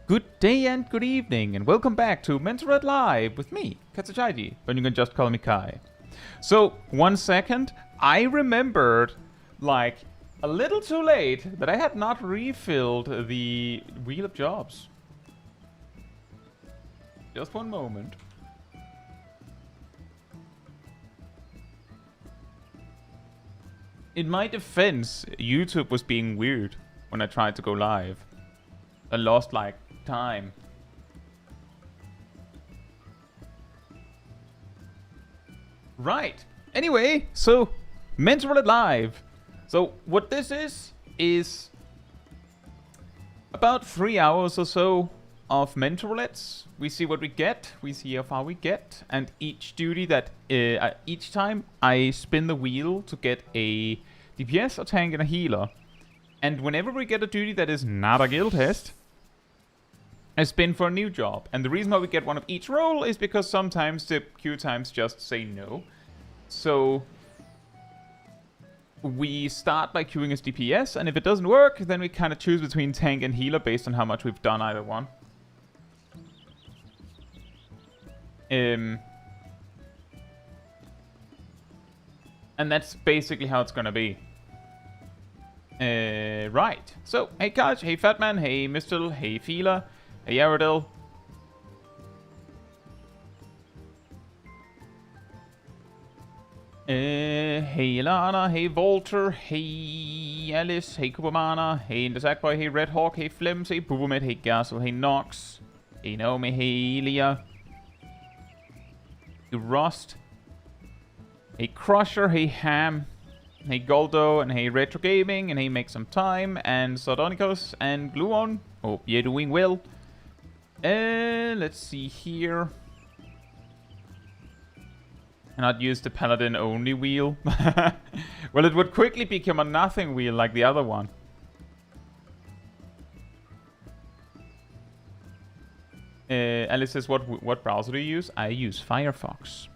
Good day and good evening, and welcome back to Roulette Live with me, Chaiji, but you can just call me Kai. So, 1 second, I remembered, like, a little too late, that I had not refilled the Wheel of Jobs. Just 1 moment. In my defense, YouTube was being weird when I tried to go live. I lost, like, time. Right. Anyway, so Roulette Live. So what this is about 3 hours or so of roulettes. We see what we get. We see how far we get, and each duty that each time I spin the wheel to get a DPS, a tank, and a healer. And whenever we get a duty that is not a guild test, I spin for a new job. And the reason why we get one of each role is because sometimes the queue times just say no. So we start by queuing as DPS, and if it doesn't work, then we kind of choose between tank and healer based on how much we've done either one. And that's basically how it's gonna be. Right. So, hey Kaj, hey Fatman, hey Mistel, hey Fila, hey Aerodel. Hey Ilana, hey Volter, hey Alice, hey Kubamana, hey Ndazakboy, hey Red Hawk, hey Flims, hey Bubumet, hey Gassel, hey Nox, hey Naomi, hey Elia, hey Rust, hey Crusher, hey Ham, hey Goldo, and hey Retro Gaming, and hey Make Some Time, and Sardonicos, and Gluon. Hope you're doing well. Let's see here. Cannot use the Paladin only wheel. Well, it would quickly become a nothing wheel like the other one. Alice says, what browser do you use? I use Firefox.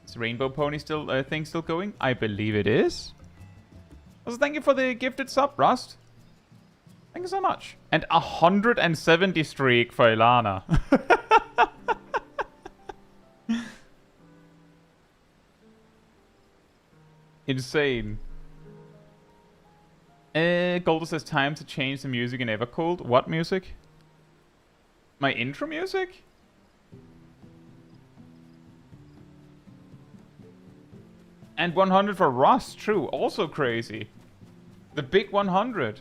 Is Rainbow Pony still thing still going? I believe it is. Also, thank you for the gifted sub, Rust. Thank you so much. And 170 streak for Ilana. Insane. Goldo says time to change the music in Evercold. What music? My intro music? And 100 for Rust, true. Also crazy. The big 100.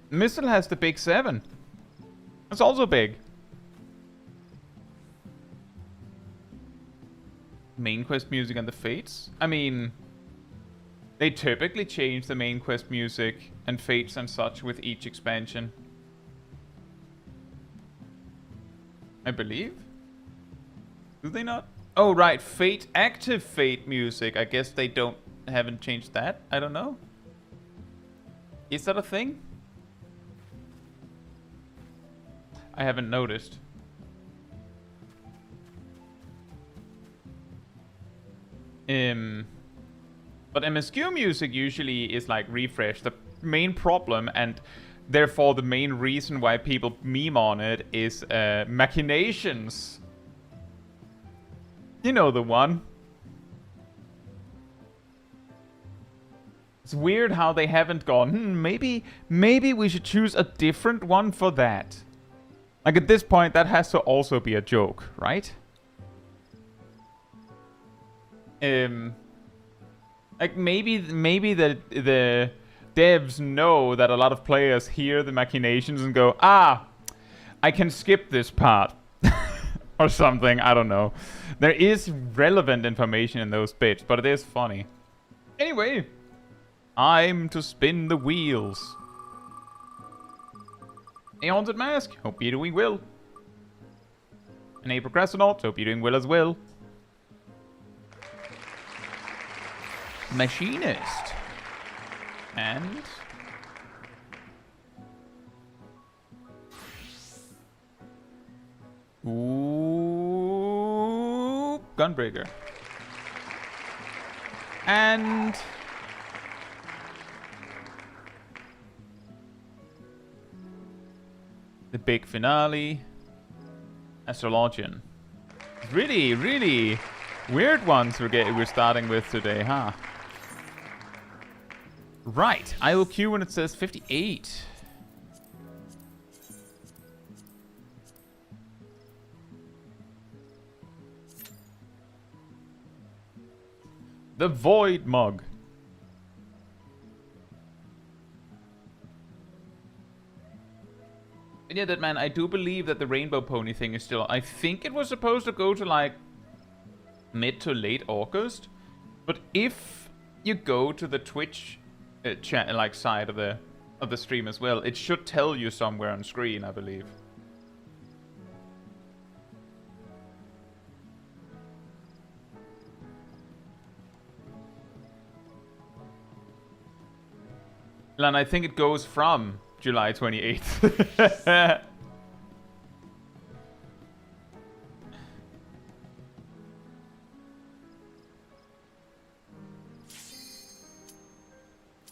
Missile has the big 7. That's also big. Main quest music and the fates? I mean, they typically change the main quest music and fates and such with each expansion. I believe? Do they not? Oh, right. Fate, active Fate music. I guess they haven't changed that. I don't know. Is that a thing? I haven't noticed. But MSQ music usually is like refreshed. The main problem, and therefore the main reason why people meme on it, is machinations. You know the one. It's weird how they haven't gone, maybe we should choose a different one for that. Like at this point, that has to also be a joke, right? Like maybe the devs know that a lot of players hear the machinations and go, ah, I can skip this part. Or something, I don't know. There is relevant information in those bits, but it is funny. Anyway, time to spin the wheels. A Haunted Mask, hope you're doing well. And a Procrastinaut, hope you're doing well as well. Machinist. And ooh, Gunbreaker. And the big finale. Astrologian. Really, really weird ones we're starting with today, huh? Right, I will queue when it says 58. The Void Mug. And yeah, that man, I do believe that the Rainbow Pony thing is still... I think it was supposed to go to like mid to late August. But if you go to the Twitch like side of the stream as well, it should tell you somewhere on screen, I believe. And I think it goes from July 28th.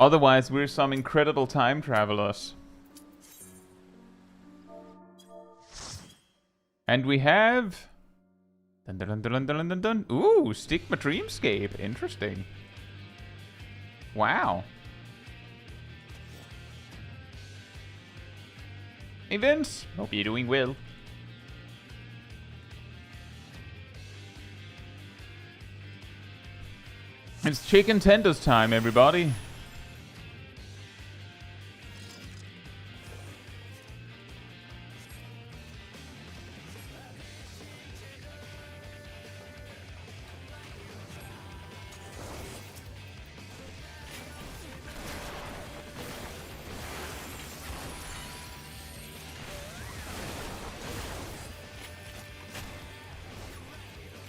Otherwise, we're some incredible time travelers. And we have... Dun, dun, dun, dun, dun, dun, dun. Ooh, Stigma Dreamscape. Interesting. Wow. Hey Vince, hope you're doing well. It's chicken tenders time, everybody.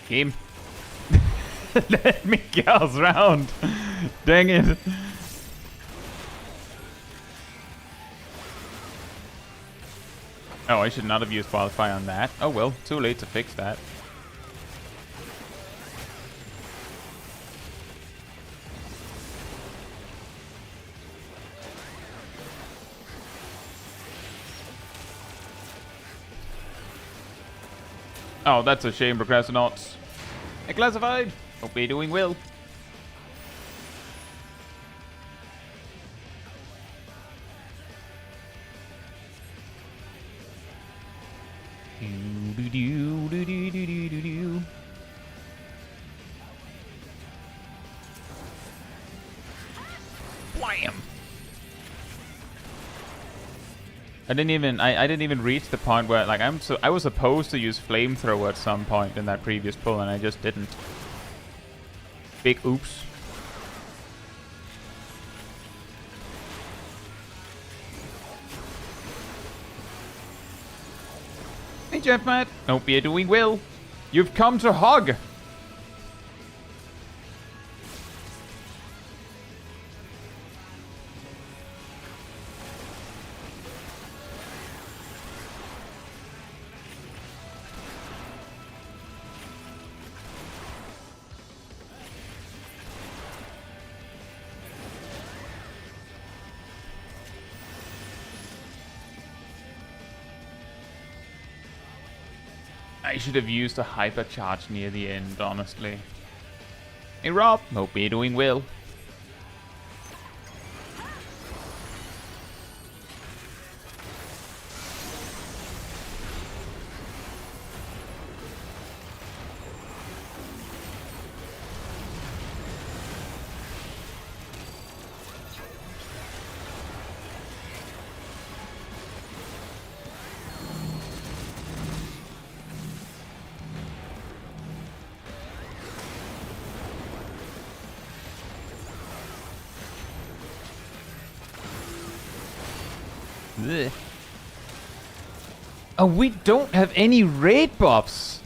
Game. Let me chaos round. Dang it. Oh, I should not have used Wildfire on that. Oh well, too late to fix that. Oh, that's a shame, Procrastinauts. Hey, Classified! Hope you're doing well. Blam! I didn't even reach the point where like I was supposed to use flamethrower at some point in that previous pull and I just didn't. Big oops. Hey Jeff Matt, hope you're doing well. You've come to hug. I should have used a hypercharge near the end, honestly. Hey Rob, hope you're doing well. Ugh. Oh, we don't have any raid buffs.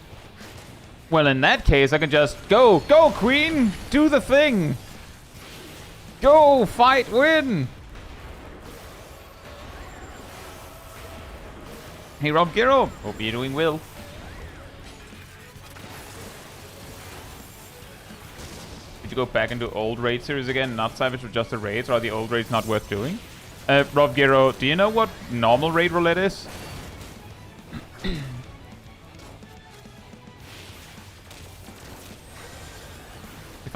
Well, in that case, I can just go, Queen, do the thing. Go, fight, win. Hey, Rob Giro, hope you're doing well. Did you go back into old raid series again? Not Savage, but just the raids, or are the old raids not worth doing? Rob Giro, do you know what normal raid roulette is?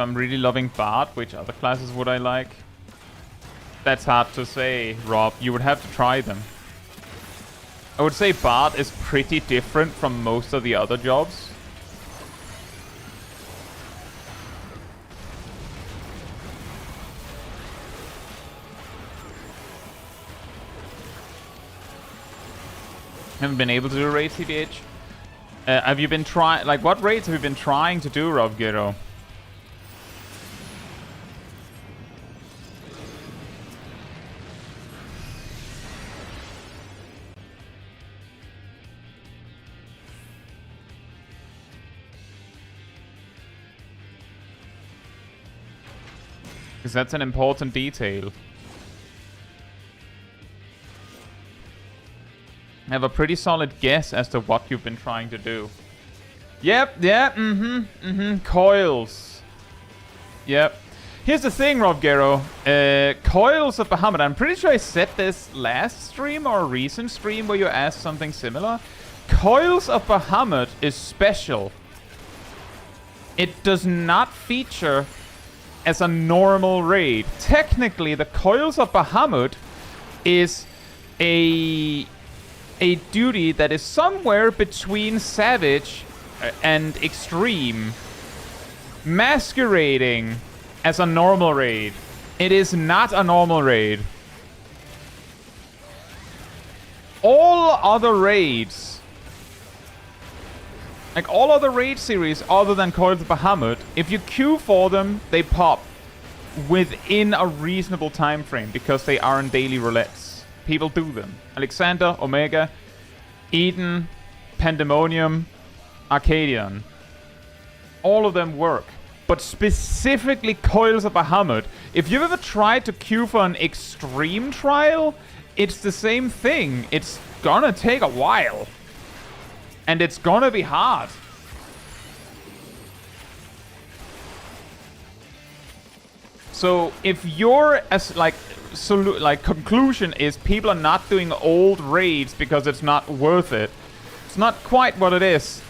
If I'm really loving Bard, which other classes would I like? That's hard to say, Rob. You would have to try them. I would say Bard is pretty different from most of the other jobs. Haven't been able to do raids, TBH. Have you been trying... Like, what raids have you been trying to do, Rob Gero? Because that's an important detail. I have a pretty solid guess as to what you've been trying to do. Yep, yeah, coils. Yep. Here's the thing, Rob Gero. Coils of Bahamut. I'm pretty sure I said this last stream or a recent stream where you asked something similar. Coils of Bahamut is special. It does not feature as a normal raid. Technically, the Coils of Bahamut is a duty that is somewhere between Savage and Extreme, masquerading as a normal raid. It is not a normal raid. All other raids, like all other raid series other than Coils of Bahamut, if you queue for them, they pop within a reasonable time frame because they aren't daily roulettes. People do them. Alexander, Omega, Eden, Pandemonium, Arcadian. All of them work. But specifically Coils of Bahamut, if you've ever tried to queue for an extreme trial, it's the same thing. It's gonna take a while. And it's gonna be hard. So if you're as conclusion is people are not doing old raids because it's not worth it. It's not quite what it is.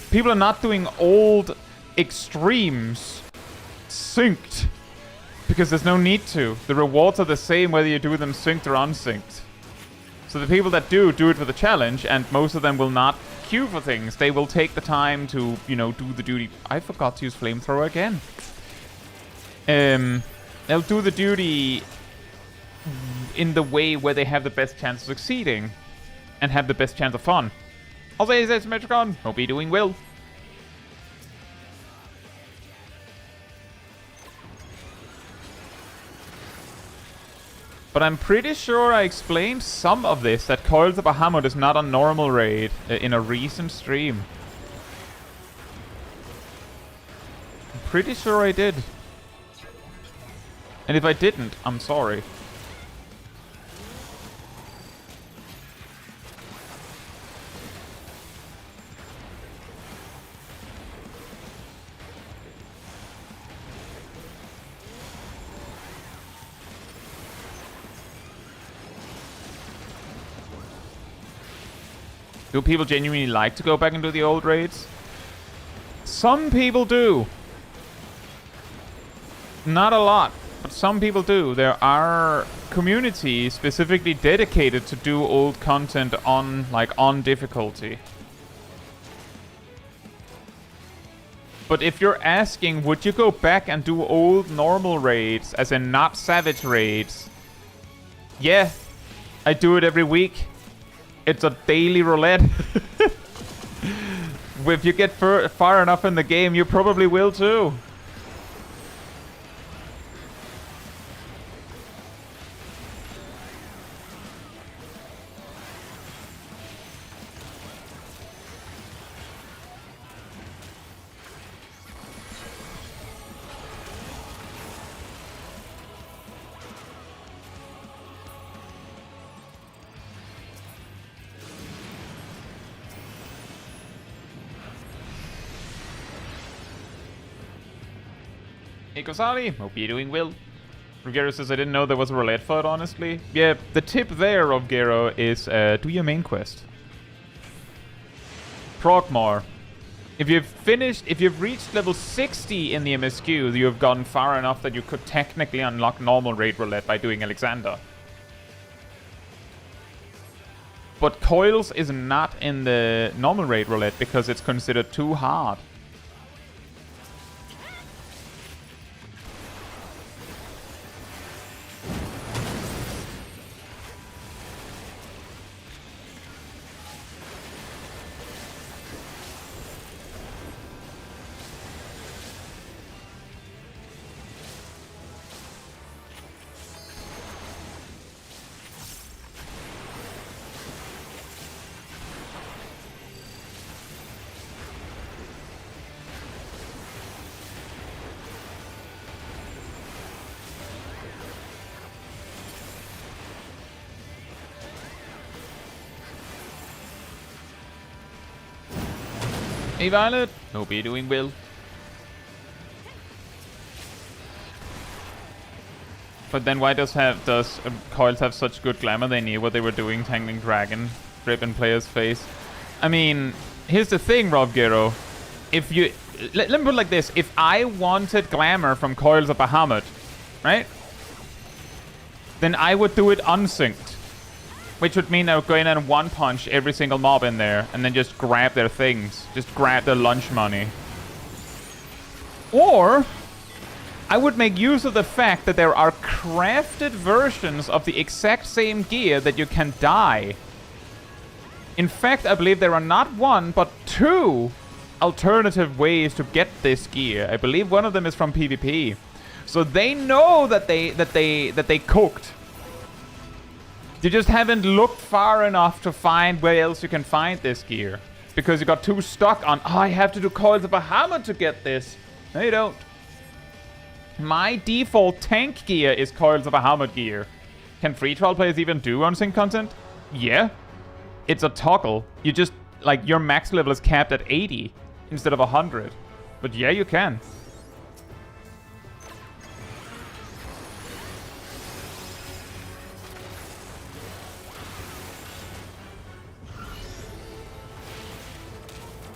People are not doing old extremes synced because there's no need to. The rewards are the same whether you do them synced or unsynced. So the people that do it for the challenge, and most of them will not queue for things. They will take the time to, you know, do the duty. I forgot to use flamethrower again. They'll do the duty in the way where they have the best chance of succeeding and have the best chance of fun. I'll say this, Metricon. Hope you're doing well. But I'm pretty sure I explained some of this, that Coils of Bahamut is not a normal raid in a recent stream. I'm pretty sure I did. And if I didn't, I'm sorry. Do people genuinely like to go back into the old raids? Some people do. Not a lot, but some people do. There are communities specifically dedicated to do old content on, on difficulty. But if you're asking, would you go back and do old normal raids, as in not savage raids? Yeah, I do it every week. It's a daily roulette. If you get far enough in the game, you probably will too. Hey Kosari, hope you're doing well. Rugero says, I didn't know there was a roulette for it, honestly. Yeah, the tip there, Rugero, is do your main quest. Proc more. If you've reached level 60 in the MSQ, you have gone far enough that you could technically unlock normal raid roulette by doing Alexander. But Coils is not in the normal raid roulette because it's considered too hard. Hey Violet, hope you're doing well. But then why does Coils have such good glamour? They knew what they were doing, tangling dragon, rip in player's face. I mean, here's the thing, Rob Gero. If you let me put it like this: if I wanted glamour from Coils of Bahamut, right? Then I would do it unsynced. Which would mean I would go in and one-punch every single mob in there and then just grab their things. Just grab their lunch money. Or I would make use of the fact that there are crafted versions of the exact same gear that you can dye. In fact, I believe there are not one, but two alternative ways to get this gear. I believe one of them is from PvP. So they know that they cooked. You just haven't looked far enough to find where else you can find this gear. Because you got too stuck on, oh, I have to do Coils of Bahamut to get this. No, you don't. My default tank gear is Coils of Bahamut gear. Can free trial players even do unsync content? Yeah. It's a toggle. You just, like, your max level is capped at 80 instead of 100. But yeah, you can.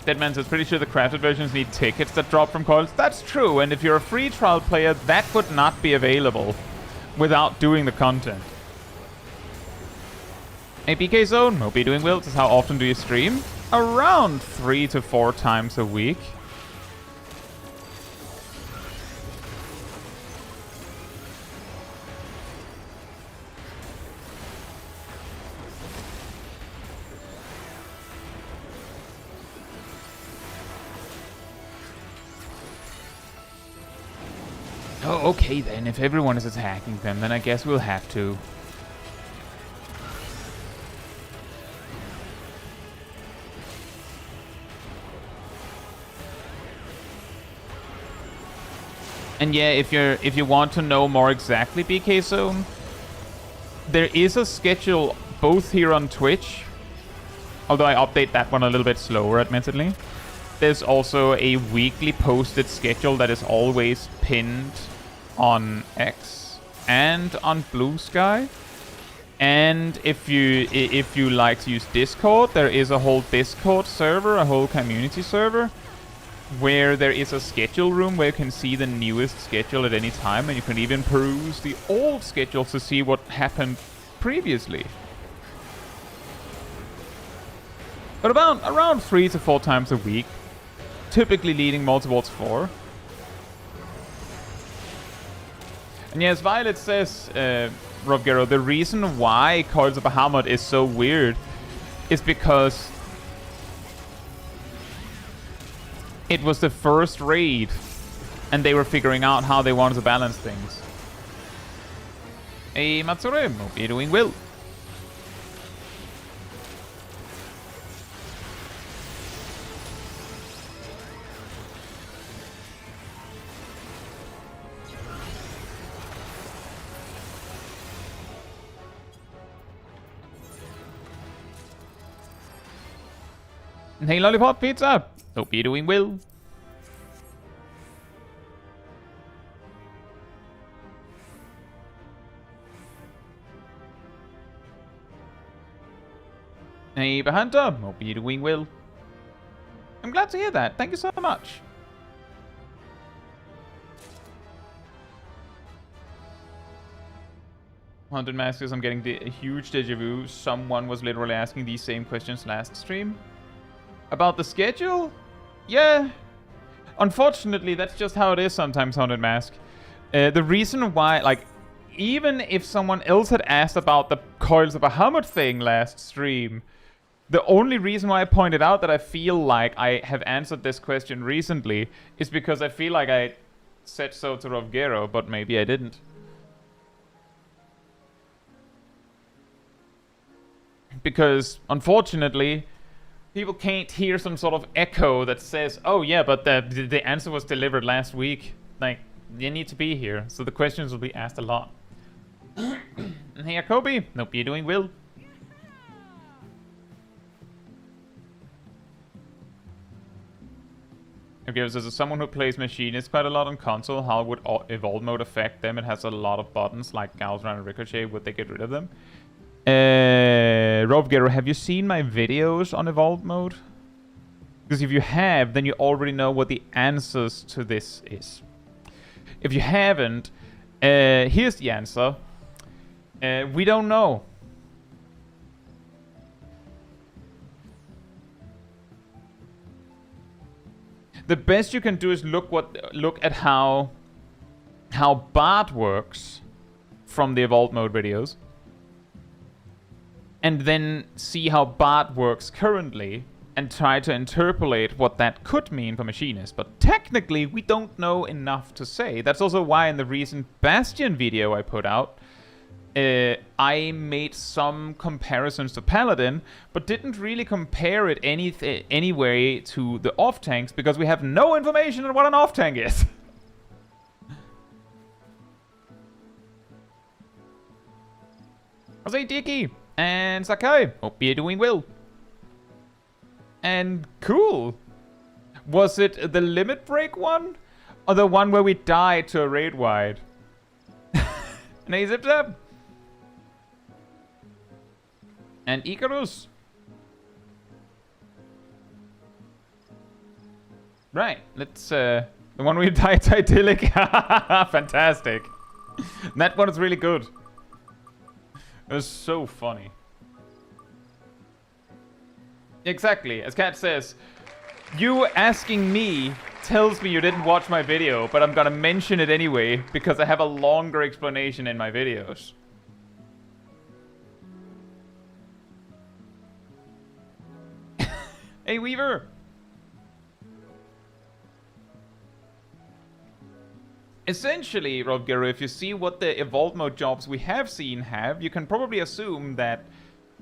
Deadman says, pretty sure the crafted versions need tickets that drop from Coils. That's true, and if you're a free trial player, that would not be available without doing the content. APK Zone, hope you're doing well. Says, how often do you stream? Around 3 to 4 times a week. Oh, okay then. If everyone is attacking them, then I guess we'll have to. And yeah, if you want to know more exactly, BK Zone, there is a schedule both here on Twitch, although I update that one a little bit slower, admittedly. There's also a weekly posted schedule that is always pinned on X and on Blue Sky. And if you like to use Discord, there is a whole Discord server, a whole community server, where there is a schedule room where you can see the newest schedule at any time, and you can even peruse the old schedules to see what happened previously. But around 3 to 4 times a week, typically leading more towards 4. And yes, Violet says, Rob Gero, the reason why Coils of Bahamut is so weird is because it was the first raid, and they were figuring out how they wanted to balance things. Hey, Matsure, hope you're doing well. Hey, Lollipop Pizza, hope you're doing well. Hey, Bahanta, hope you're doing well. I'm glad to hear that. Thank you so much. Haunted Masters, I'm getting a huge deja vu. Someone was literally asking these same questions last stream. About the schedule? Yeah. Unfortunately, that's just how it is sometimes, Haunted Mask. The reason why, like, even if someone else had asked about the Coils of Bahamut thing last stream, the only reason why I pointed out that I feel like I have answered this question recently is because I feel like I said so to Rovgero, but maybe I didn't. Because, unfortunately, people can't hear some sort of echo that says, oh yeah, but the answer was delivered last week. Like, you need to be here, so the questions will be asked a lot. Hey, Jacoby. Hope you're doing well. Okay, so as someone who plays Machinist quite a lot on console, how would Evolve Mode affect them? It has a lot of buttons, like Galvan and Ricochet. Would they get rid of them? Rovgero, have you seen my videos on Evolve Mode? Because if you have, then you already know what the answers to this is. If you haven't, here's the answer. We don't know. The best you can do is look at how Bart works from the Evolve Mode videos. And then see how Bart works currently and try to interpolate what that could mean for Machinist. But technically, we don't know enough to say. That's also why in the recent Bastion video I put out, I made some comparisons to Paladin, but didn't really compare it anyway to the off-tanks, because we have no information on what an off-tank is. Jose Dicky and Sakai, hope you're doing well. And cool. Was it the Limit Break one? Or the one where we died to a raid wide? Nay, Zip Zap. And Icarus. Right, let's, the one we died to Idyllic. Fantastic. That one is really good. It was so funny. Exactly, as Kat says, you asking me tells me you didn't watch my video, but I'm gonna mention it anyway because I have a longer explanation in my videos. Hey, Weaver! Essentially, Rovgero, if you see what the Evolve Mode jobs we have seen have, you can probably assume that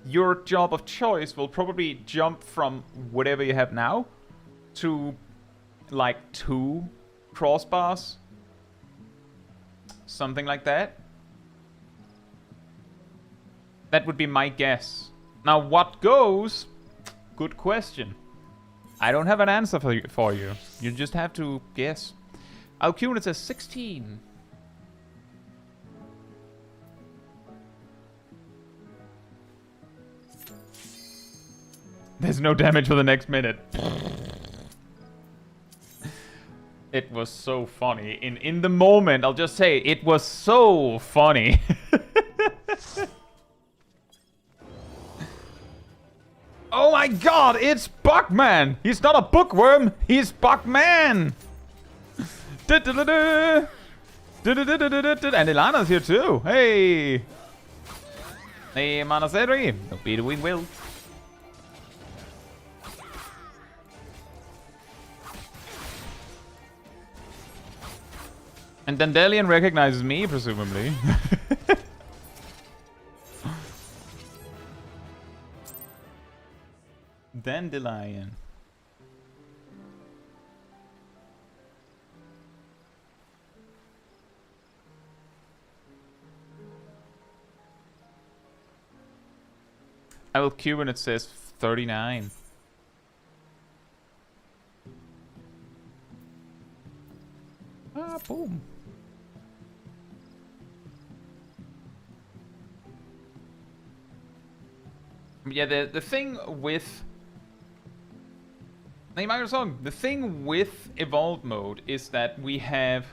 your job of choice will probably jump from whatever you have now to like 2 crossbars. Something like that. That would be my guess. Now, what goes? Good question. I don't have an answer for you. You just have to guess. Alcune, it says 16. There's no damage for the next minute. It was so funny. In the moment, I'll just say, it was so funny. Oh my god, it's Buckman! He's not a bookworm, he's Buckman! And Ilana's here too. Hey! Hey, Manaseri. Hope you're doing well. And Dandelion recognizes me, presumably. Dandelion. I will queue when it says 39. Ah, boom. Yeah, the thing with Song. The thing with evolved mode is that we have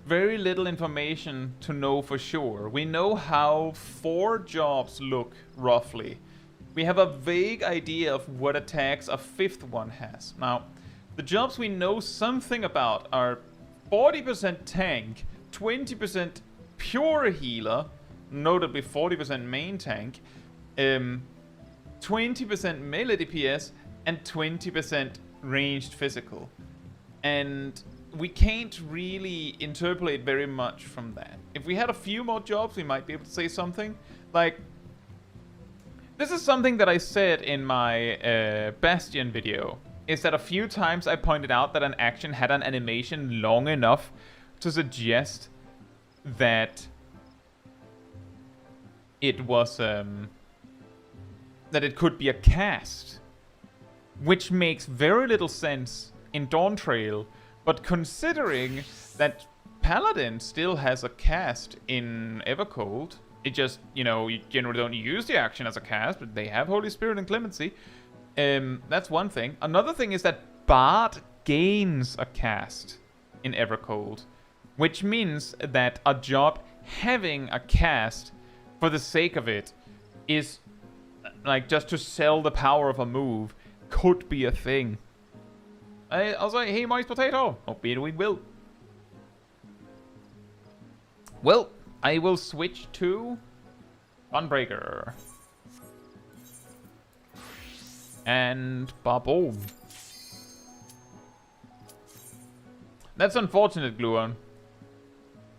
very little information to know for sure. We know how 4 jobs look roughly. We have a vague idea of what attacks a 5th one has. Now, the jobs we know something about are 40% tank, 20% pure healer, notably 40% main tank, 20% melee DPS, and 20% ranged physical. And we can't really interpolate very much from that. If we had a few more jobs, we might be able to say something. Like, this is something that I said in my Bastion video, is that a few times I pointed out that an action had an animation long enough to suggest that it was, that it could be a cast. Which makes very little sense in Dawntrail, but considering that Paladin still has a cast in Evercold, it just, you know, you generally don't use the action as a cast, but they have Holy Spirit and Clemency. That's one thing. Another thing is that Bard gains a cast in Evercold, which means that a job having a cast for the sake of it is, like, just to sell the power of a move could be a thing. I was like, hey, Moist Potato. Oh, maybe we will. Well, I will switch to Gunbreaker. And ba-boom. That's unfortunate, Gluon.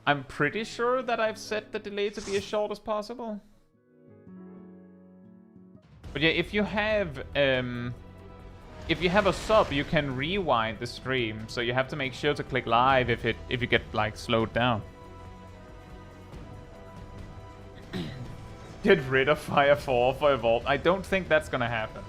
I'm pretty sure that I've set the delay to be as short as possible. But yeah, if you have a sub, you can rewind the stream, so you have to make sure to click live if you get like slowed down. Get rid of Fire 4 for Evolve. I don't think that's gonna happen.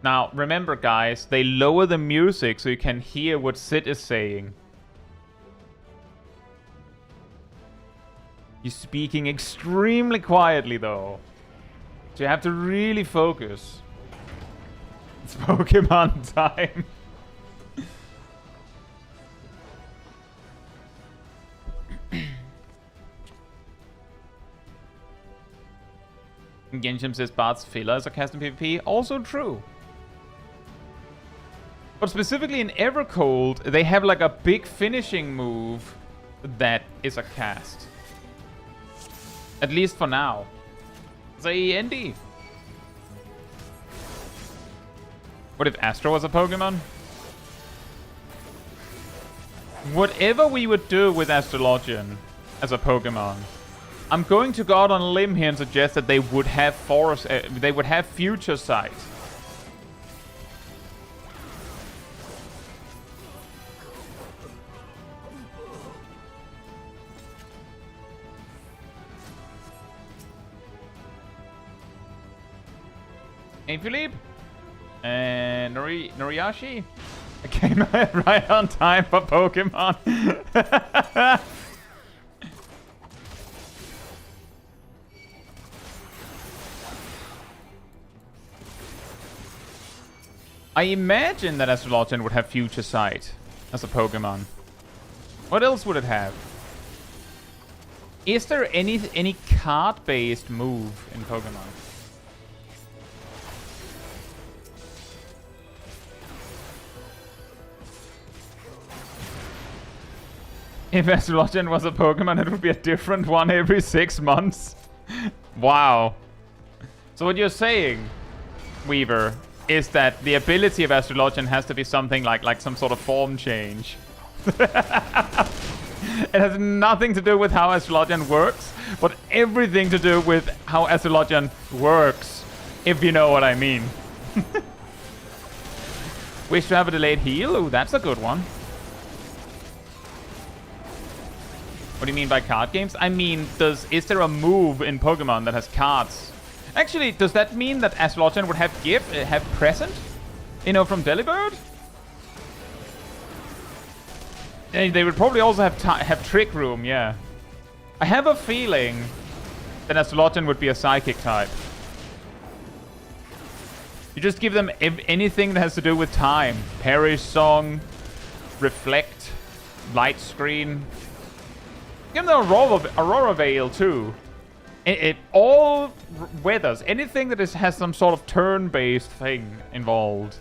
Now, remember guys, they lower the music so you can hear what Sid is saying. He's speaking extremely quietly though. So you have to really focus. It's Pokemon time. Genshin says Bard's filler is a cast in PvP. Also true. But specifically in Evercold, they have like a big finishing move that is a cast. At least for now. Say Andy. What if Astro was a Pokemon? Whatever we would do with Astrologian as a Pokemon, I'm going to go out on a limb here and suggest that they would have they would have Future Sight. Hey Philippe, and Noriyashi, I came right on time for Pokemon. I imagine that Astrologian would have Future Sight as a Pokemon. What else would it have? Is there any card-based move in Pokemon? If Astrologian was a Pokemon, it would be a different one every 6 months. Wow. So what you're saying, Weaver, is that the ability of Astrologian has to be something like some sort of form change. It has nothing to do with how Astrologian works, but everything to do with how Astrologian works, if you know what I mean. Wish to have a delayed heal? Ooh, that's a good one. What do you mean by card games? I mean, is there a move in Pokemon that has cards? Actually, does that mean that Astrologian would have present? You know, from Delibird? And they would probably also have Trick Room, yeah. I have a feeling that Astrologian would be a Psychic type. You just give them anything that has to do with time. Perish Song, Reflect, Light Screen. Give them Aurora Veil too. All weathers. Anything that has some sort of turn-based thing involved.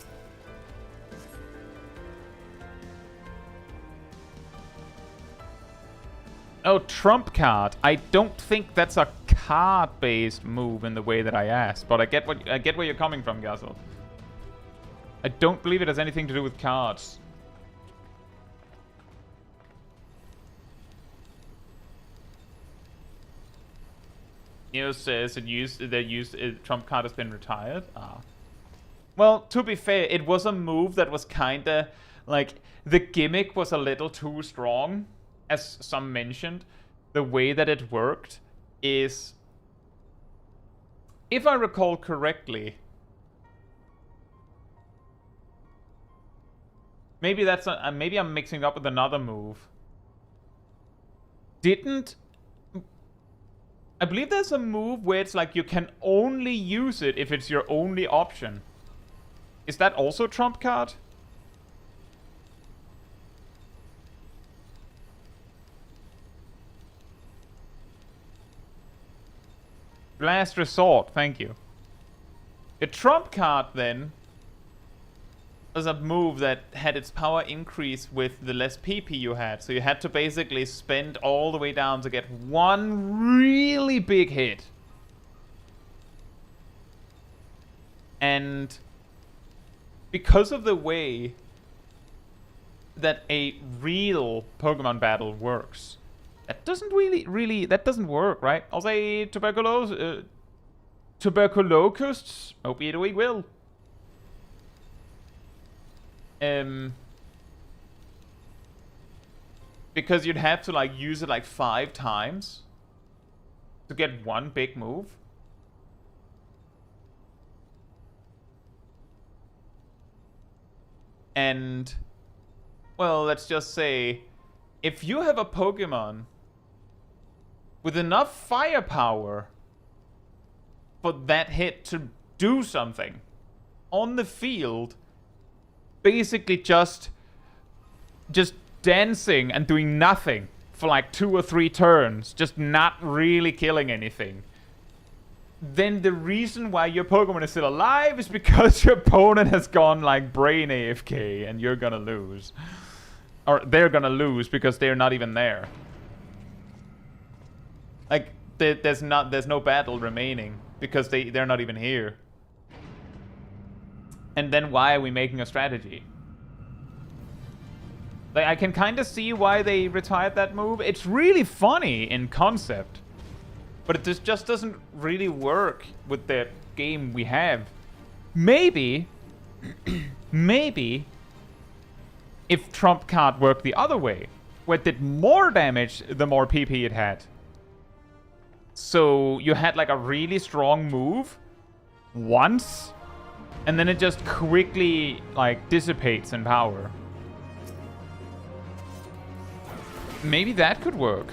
Oh, Trump card. I don't think that's a card-based move in the way that I asked, but I get where you're coming from, Gazel. I don't believe it has anything to do with cards. Neo says Trump card has been retired. Ah. Well, to be fair, it was a move that was kinda like the gimmick was a little too strong. As some mentioned, the way that it worked is, if I recall correctly, maybe maybe I'm mixing it up with another move. I believe there's a move where it's like you can only use it if it's your only option. Is that also Trump card? Last resort, thank you. A Trump card, then, was a move that had its power increase with the less PP you had. So you had to basically spend all the way down to get one really big hit. And because of the way that a real Pokemon battle works, that doesn't that doesn't work, right? I'll say tuberculosis, opiate we will. Because you'd have to like use it like 5 times to get one big move. And, well, let's just say, if you have a Pokemon with enough firepower for that hit to do something on the field, basically just dancing and doing nothing for like 2 or 3 turns, just not really killing anything, then the reason why your Pokemon is still alive is because your opponent has gone like brain AFK and you're gonna lose. Or they're gonna lose because they're not even there. Like, there's no battle remaining because they're not even here. And then why are we making a strategy? Like, I can kind of see why they retired that move. It's really funny in concept, but it just doesn't really work with the game we have. Maybe, maybe, if Trump card worked the other way, where it did more damage the more PP it had. So you had like a really strong move once, and then it just quickly like dissipates in power. Maybe that could work.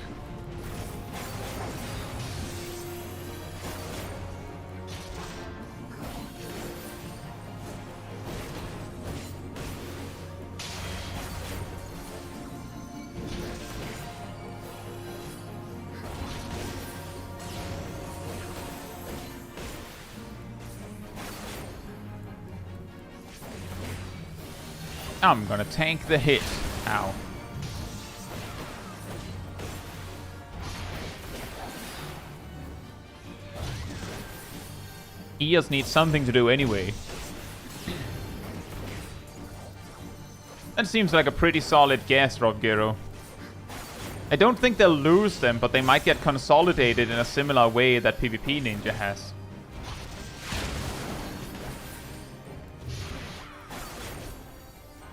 I'm gonna tank the hit. Ow. Eos needs something to do anyway. That seems like a pretty solid guess, Rob Gero. I don't think they'll lose them, but they might get consolidated in a similar way that PvP Ninja has.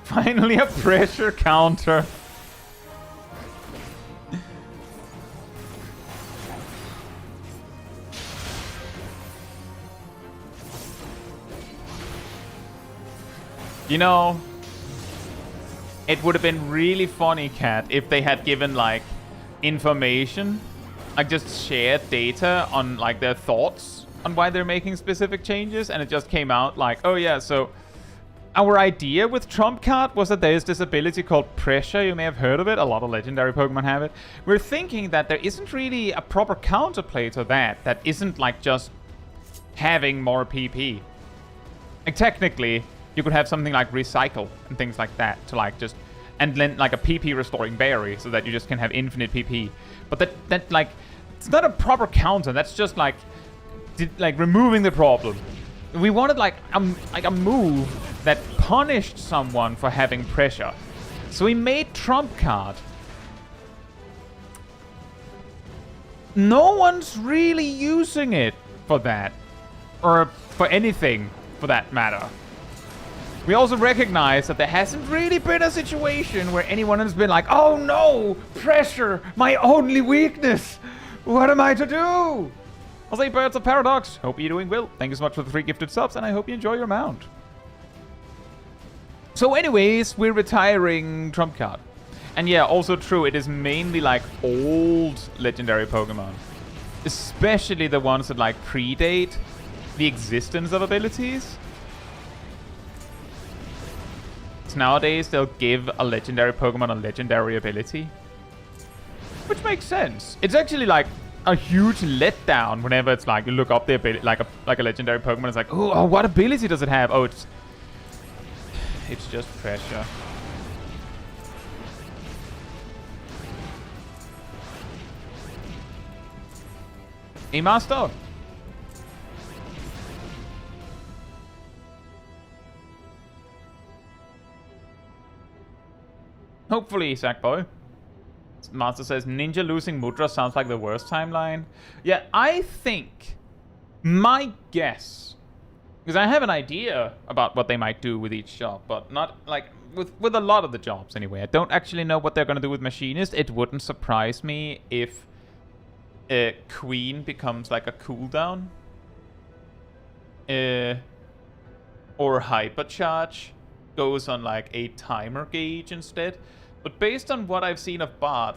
Finally a pressure counter. You know, It would have been really funny, Cat, if they had given, like, information, like just shared data on, like, their thoughts on why they're making specific changes, and it just came out like, oh yeah, so our idea with Trump Card was that there is this ability called Pressure. You may have heard of it. A lot of legendary Pokemon have it. We're thinking that there isn't really a proper counterplay to that isn't like just having more PP. Like technically, you could have something like Recycle and things like that to like just, and then like a PP restoring berry so that you just can have infinite PP. But that like, it's not a proper counter. That's just like removing the problem. We wanted like a move that punished someone for having pressure. So we made Trump Card. No one's really using it for that. Or for anything, for that matter. We also recognize that there hasn't really been a situation where anyone has been like, oh no, pressure, my only weakness. What am I to do? I'll say Birds of Paradox. Hope you're doing well. Thank you so much for the 3 gifted subs, and I hope you enjoy your mount. So anyways, we're retiring Trump Card. And yeah, also true, it is mainly like old legendary Pokemon. Especially the ones that like predate the existence of abilities. So nowadays, they'll give a legendary Pokemon a legendary ability. Which makes sense. It's actually like a huge letdown whenever it's like you look up the ability, like a legendary Pokemon. It's like, oh, what ability does it have? Oh, it's just pressure. Hey, Master. Hopefully, Sackboy. Master says, Ninja losing Mudra sounds like the worst timeline. Yeah, I think, my guess, because I have an idea about what they might do with each job, but not, like, with a lot of the jobs anyway. I don't actually know what they're going to do with Machinist. It wouldn't surprise me if Queen becomes, like, a cooldown. Or Hypercharge goes on, like, a timer gauge instead. But based on what I've seen of Bard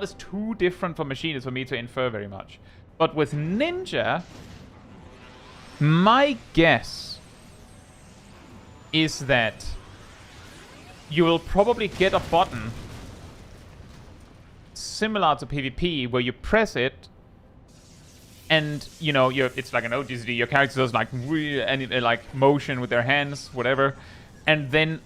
is too different from Machinist for me to infer very much. But with Ninja, my guess is that you will probably get a button similar to PvP where you press it and, you know, it's like an OGCD. Your character does like like motion with their hands, whatever. And then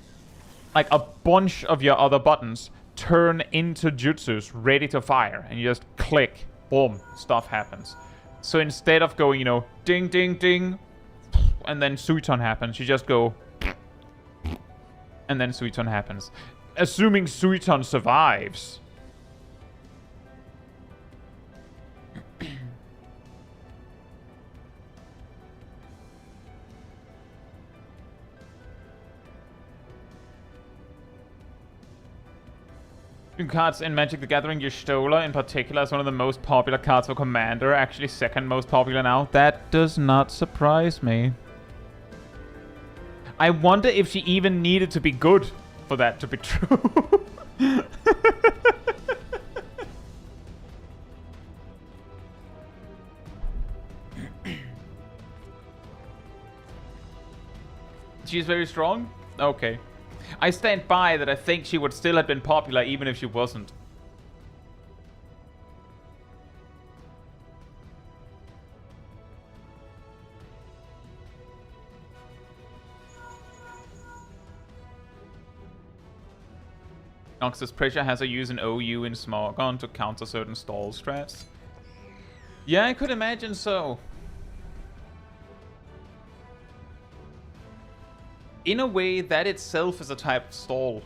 like a bunch of your other buttons turn into jutsus ready to fire, and you just click, boom, stuff happens. So instead of going, you know, ding, ding, ding, and then Suiton happens, you just go, and then Suiton happens. Assuming Suiton survives. Cards in Magic the Gathering, Y'shtola in particular is one of the most popular cards for Commander, actually second most popular now. That does not surprise me. I wonder if she even needed to be good for that to be true. She's very strong? Okay. I stand by that I think she would still have been popular even if she wasn't. Noxus Pressure has a use in OU in Smogon to counter certain stall strats. Yeah, I could imagine so. In a way, that itself is a type of stall.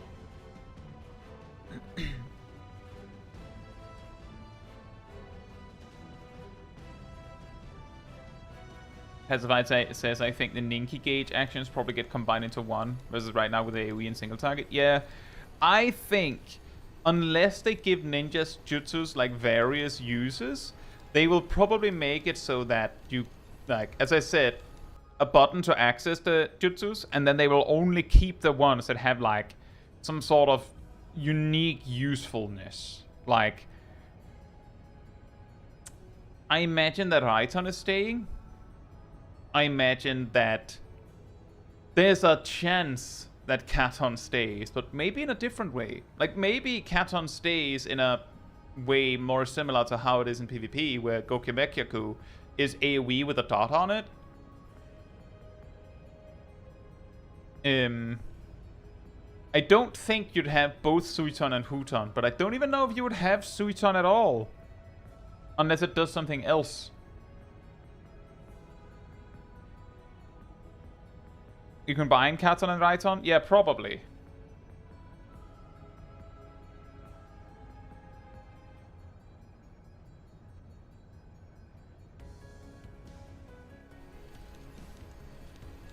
Hezavite says, I think the Ninki gauge actions probably get combined into one, versus right now with the AoE and single target. Yeah, I think, unless they give ninjas jutsus like various uses, they will probably make it so that you, like, as I said, a button to access the jutsus, and then they will only keep the ones that have like some sort of unique usefulness. Like, I imagine that Raiton is staying. I imagine that there's a chance that Katon stays, but maybe in a different way. Like, maybe Katon stays in a way more similar to how it is in PvP, where Gokimekyaku is AoE with a dot on it. I don't think you'd have both Suiton and Huton, but I don't even know if you would have Suiton at all. Unless it does something else. You combine Katon and Raiton? Yeah, probably.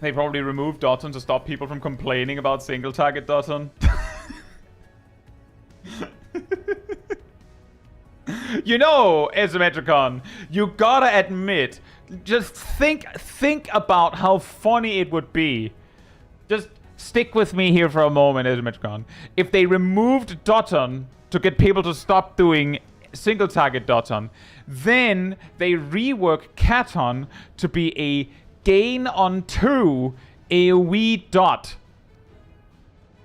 They probably removed Doton to stop people from complaining about single target Doton. You know, Asymmetricon, you gotta admit, just think about how funny it would be. Just stick with me here for a moment, Asymmetricon. If they removed Doton to get people to stop doing single target Doton, then they rework Katon to be a gain on 2 AoE dot.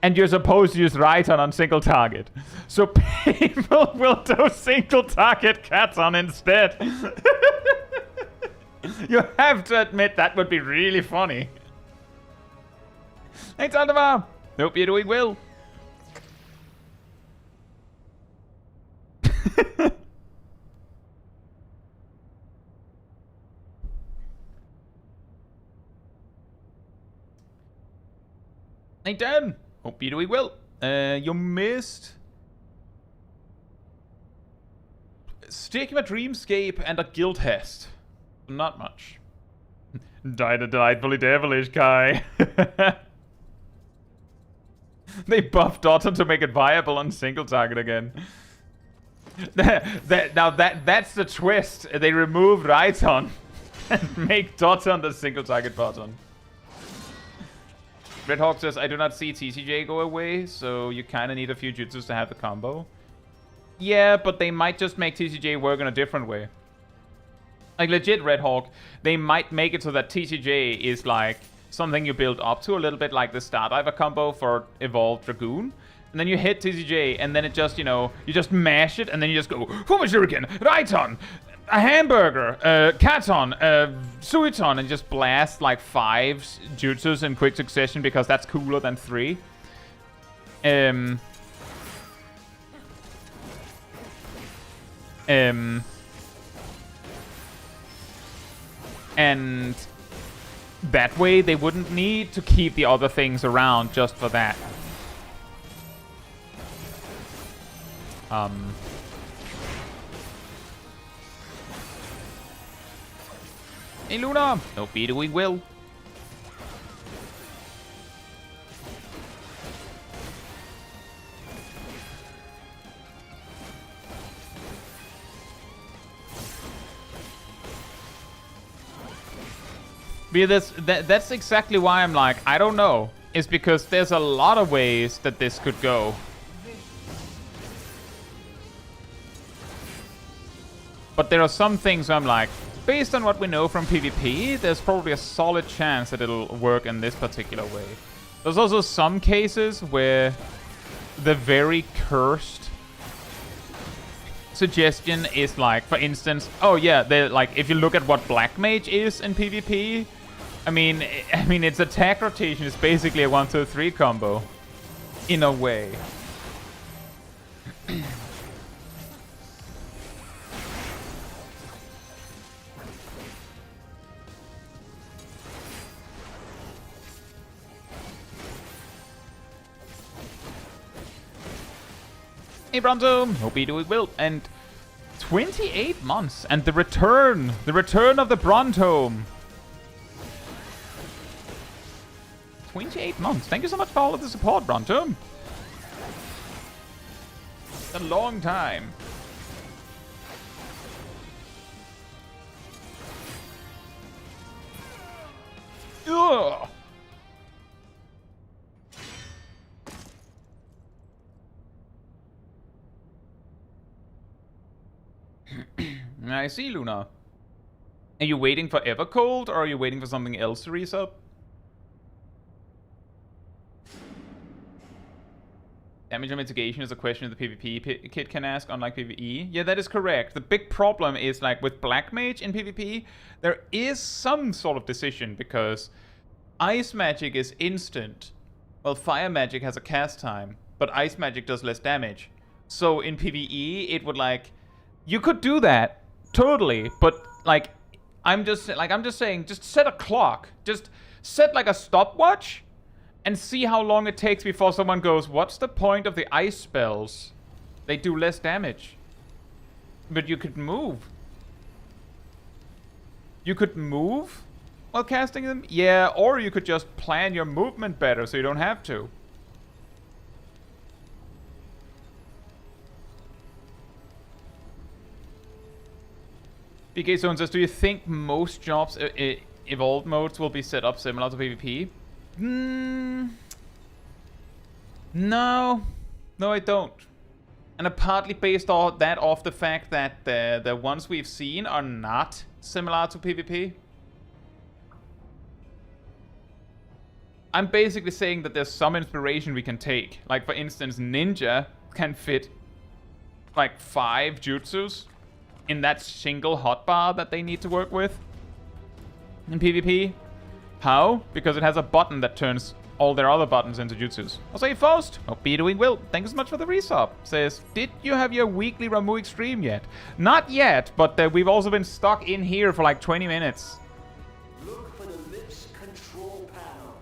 And you're supposed to use Raiton on single target. So people will do single target Katon instead. You have to admit that would be really funny. Hey, Tandava! Hope you're doing well. Hey, Dan! Hope you're doing well. You missed Stigma Dreamscape and a Guild Hest. Not much. Delightfully devilish, Kai. They buffed Doton to make it viable on single target again. Now that's the twist. They remove Raiton and make Doton the single target button. Red Hawk says, I do not see TCJ go away, so you kind of need a few jutsus to have the combo. Yeah, but they might just make TCJ work in a different way. Like, legit, Red Hawk, they might make it so that TCJ is, like, something you build up to a little bit like the Stardiver combo for Evolved Dragoon. And then you hit TCJ, and then it just, you know, you just mash it, and then you just go, Fuma Shuriken, Raiton, a hamburger, Katon, Suiton, and just blast like 5 jutsus in quick succession because that's cooler than 3. And that way they wouldn't need to keep the other things around just for that. Hey, Luna! Hope you're doing well. Because that's exactly why I'm like, I don't know. It's because there's a lot of ways that this could go. But there are some things where I'm like, based on what we know from PvP, there's probably a solid chance that it'll work in this particular way. There's also some cases where the very cursed suggestion is like, for instance, oh yeah, like if you look at what Black Mage is in PvP, I mean its attack rotation is basically a 1-2-3 combo, in a way. Hey Bronto, hope you're doing well. And 28 months, and the return of the Brontome. 28 months. Thank you so much for all of the support, Brontome. A long time. Ugh. I see, Luna. Are you waiting for Evercold, or are you waiting for something else to resub? Damage and mitigation is a question the PvP kit can ask, unlike PvE. Yeah, that is correct. The big problem is, like, with Black Mage in PvP, there is some sort of decision, because Ice Magic is instant. Well, Fire Magic has a cast time, but Ice Magic does less damage. So in PvE, it would, like... You could do that, totally, but, like... I'm just saying, just set a clock. Just set, like, a stopwatch, and see how long it takes before someone goes, what's the point of the ice spells? They do less damage. But you could move. You could move while casting them? Yeah, or you could just plan your movement better so you don't have to. BK Zone says, do you think most jobs evolved modes will be set up similar to PvP? No. No, I don't. And I'm partly based off the fact that the ones we've seen are not similar to PvP. I'm basically saying that there's some inspiration we can take. Like, for instance, Ninja can fit, like, 5 jutsus in that single hotbar that they need to work with in PvP. How? Because it has a button that turns all their other buttons into jutsus. I'll say first, hope you're doing well. Thank you so much for the resub. Says, did you have your weekly Ramu Extreme yet? Not yet, but we've also been stuck in here for like 20 minutes. Look for the lips control panel.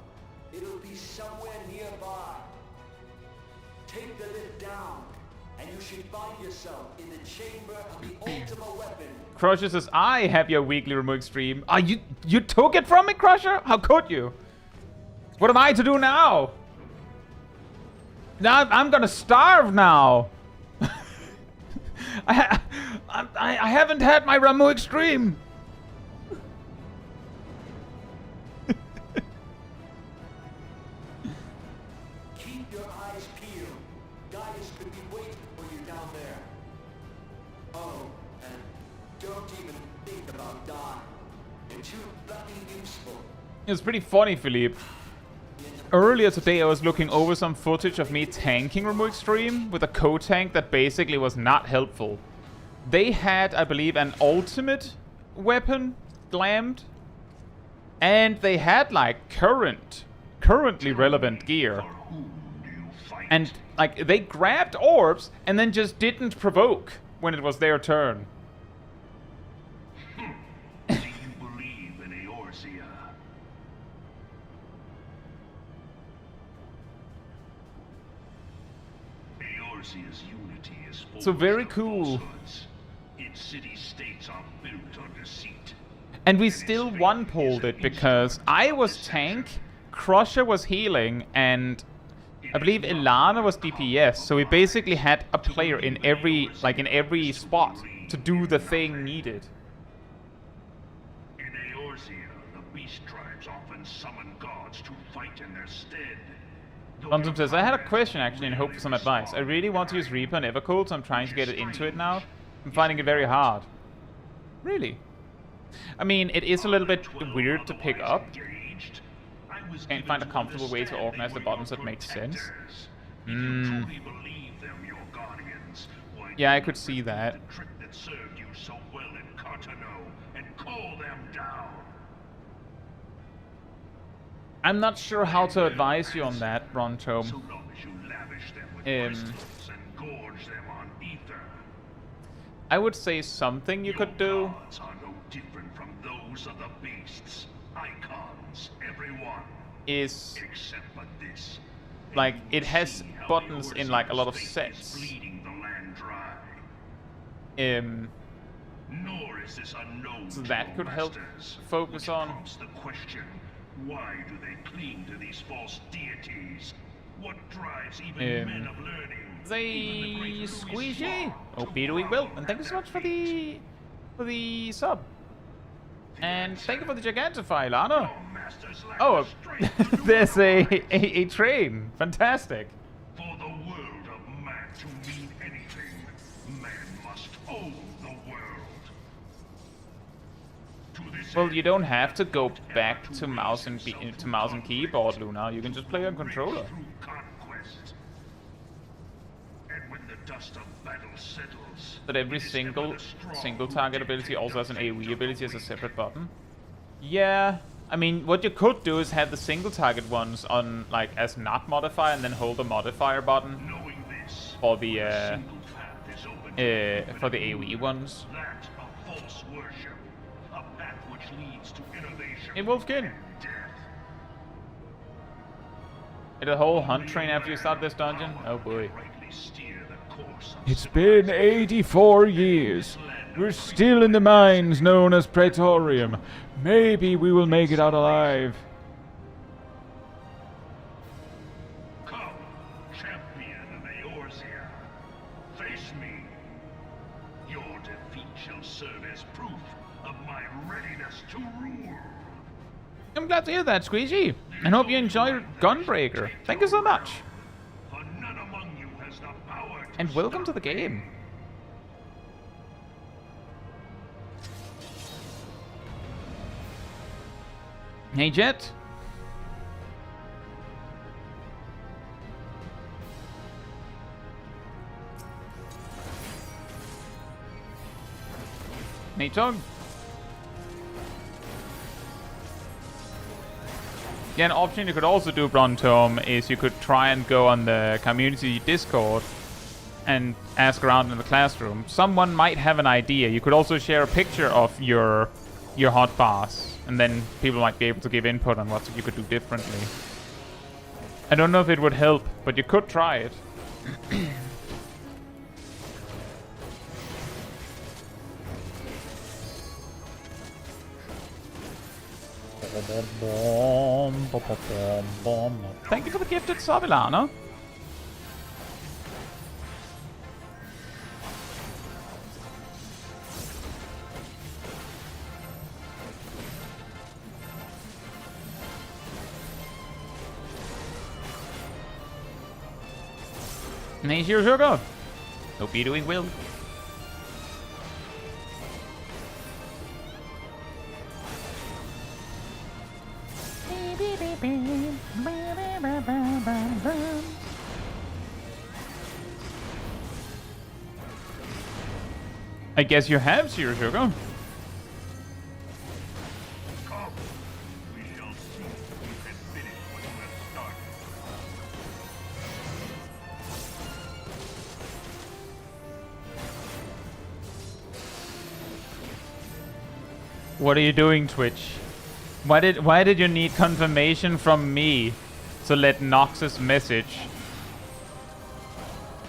It'll be somewhere nearby. Take the lid down, and you should find yourself in the chamber of the ultimate weapon. Crusher says, I have your weekly Ramu Extreme. You took it from me, Crusher? How could you? What am I to do now? Now I'm gonna starve now. I haven't had my Ramu Extreme. Keep your eyes peeled. Guys could be waiting for you down there. Oh, and don't even think about dying. You're too bloody useful. It was pretty funny, Philippe. Earlier today I was looking over some footage of me tanking Ramu Extreme with a co-tank that basically was not helpful. They had, I believe, an ultimate weapon glammed, and they had like currently relevant gear. And like they grabbed orbs and then just didn't provoke when it was their turn. So very cool. Its city-states are built on deceit. And we still one-pulled it because I was tank, Crusher was healing, and I believe Ilana was DPS. So we basically had a player in every spot to do the thing needed. In Eorzea, the beast tribes often summon gods to fight in their stead. London says, I had a question actually and hope for some advice. I really want to use Reaper and Evercold, so I'm trying to get it into it now. I'm finding it very hard. Really? I mean, it is a little bit weird to pick up. Can't find a comfortable way to organize the buttons that makes sense. Yeah, I could see that. I'm not sure how to advise you on that, Bronto. I would say something you could do is like it has buttons in like a lot of sets. So that could help focus on. Why do they cling to these false deities? What drives even men of learning? They squeegee. Hope you're doing well, and thank you so much for the sub. And thank you for the Gigantify, Lana. Oh, there's a train. Fantastic. For the world of man to mean anything, Man must own the world. To this Well, end, you don't have to go back to mouse and keyboard, Luna. You can just play on controller. through conquest. And when the dust of battle settles, But every it is ever single the strong target who ability dictate also has an the fate AoE of ability the as a weak. separate button. Yeah, I mean, what you could do is have the single target ones on like as not modifier, and then hold the modifier button Knowing this, for the a single path is open to for the AoE ones. that of false worship, a path which leads to innovation Hey, Wolfkin. and death. Did a whole hunt train after you start this dungeon? Oh boy. Rightly steer the course of It's been 84 years. We're still in the mines known as Praetorium. Maybe we will make it out alive. Come, champion of Eorzea. Face me. Your defeat shall serve as proof of my readiness to rule. I'm glad to hear that, Squeegee. And hope you enjoy Gunbreaker. Thank you so much. For none among you has the power to And welcome to stop the game. Hey, Jet. Hey, Tog. Yeah, an option you could also do, Brontome, is you could try and go on the community Discord and ask around in the classroom. Someone might have an idea. You could also share a picture of your hotbars, and then people might be able to give input on what you could do differently. I don't know if it would help, but you could try it. Thank you for the gifted sub, Ilana. Hey, here's your go. Hope you're doing well. I guess you have Zero Sugar. Come. We shall see if you can finish what you have started. What are you doing, Twitch? Why did you need confirmation from me to let Nox's message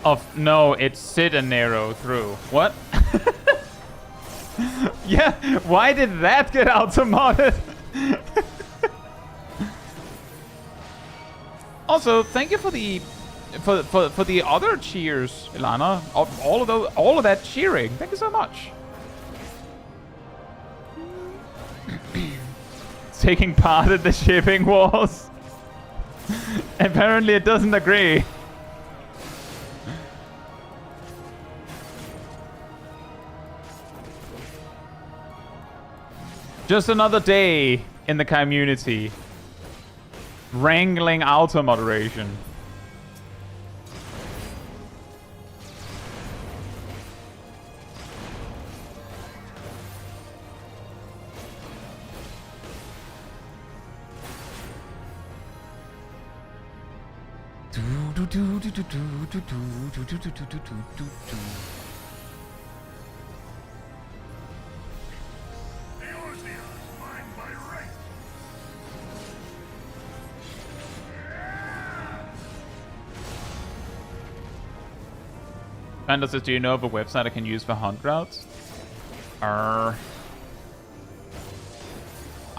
of no, it's Sid and Nero through? What? Yeah, why did that get automated? Also, thank you for the other cheers, Ilana. All of that cheering. Thank you so much. Taking part in the shipping wars. Apparently it doesn't agree. Just another day in the community. Wrangling auto moderation. Eorzea is mine by right. Panda says, do you know of a website I can use for hunt routes? I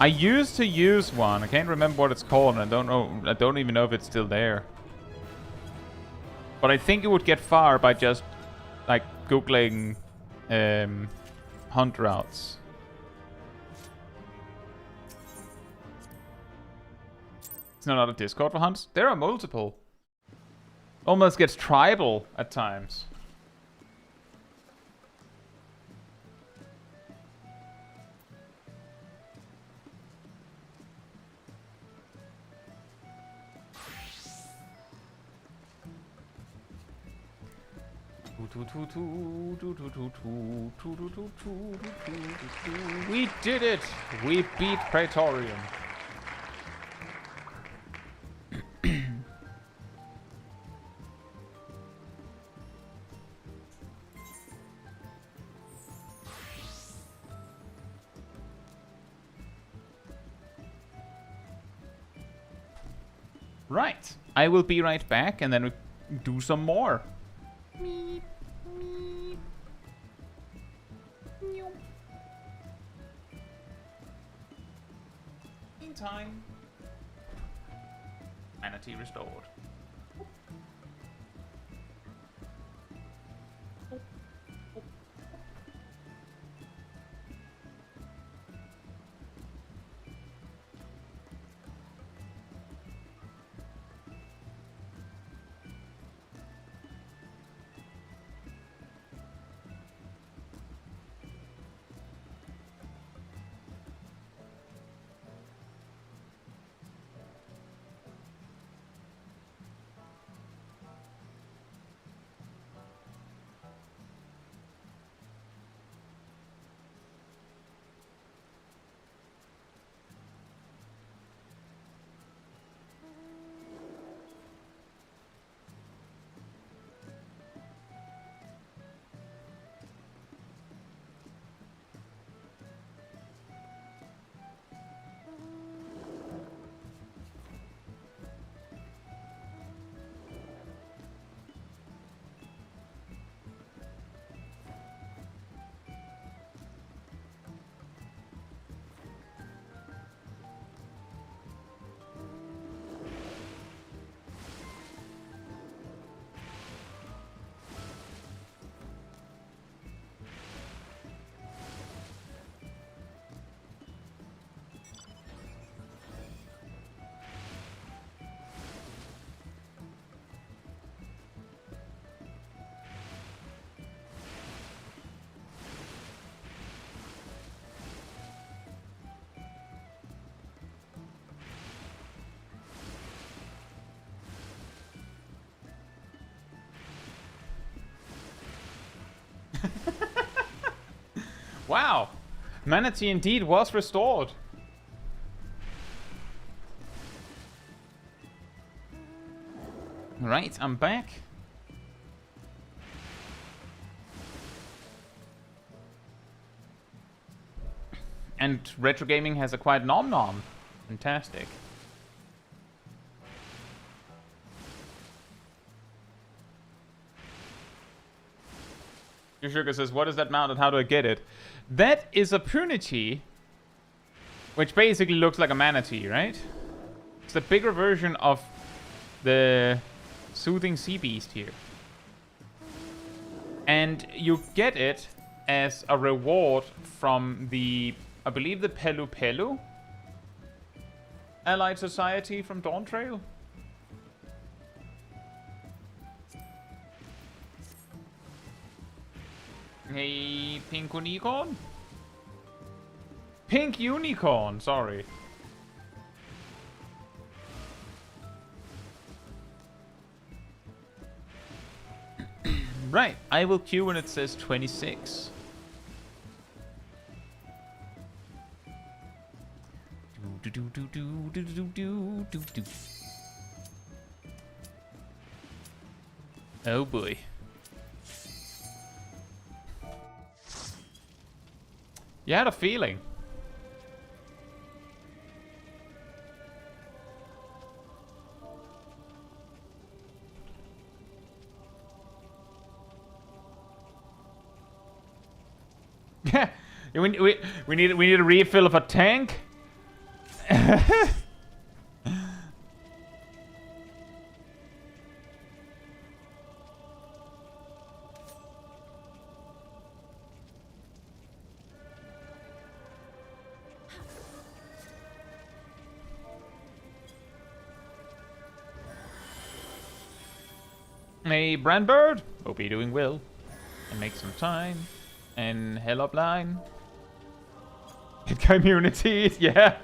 used to use one. I can't remember what it's called, and I don't even know if it's still there. But I think you would get far by just like googling hunt routes. It's not a Discord for hunts. There are multiple. Almost gets tribal at times. We did it! We beat Praetorium. Right. I will be right back and then we do some more. Meep, meep. Meow. In time. Manatee restored. Wow, Manatee indeed was restored. Right, I'm back. And retro gaming has acquired Nom Nom. Fantastic. Your Sugar says, what is that mount and how do I get it? That is a Punity, which basically looks like a manatee, right? It's the bigger version of the Soothing Sea Beast here. And you get it as a reward from the, I believe, the Pelu Pelu Allied Society from Dawntrail. Hey, Pink Unicorn? Pink Unicorn, sorry. Right, I will queue when it says 26. Oh boy. You had a feeling. Yeah, we need a refill of a tank. Hey, Brandbird. Hope you're doing well. And make some time. And hell up line. Hit communities, yeah.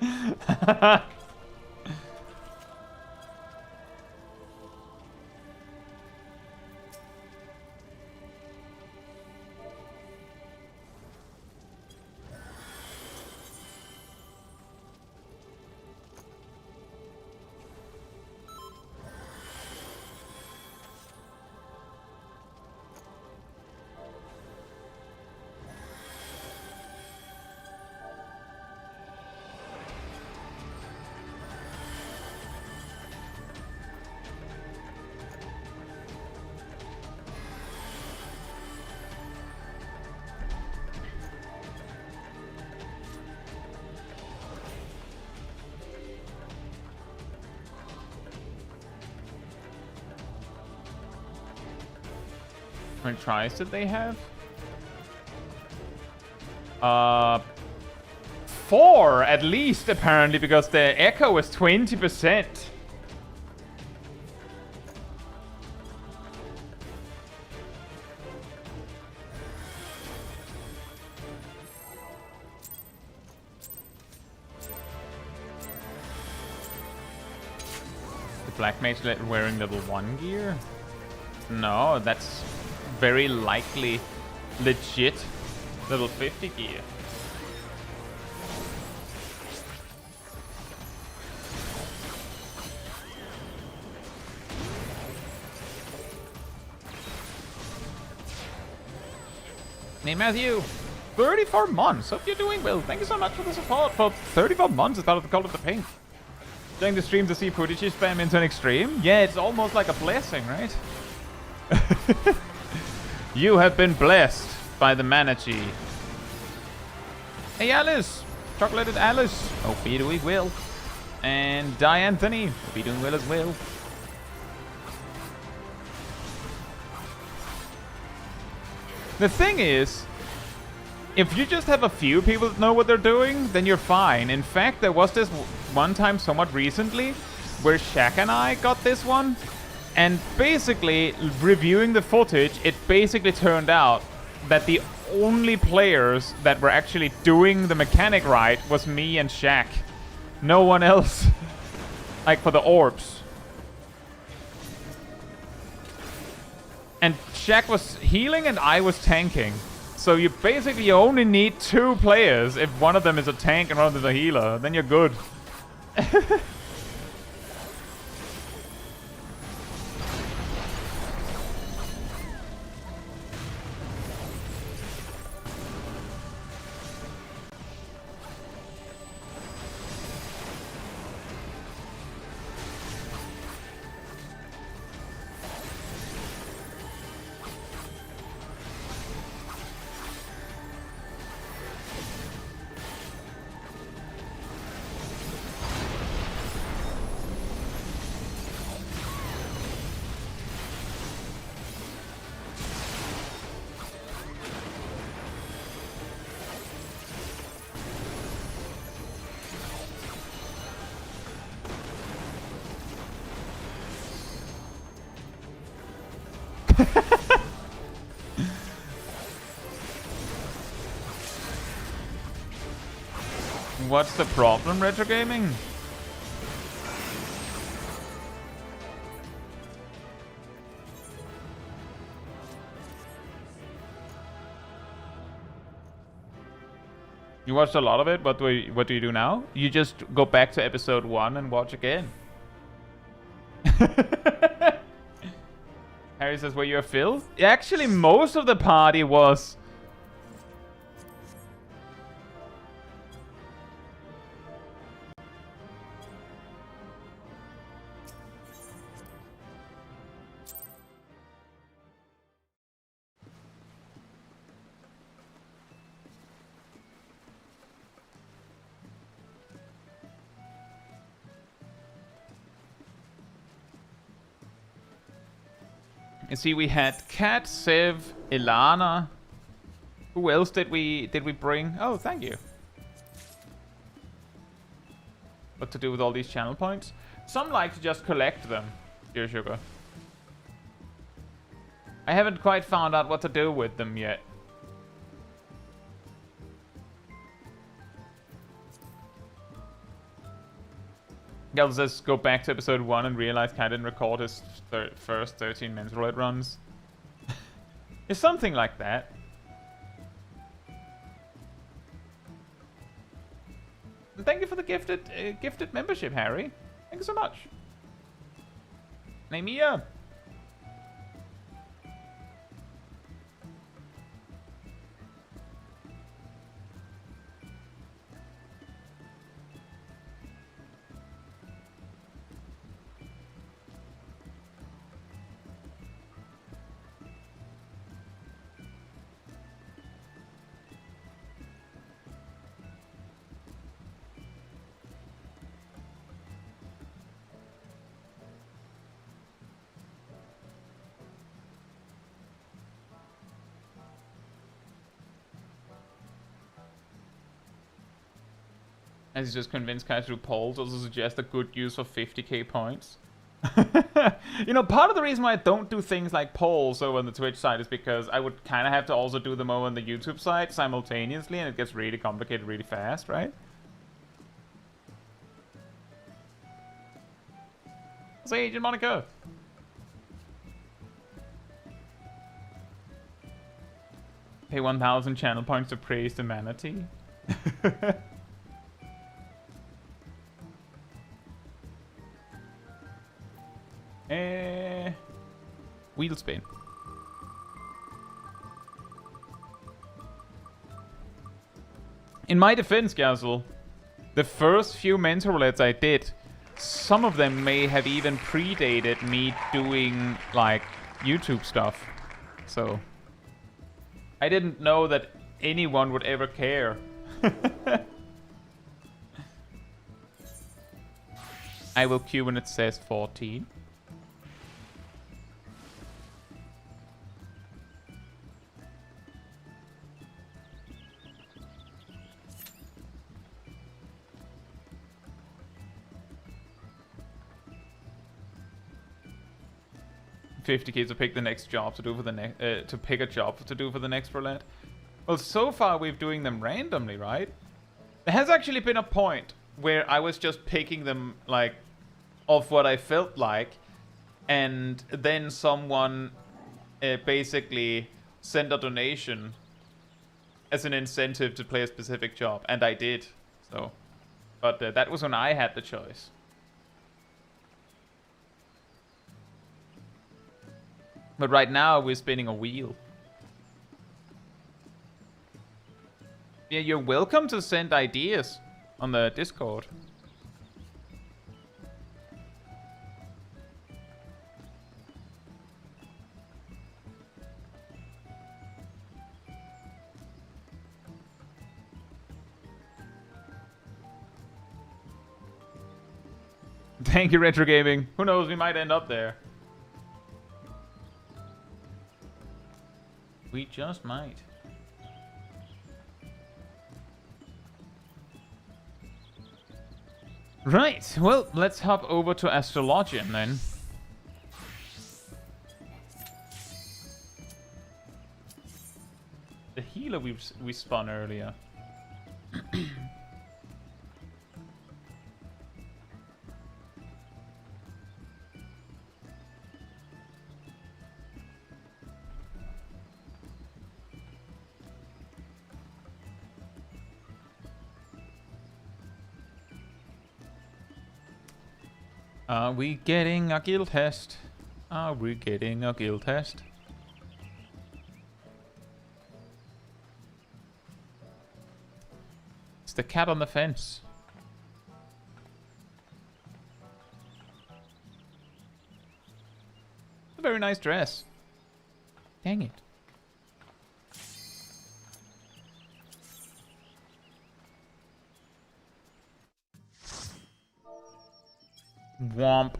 How many tries did they have? 4 at least, apparently, because the echo was 20%. The Black Mage wearing level 1 gear? No, that's very likely legit level 50 gear. Hey Matthew, 34 months. Hope you're doing well. Thank you so much for the support. For 34 months as part of the Call of the Pink. During the stream to see footage you spam into an extreme? Yeah, it's almost like a blessing, right? You have been blessed by the Manachi. Hey Alice! Chocolated Alice! Hope you're doing well. And Die Anthony! Hope you're doing well as well. The thing is, if you just have a few people that know what they're doing, then you're fine. In fact, there was this one time somewhat recently where Shaq and I got this one, and basically, reviewing the footage, it basically turned out that the only players that were actually doing the mechanic right was me and Shaq. No one else. Like for the orbs. And Shaq was healing and I was tanking. So you basically only need 2 players if one of them is a tank and one of them is a healer. Then you're good. What's the problem, Retro Gaming? You watched a lot of it. What do you do now? You just go back to episode 1 and watch again. Harry says, were you a Phil? Actually, most of the party was. You see, we had Kat, Sev, Ilana. Who else did we bring? Oh, thank you. What to do with all these channel points? Some like to just collect them, dear Sugar. I haven't quite found out what to do with them yet. Gel says, go back to episode 1 and realize Kai didn't record his first 13 men's roulette runs. It's something like that. And thank you for the gifted membership, Harry. Thank you so much. Namia. As you just convinced Caetsu polls also suggest a good use for 50k points. You know, part of the reason why I don't do things like polls over on the Twitch side is because I would kind of have to also do them over on the YouTube side simultaneously, and it gets really complicated really fast, right? Say, Agent Monica. Pay 1,000 channel points to praise the manatee. Wheel spin. In my defense, Gazel, the first few mental roulettes I did, some of them may have even predated me doing, like, YouTube stuff. So, I didn't know that anyone would ever care. I will queue when it says 14. $50k to pick the next job to do for the next to pick a job to do for the next roulette. Well, so far we're doing them randomly, right? There has actually been a point where I was just picking them like of what I felt like, and then someone basically sent a donation as an incentive to play a specific job, and I did. So, but that was when I had the choice. But right now, we're spinning a wheel. Yeah, you're welcome to send ideas on the Discord. Thank you, Retro Gaming. Who knows, we might end up there. We just might. Right, well, let's hop over to Astrologian then. The healer we spun earlier. Are we getting a guild test? Are we getting a guild test? It's the cat on the fence. A very nice dress. Dang it. Womp.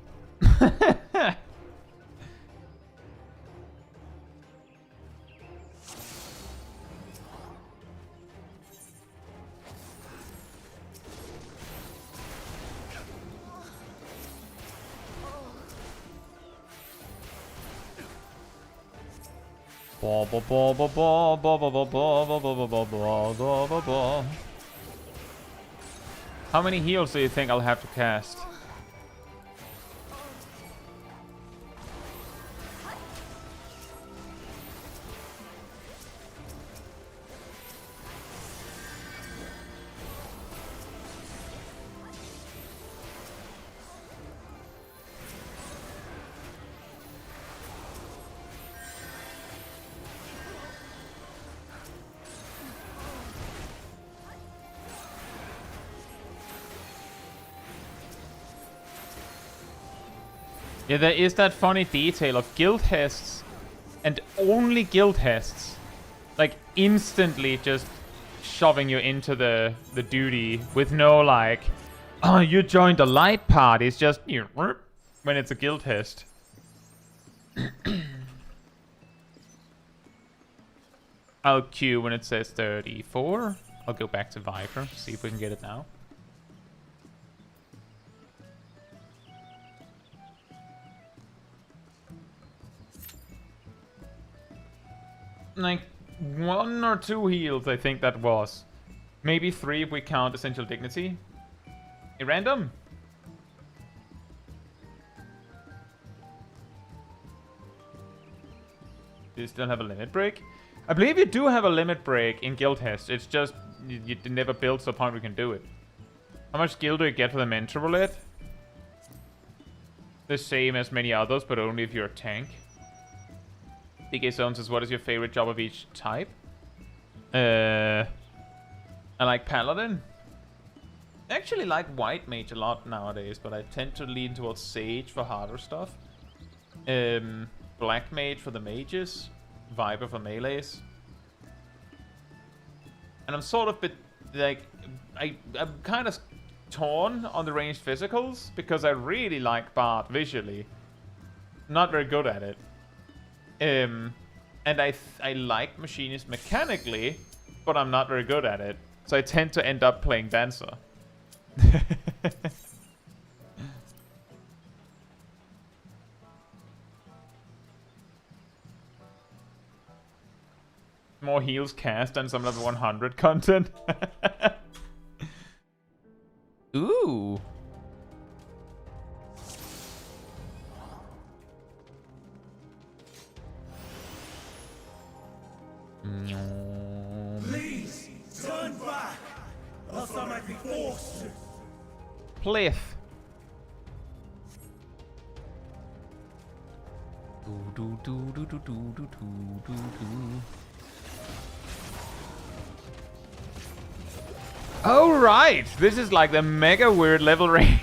How many heals do you think I'll have to cast? Yeah, there is that funny detail of guild hests, and only guild hests, like instantly just shoving you into the duty with no like, oh, you joined the light party. It's just when it's a guild hest. I'll queue when it says 34. I'll go back to Viper, see if we can get it now. like 1 or 2 heals, I think that was. Maybe 3 if we count Essential Dignity. A random? Do you still have a limit break? I believe you do have a limit break in Guild Test. It's just you never built to a point we can do it. How much skill do you get for the Mentor Roulette? The same as many others, but only if you're a tank. DK Zone says, what is your favorite job of each type? I like Paladin. I actually like White Mage a lot nowadays, but I tend to lean towards Sage for harder stuff. Black Mage for the mages. Viper for melees. And I'm sort of bit like I'm kind of torn on the ranged physicals because I really like Bard visually. Not very good at it. And I like Machinist mechanically, but I'm not very good at it. So I tend to end up playing Dancer. More heals cast and some level 100 content. Ooh. Please, turn back, else I might be forced to. Plith. Oh right, this is like the mega weird level range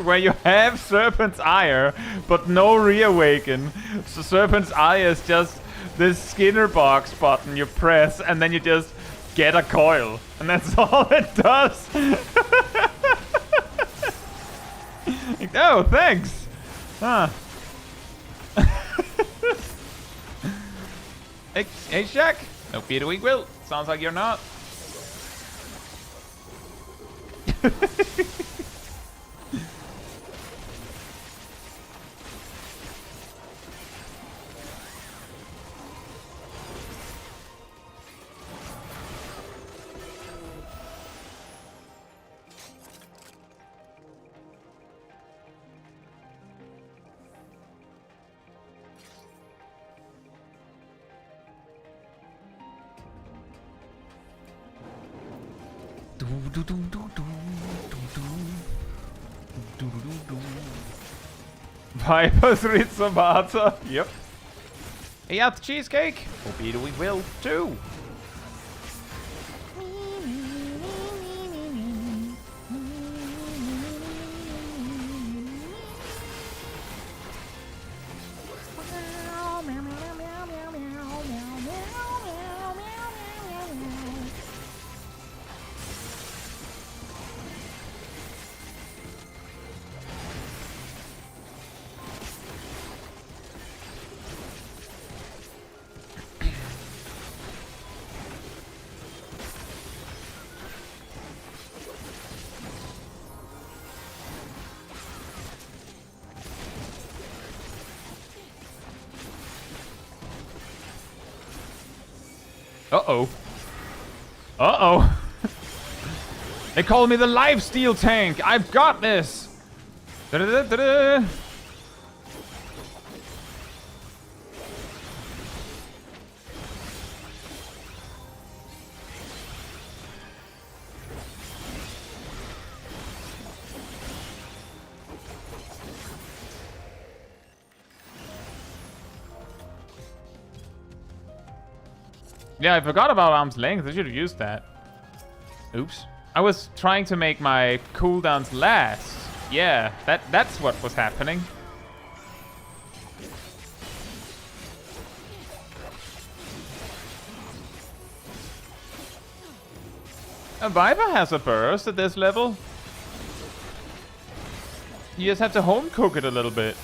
where you have Serpent's Ire, but no reawaken. So Serpent's Ire is just this Skinner box button you press, and then you just get a coil, and that's all it does. Oh, thanks. Huh. Hey, Shaq. No fear to weak will. Sounds like you're not. Vipers Rizzabata. Yep. Hey, out the cheesecake. Albeit we will too. Uh-oh. Uh-oh. They call me the lifesteal tank. I've got this. Da-da-da-da-da. Yeah, I forgot about arm's length. I should have used that. Oops. I was trying to make my cooldowns last. Yeah, that's what was happening. A Viper has a burst at this level. You just have to home cook it a little bit.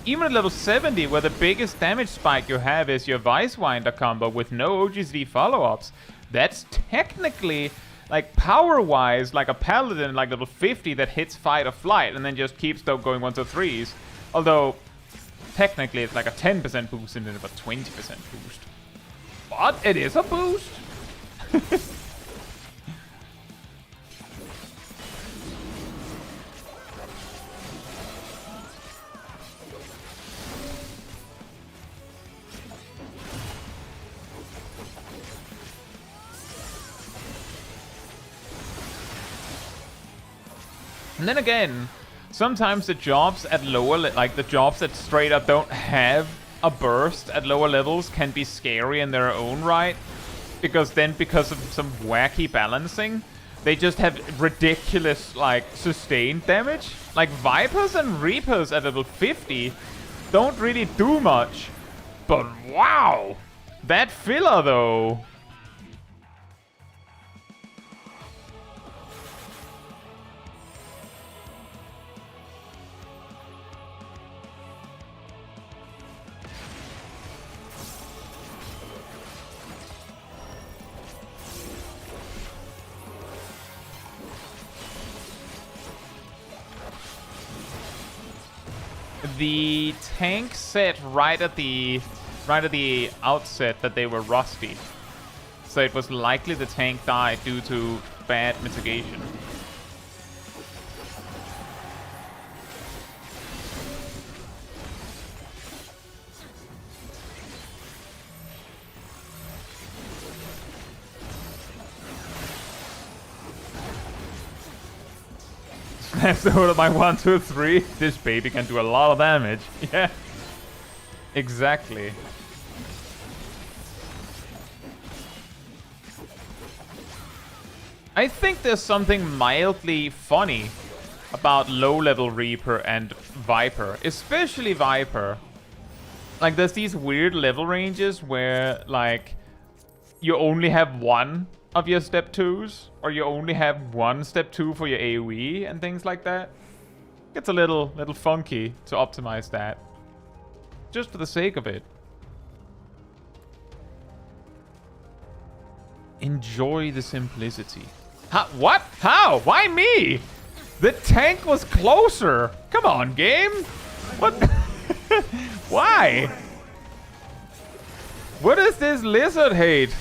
Even at level 70, where the biggest damage spike you have is your Vice Winder combo with no OGSD follow-ups, that's technically, like, power-wise, like a Paladin, like level 50 that hits Fight or Flight and then just keeps going 1 to 3s. Although, technically it's like a 10% boost instead of a 20% boost. But it is a boost. And then again, sometimes the jobs at lower, like the jobs that straight up don't have a burst at lower levels can be scary in their own right. Because then, because of some wacky balancing, they just have ridiculous, like, sustained damage. Like, Vipers and Reapers at level 50 don't really do much. But wow! That filler, though! The tank said right at the outset that they were rusty, so it was likely the tank died due to bad mitigation. That's over my 1, 2, 3. This baby can do a lot of damage. Yeah. Exactly. I think there's something mildly funny about low-level Reaper and Viper. Especially Viper. Like, there's these weird level ranges where, like, you only have one of your step 2s, or you only have one step 2 for your AoE and things like that. It's a little funky to optimize that, just for the sake of it. Enjoy the simplicity. What? How? Why me? The tank was closer. Come on, game. What? Why? What is this lizard hate?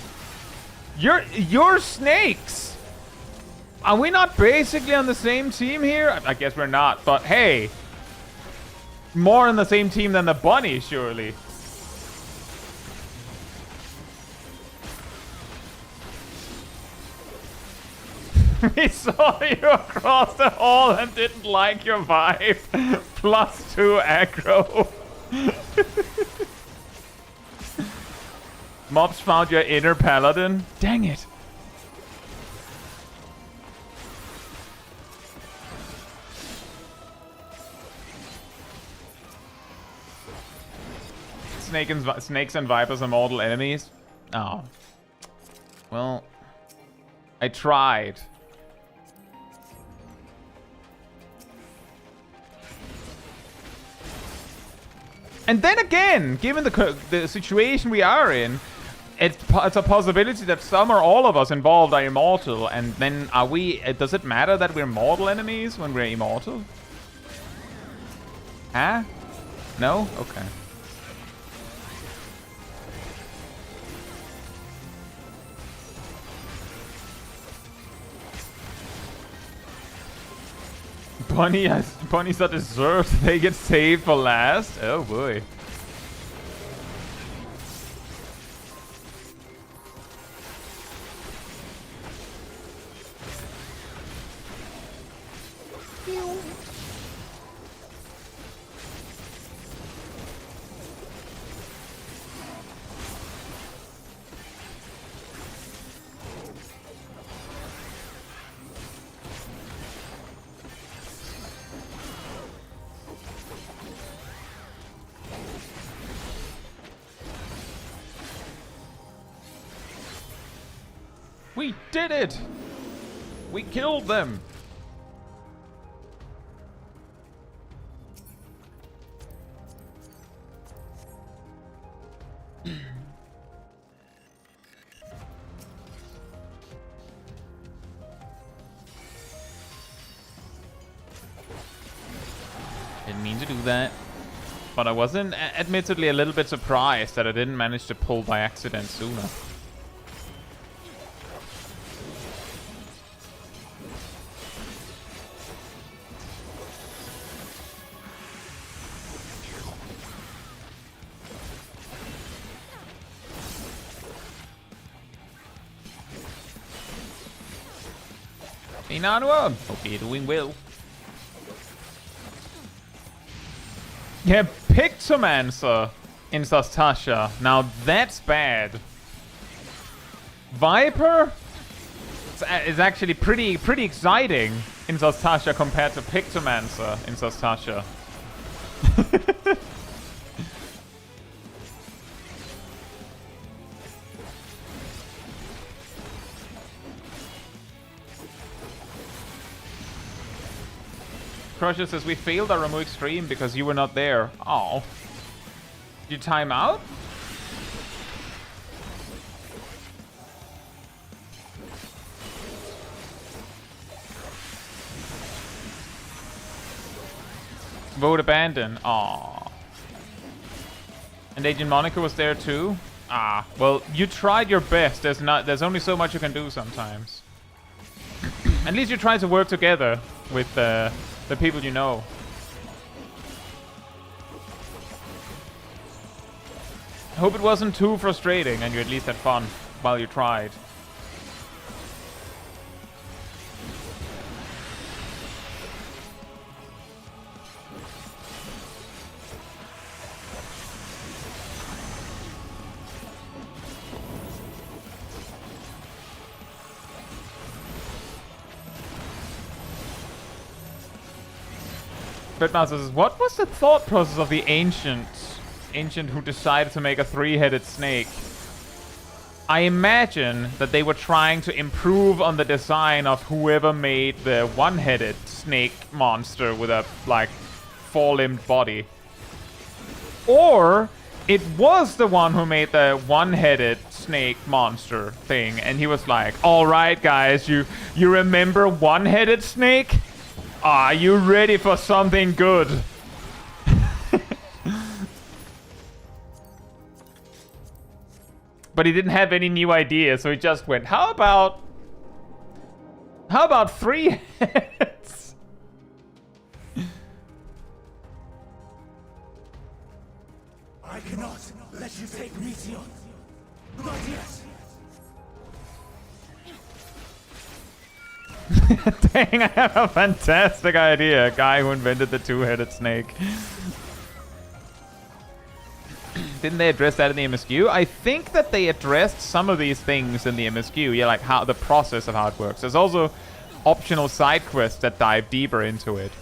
You're snakes! Are we not basically on the same team here? I guess we're not, but hey! More on the same team than the bunny, surely. We saw you across the hall and didn't like your vibe. +2 aggro. Mobs found your inner paladin. Dang it. Snakes and vipers are mortal enemies. Oh. Well, I tried. And then again, given the situation we are in, it's a possibility that some or all of us involved are immortal, and then are we... does it matter that we're mortal enemies when we're immortal? Huh? No? Okay. Bunnies are deserved. They get saved for last. Oh boy. We did it! We killed them! Didn't mean to do that. But I wasn't, admittedly, a little bit surprised that I didn't manage to pull by accident sooner. Inanuo, hope you're doing well. Yeah, Pictomancer in Sastasha. Now that's bad. Viper is actually pretty exciting in Sastasha compared to Pictomancer in Sastasha. Crusher says, we failed our Ramuik stream because you were not there. Oh. Did you time out? Vote abandoned. Aw. And Agent Monica was there too? Ah, well, you tried your best. There's only so much you can do sometimes. At least you try to work together with the people you know. I hope it wasn't too frustrating and you at least had fun while you tried. Bitmaster says, what was the thought process of the ancient who decided to make a three-headed snake? I imagine that they were trying to improve on the design of whoever made the one-headed snake monster with a, like, four-limbed body. Or it was the one who made the one-headed snake monster thing, and he was like, alright guys, you remember one-headed snake? Are you ready for something good? But he didn't have any new ideas, so he just went, how about three heads? I cannot let you take Meteor. Not yet. Dang, I have a fantastic idea. A guy who invented the two-headed snake. Didn't they address that in the MSQ? I think that they addressed some of these things in the MSQ. Yeah, like how the process of how it works. There's also optional side quests that dive deeper into it.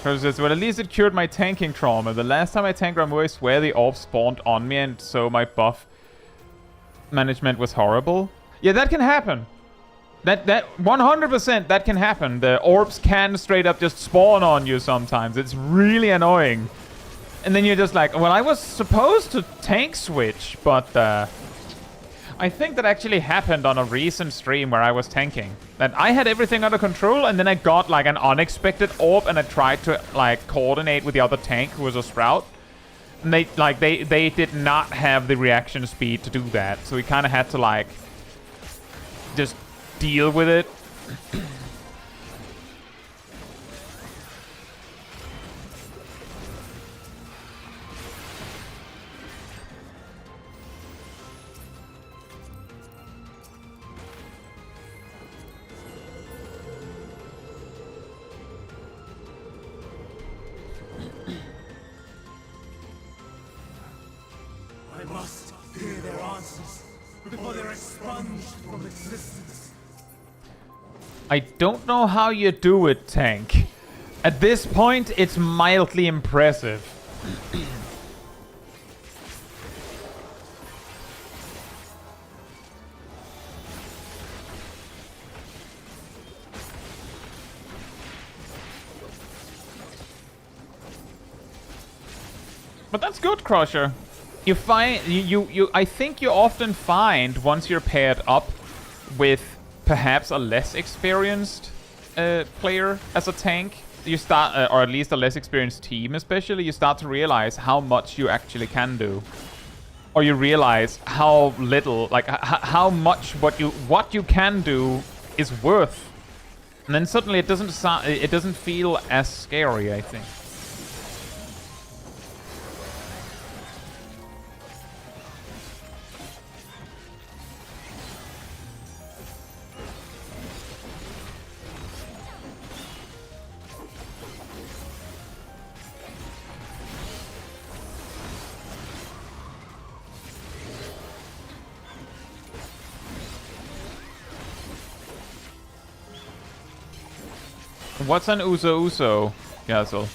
Says, well, at least it cured my tanking trauma. The last time I tanked Ramu, I swear the orb spawned on me, and so my buff management was horrible. Yeah, that can happen. That 100% that can happen. The orbs can straight up just spawn on you sometimes. It's really annoying. And then you're just like, well, I was supposed to tank switch, but I think that actually happened on a recent stream where I was tanking. That I had everything under control, and then I got like an unexpected orb, and I tried to like coordinate with the other tank who was a Sprout. And they did not have the reaction speed to do that. So we kind of had to like just deal with it. I must hear their answers before they're expunged from existence. I don't know how you do it, Tank. At this point, it's mildly impressive. But that's good, Crusher. You find I think you often find once you're paired up with perhaps a less experienced player as a tank, you start, or at least a less experienced team especially, you start to realize how much you actually can do. Or you realize how little, like how much what you can do is worth. And then suddenly it doesn't feel as scary, I think. What's an Uso Uso, Yasuo?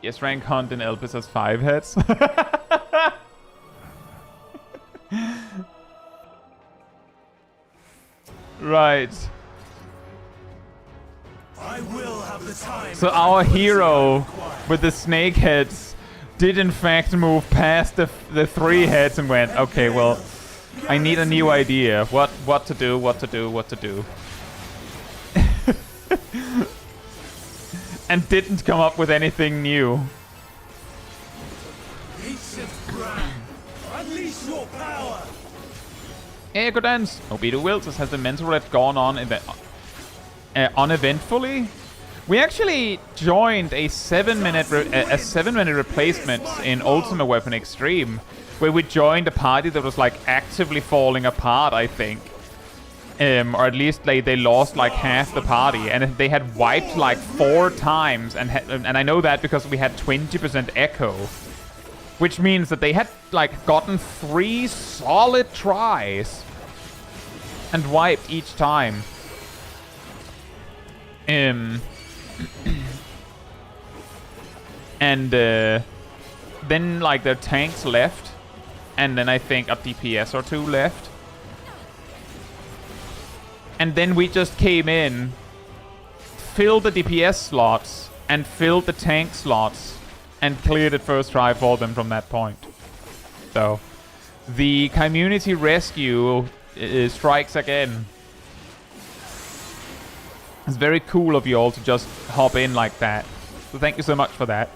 Yes, rank hunt in Elpis has 5 heads. Right. I will have the time. So our hero with the snake heads did in fact move past the 3 heads and went, okay, well, I need a new idea. What to do. And didn't come up with anything new. Ancient brand, unleash your power. Echo Dance! Obito Wilts has the mental roulette gone on uneventfully. We actually joined a 7-minute replacement in Ultimate Weapon Extreme, where we joined a party that was like actively falling apart, I think. Or at least they lost like half the party, and they had wiped like 4 times, and I know that because we had 20% echo, which means that they had like gotten 3 solid tries and wiped each time. And then like their tanks left, and then I think a DPS or 2 left. And then we just came in, filled the DPS slots, and filled the tank slots, and cleared it first try for them from that point. So, the community rescue strikes again. It's very cool of you all to just hop in like that. So thank you so much for that.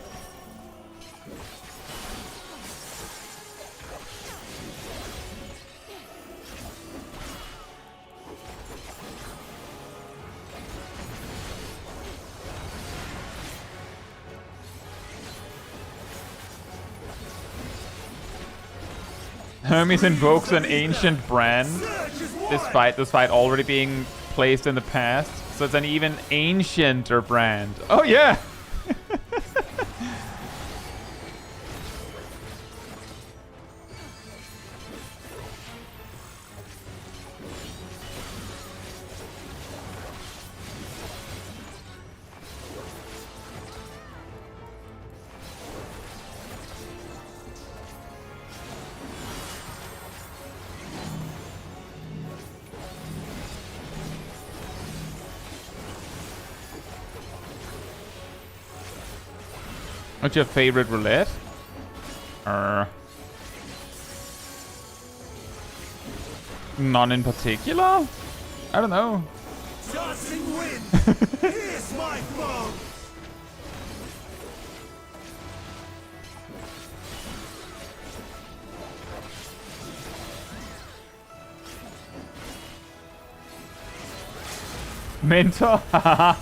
Hermes invokes an ancient brand, despite already being placed in the past. So it's an even ancienter brand. Oh yeah! What's your favorite roulette? None in particular? I don't know. Dancing wind, here's my foe. Mentor? Haha.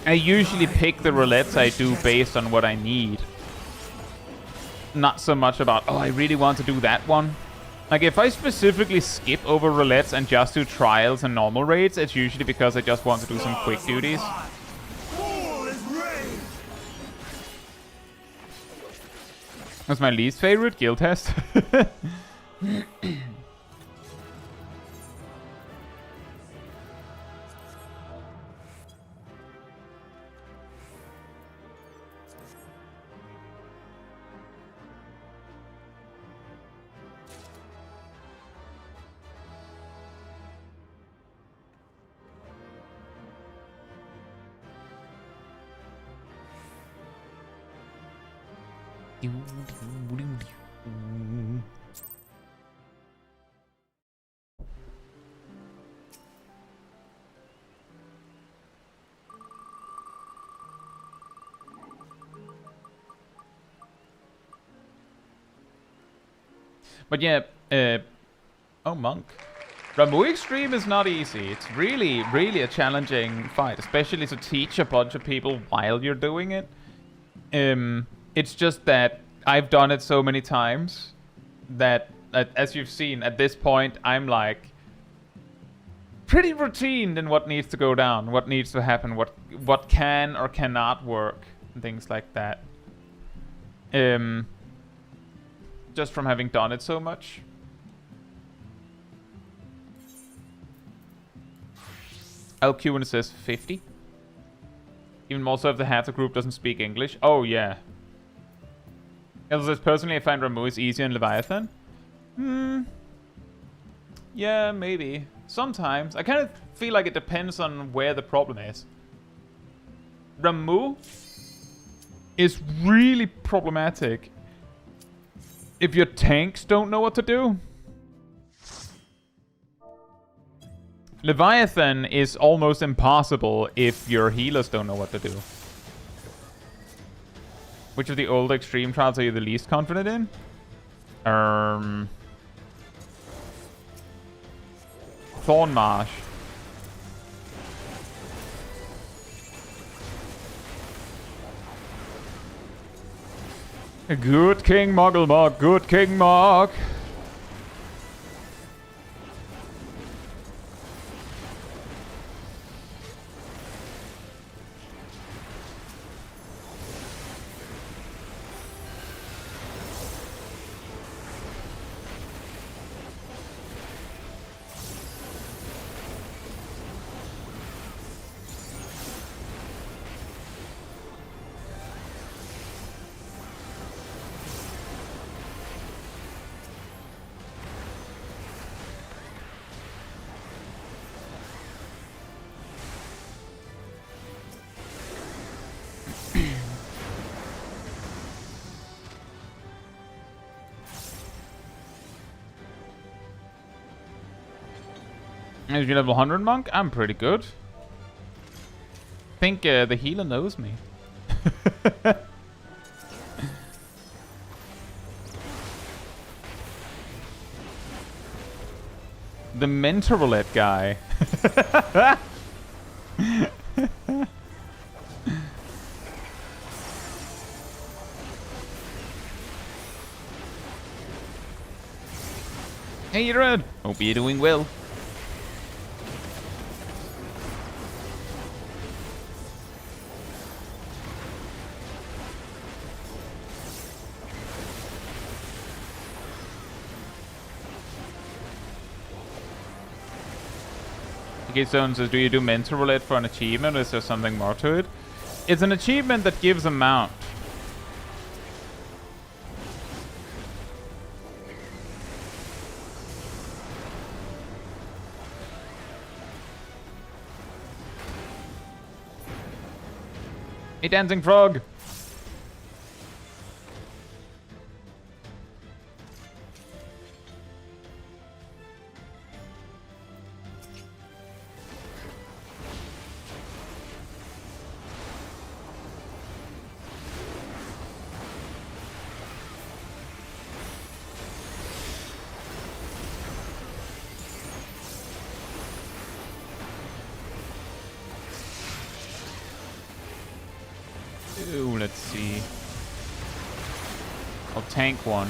I usually pick the roulettes I do based on what I need. Not so much about, oh, I really want to do that one. Like, if I specifically skip over roulettes and just do trials and normal raids, it's usually because I just want to do some quick duties. That's my least favorite, guild test. But yeah, oh, Monk. Ramu Extreme is not easy. It's really, really a challenging fight, especially to teach a bunch of people while you're doing it. It's just that I've done it so many times that, as you've seen, at this point, I'm like pretty routine in what needs to go down, what needs to happen, what can or cannot work, and things like that. Just from having done it so much. LQ when it says 50. Even more so if the Hatter group doesn't speak English. Oh, yeah. Elsa says, personally, I find Ramu is easier in Leviathan. Yeah, maybe. Sometimes. I kind of feel like it depends on where the problem is. Ramu is really problematic if your tanks don't know what to do. Leviathan is almost impossible if your healers don't know what to do. Which of the old extreme trials are you the least confident in? Thornmarsh. Good King Mugglemog, good King Mog. Is you level 100 monk? I'm pretty good. Think the healer knows me. The mentor roulette guy. Hey, Red. Hope you're doing well. Okay, Zone says, do you do mental roulette for an achievement, or is there something more to it? It's an achievement that gives a mount. Hey, Dancing Frog! Ooh, let's see. I'll tank one.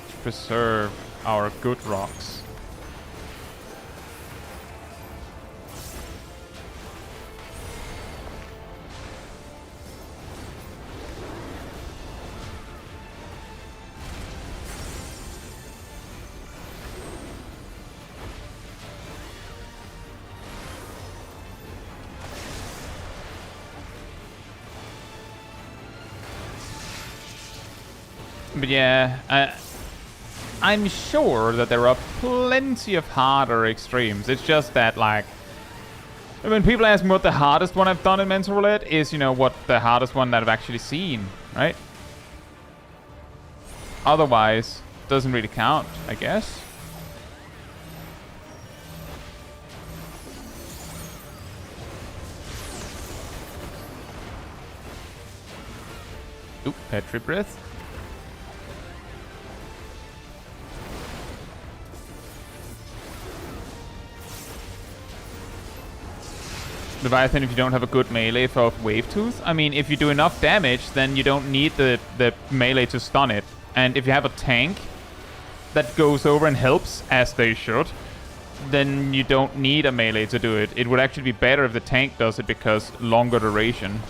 To preserve our good rocks. But yeah, I'm sure that there are plenty of harder extremes. It's just that, like, When people ask me what the hardest one I've done in Mental Roulette is, you know, what the hardest one that I've actually seen, right? Otherwise, doesn't really count, I guess. Oop, Petri Breath. Leviathan, if you don't have a good melee for Wave Tooth. I mean, if you do enough damage, then you don't need the melee to stun it. And if you have a tank that goes over and helps, as they should, then you don't need a melee to do it. It would actually be better if the tank does it, because longer duration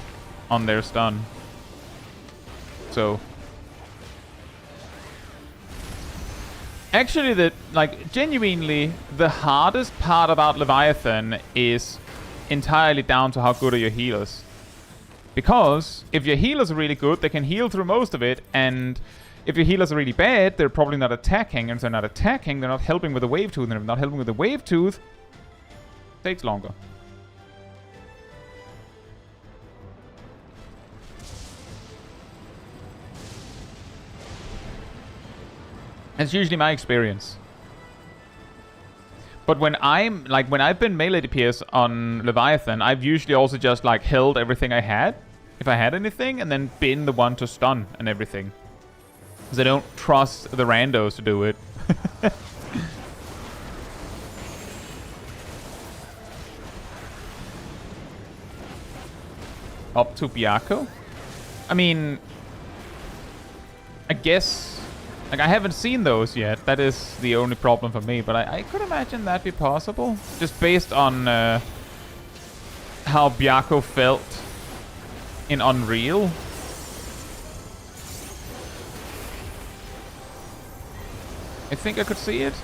on their stun. So... actually, genuinely, the hardest part about Leviathan is entirely down to how good are your healers. Because if your healers are really good, they can heal through most of it, and if your healers are really bad, they're probably not attacking, and if they're not attacking, they're not helping with the Wave Tooth, and if they're not helping with the Wave Tooth, it takes longer. That's usually my experience. But when I've been melee DPS on Leviathan, I've usually also just held everything I had, if I had anything, and then been the one to stun and everything. Because I don't trust the randos to do it. Up to Byakko? I mean, I guess... I haven't seen those yet. That is the only problem for me. But I could imagine that'd be possible. Just based on how Byakko felt in Unreal. I think I could see it.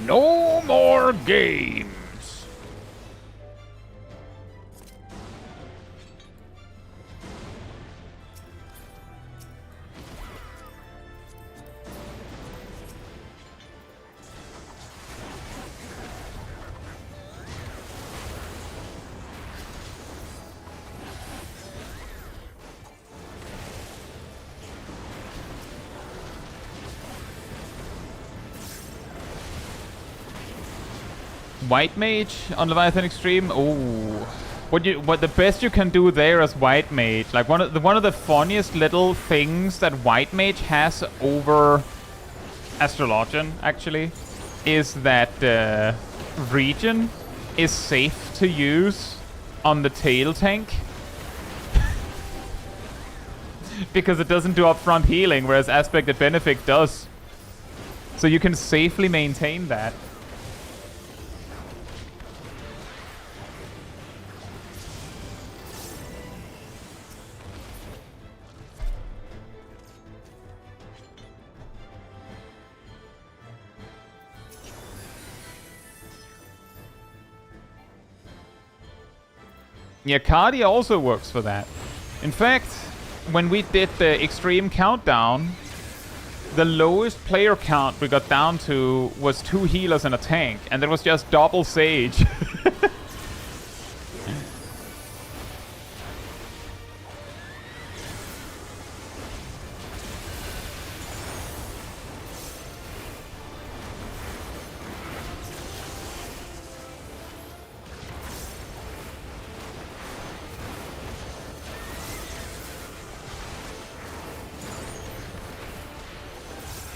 No more games. White Mage on Leviathan Extreme. Oh, what the best you can do there as White Mage, one of the funniest little things that White Mage has over Astrologian actually is that Regen is safe to use on the tail tank. Because it doesn't do upfront healing, whereas Aspected Benefic does. So you can safely maintain that. Yeah, Cardia also works for that. In fact, when we did the Extreme Countdown, the lowest player count we got down to was 2 healers and a tank, and that was just double Sage.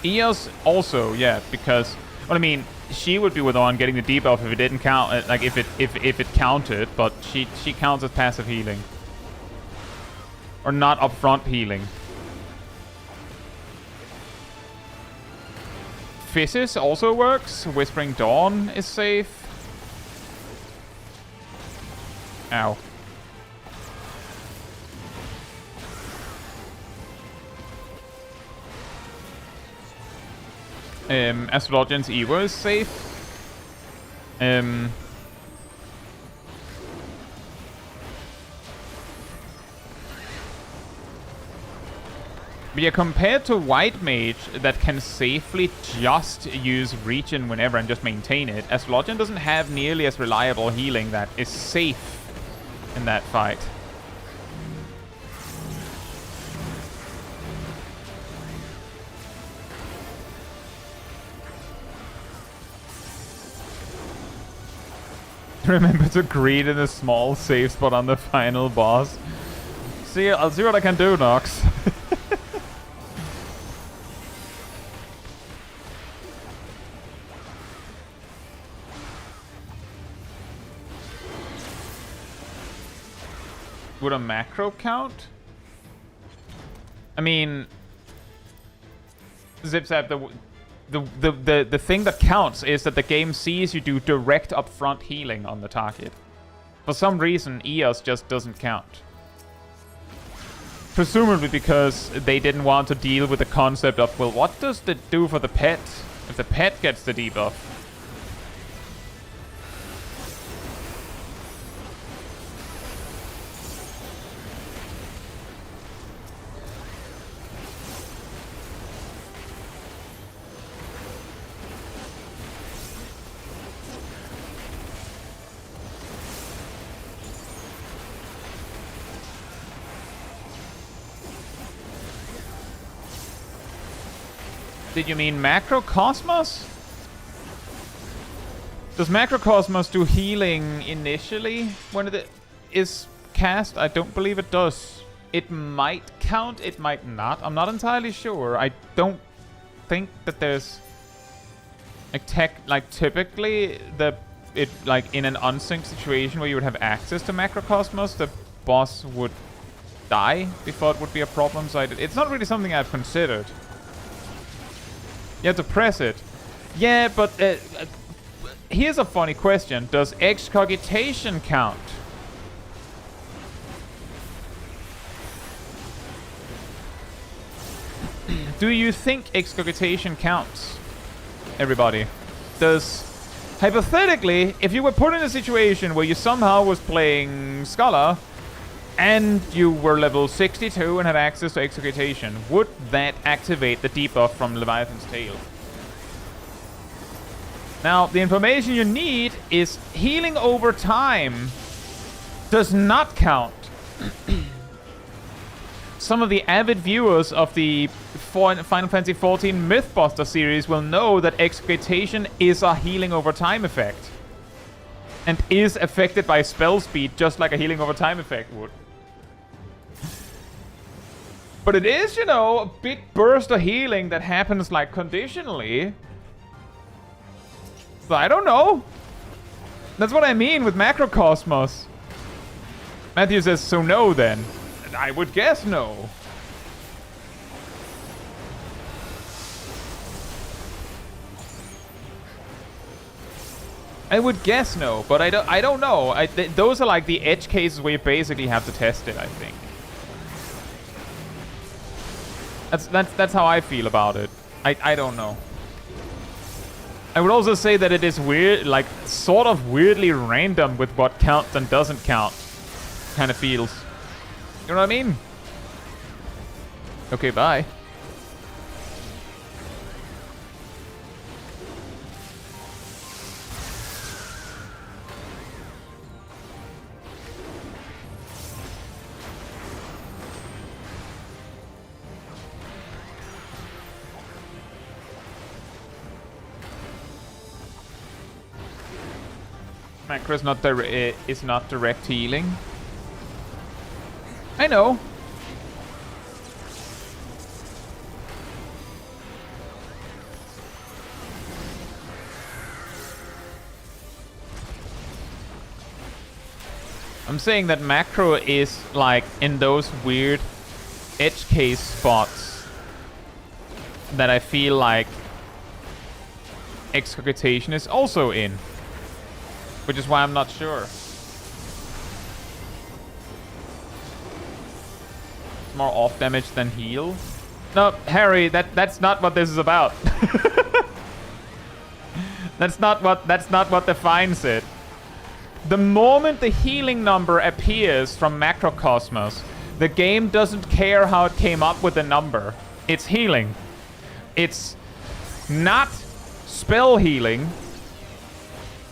Eos also, yeah, because, well, I mean, she would be the one getting the debuff if it didn't count, if it counted, but she counts as passive healing. Or not upfront healing. Physis also works. Whispering Dawn is safe. Ow. Astrologian's Evo is safe. But yeah, compared to White Mage that can safely just use Regen whenever and just maintain it, Astrologian doesn't have nearly as reliable healing that is safe in that fight. Remember to greet in a small safe spot on the final boss. See, I'll see what I can do, Nox. Would a macro count? I mean, Zipzap, the thing that counts is that the game sees you do direct upfront healing on the target. For some reason, EOS just doesn't count. Presumably because they didn't want to deal with the concept of, well, what does it do for the pet if the pet gets the debuff? Did you mean Macrocosmos? Does Macrocosmos do healing initially when it is cast? I don't believe it does. It might count, it might not. I'm not entirely sure. I don't think that there's typically in an unsynced situation where you would have access to Macrocosmos, the boss would die before it would be a problem. So it's not really something I've considered. You have to press it. Yeah, but here's a funny question. Does excogitation count? Do you think excogitation counts? Everybody. Does... Hypothetically, if you were put in a situation where you somehow was playing Scholar and you were level 62 and had access to excogitation, would that activate the debuff from Leviathan's Tail? Now, the information you need is healing over time does not count. Some of the avid viewers of the Final Fantasy XIV Mythbuster series will know that excogitation is a healing over time effect and is affected by spell speed just like a healing over time effect would. But it is, you know, a big burst of healing that happens, like, conditionally. So I don't know. That's what I mean with Macrocosmos. Matthew says, so no, then. And I would guess no. I would guess no, but I don't know. Those are, like, the edge cases where you basically have to test it, I think. That's how I feel about it. I don't know. I would also say that it is weird, like, sort of weirdly random with what counts and doesn't count. Kind of feels. You know what I mean? Okay, bye. Macro is not direct healing. I know. I'm saying that macro is like in those weird edge case spots that I feel like excogitation is also in. Which is why I'm not sure. More off damage than heal. No, Harry, that's not what this is about. That's not what defines it. The moment the healing number appears from Macrocosmos, the game doesn't care how it came up with the number. It's healing. It's not spell healing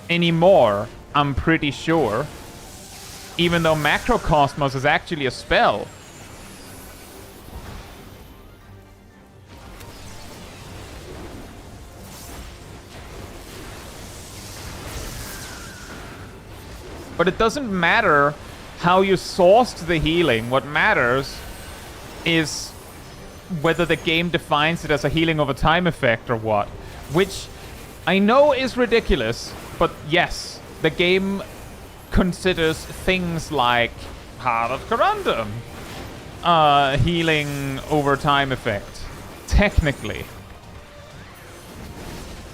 anymore, I'm pretty sure. Even though Macrocosmos is actually a spell. But it doesn't matter how you sourced the healing. What matters is whether the game defines it as a healing over time effect or what. Which I know is ridiculous, but yes, the game considers things like Heart of Corundum healing over time effect. Technically.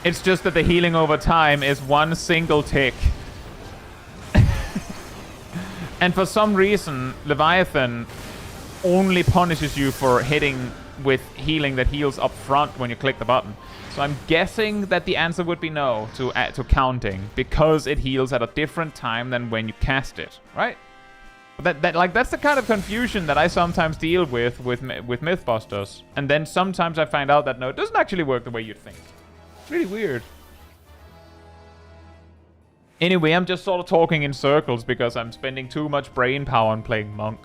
It's just that the healing over time is one single tick. And for some reason, Leviathan only punishes you for hitting with healing that heals up front when you click the button. So I'm guessing that the answer would be no to counting, because it heals at a different time than when you cast it, right? That's the kind of confusion that I sometimes deal with Mythbusters. And then sometimes I find out that no, it doesn't actually work the way you'd think. It's really weird. Anyway, I'm just sort of talking in circles because I'm spending too much brain power on playing Monk.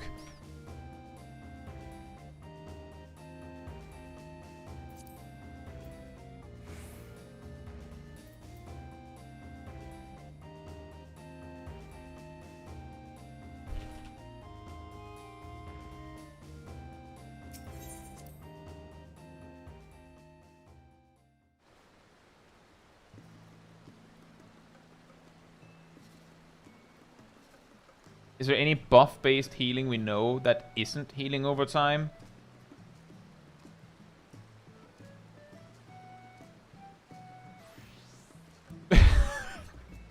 Is there any buff-based healing we know that isn't healing over time?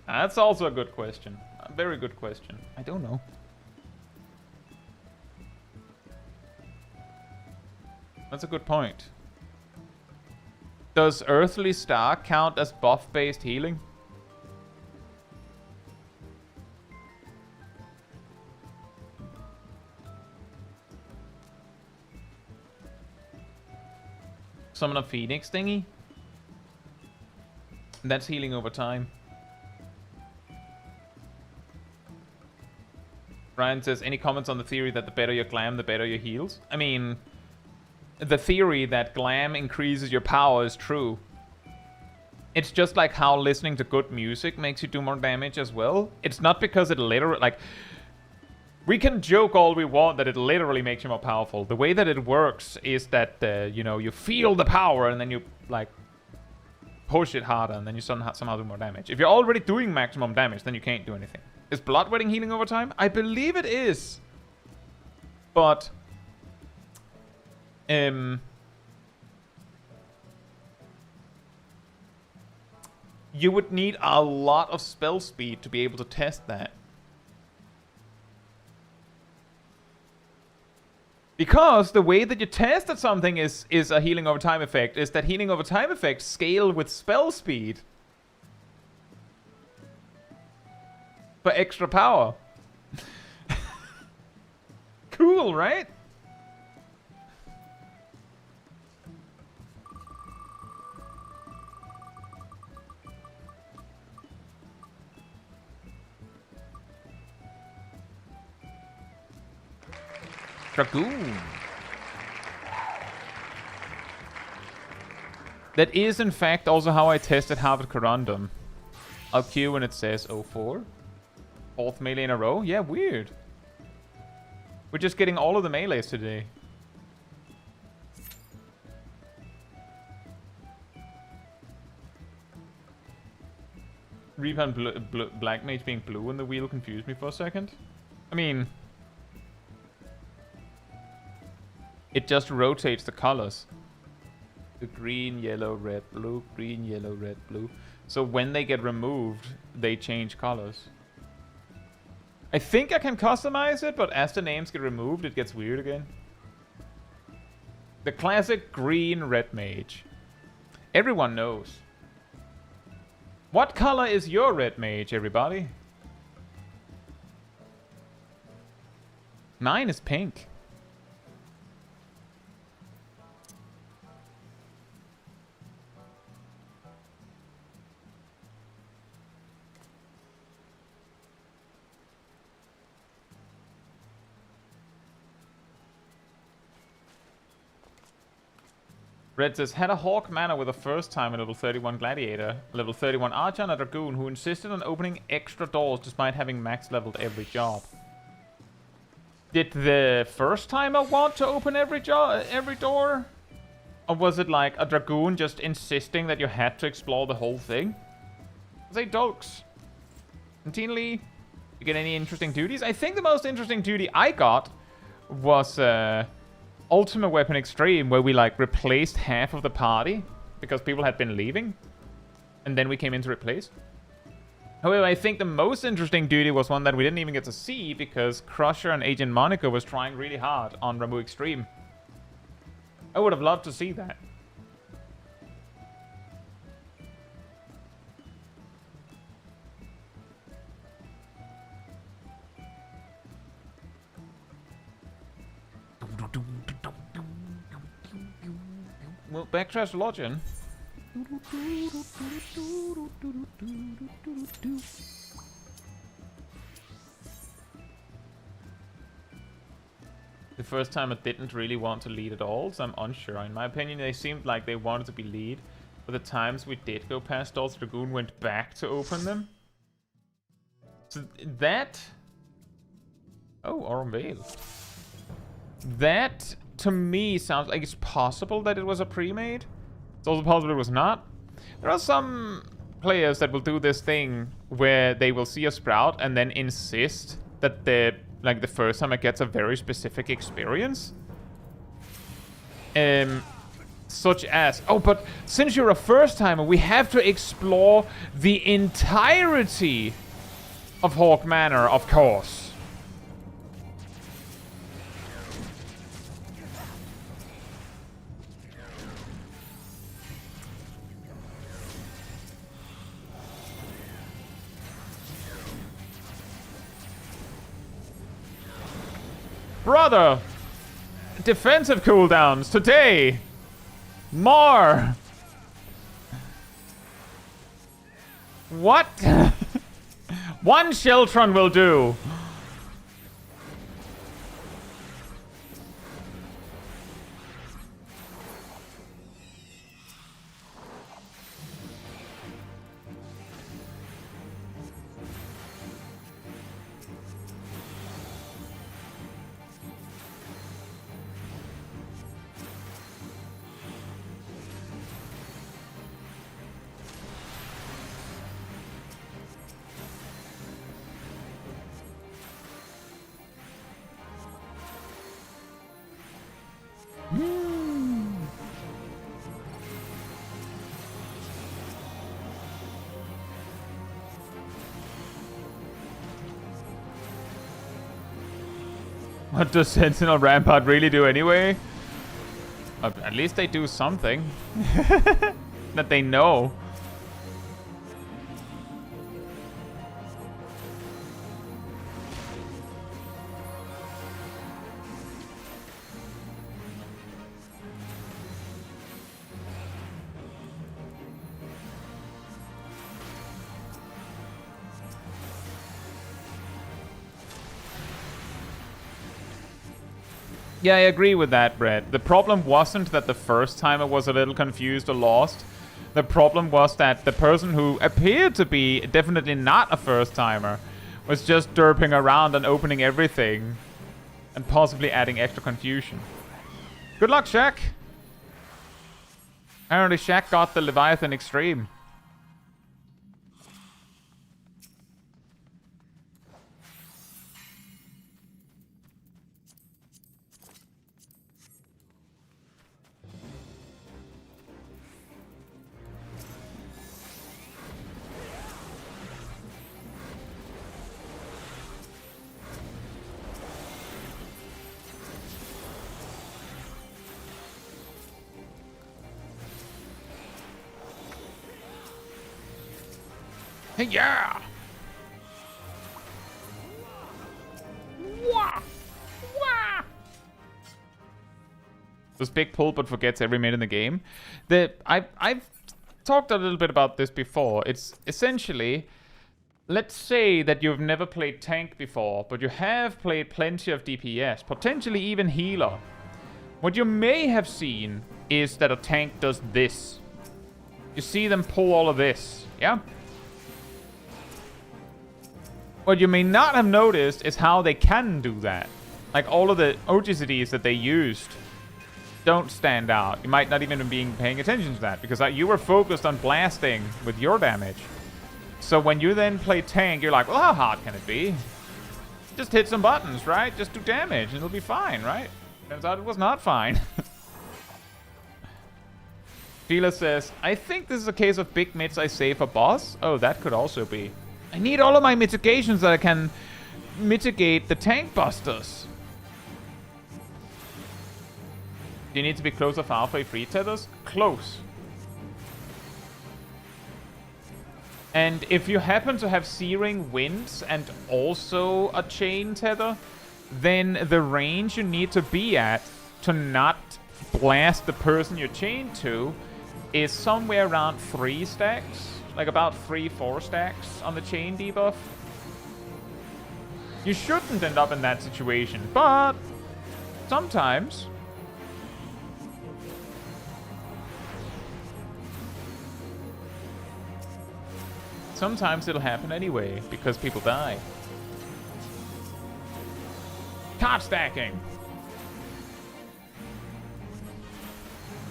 That's also a good question. A very good question. I don't know. That's a good point. Does Earthly Star count as buff-based healing? Summon a Phoenix thingy? That's healing over time. Ryan says, any comments on the theory that the better your glam, the better your heals? I mean, the theory that glam increases your power is true. It's just like how listening to good music makes you do more damage as well. It's not because it literally, like... We can joke all we want that it literally makes you more powerful. The way that it works is that, you know, you feel the power and then you, like, push it harder and then you somehow do more damage. If you're already doing maximum damage, then you can't do anything. Is Bloodwedding healing over time? I believe it is. But... you would need a lot of spell speed to be able to test that. Because the way that you test that something is a healing over time effect is that healing over time effects scale with spell speed. For extra power. Cool, right? Dragoon. That is, in fact, also how I tested Harvard Corundum. I'll queue when it says 04. Fourth melee in a row? Yeah, weird. We're just getting all of the melees today. Reaper and Black Mage being blue in the wheel confused me for a second. I mean... It just rotates the colors. The green, yellow, red, blue, green, yellow, red, blue. So when they get removed, they change colors. I think I can customize it, but as the names get removed, it gets weird again. The classic green red mage. Everyone knows. What color is your red mage, everybody? Mine is pink. Red says, had a Hawk Manor with a first time a level 31 Gladiator, level 31 Archer and a Dragoon who insisted on opening extra doors despite having max leveled every job. Did the first timer want to open every door? Or was it like a Dragoon just insisting that you had to explore the whole thing? Say dogs. And Teen Lee, you get any interesting duties? I think the most interesting duty I got was Ultimate Weapon Extreme, where we like replaced half of the party because people had been leaving, and then we came in to replace. However, I think the most interesting duty was one that we didn't even get to see because Crusher and Agent Monica was trying really hard on Ramu Extreme. I would have loved to see that. Well, backtrash login. The first time I didn't really want to lead at all, so I'm unsure. In my opinion, they seemed like they wanted to be lead, but the times we did go past doors, Dragoon went back to open them. So that... Oh, Aurum Vale. That, to me, sounds like it's possible that it was a pre-made. It's also possible it was not. There are some players that will do this thing where they will see a sprout and then insist that the first time it gets a very specific experience. Such as, oh, but since you're a first timer, we have to explore the entirety of Hawk Manor, of course. Brother! Defensive cooldowns today! More! What? One Sheltron will do! What does Sentinel Rampart really do anyway? At least they do something. That they know. Yeah, I agree with that, Brett. The problem wasn't that the first timer was a little confused or lost. The problem was that the person who appeared to be definitely not a first timer was just derping around and opening everything and possibly adding extra confusion. Good luck, Shaq. Apparently Shaq got the Leviathan Extreme. Hey, yeah! Wah! Wah! This big pull but forgets every minute in the game. I've talked a little bit about this before. It's essentially, let's say that you've never played tank before, but you have played plenty of DPS, potentially even healer. What you may have seen is that a tank does this. You see them pull all of this, yeah? What you may not have noticed is how they can do that. Like, all of the OGCDs that they used don't stand out. You might not even be paying attention to that, because you were focused on blasting with your damage. So when you then play tank, you're like, well, how hard can it be? Just hit some buttons, right? Just do damage, and it'll be fine, right? Turns out it was not fine. Sheila says, I think this is a case of big mids I save for boss. Oh, that could also be. I need all of my mitigations that I can mitigate the tank busters. Do you need to be closer for halfway free tethers? Close. And if you happen to have Searing Winds and also a chain tether, then the range you need to be at to not blast the person you're chained to is somewhere around 3 stacks. Like about 3-4 stacks on the chain debuff. You shouldn't end up in that situation, but sometimes. Sometimes it'll happen anyway, because people die. Card stacking!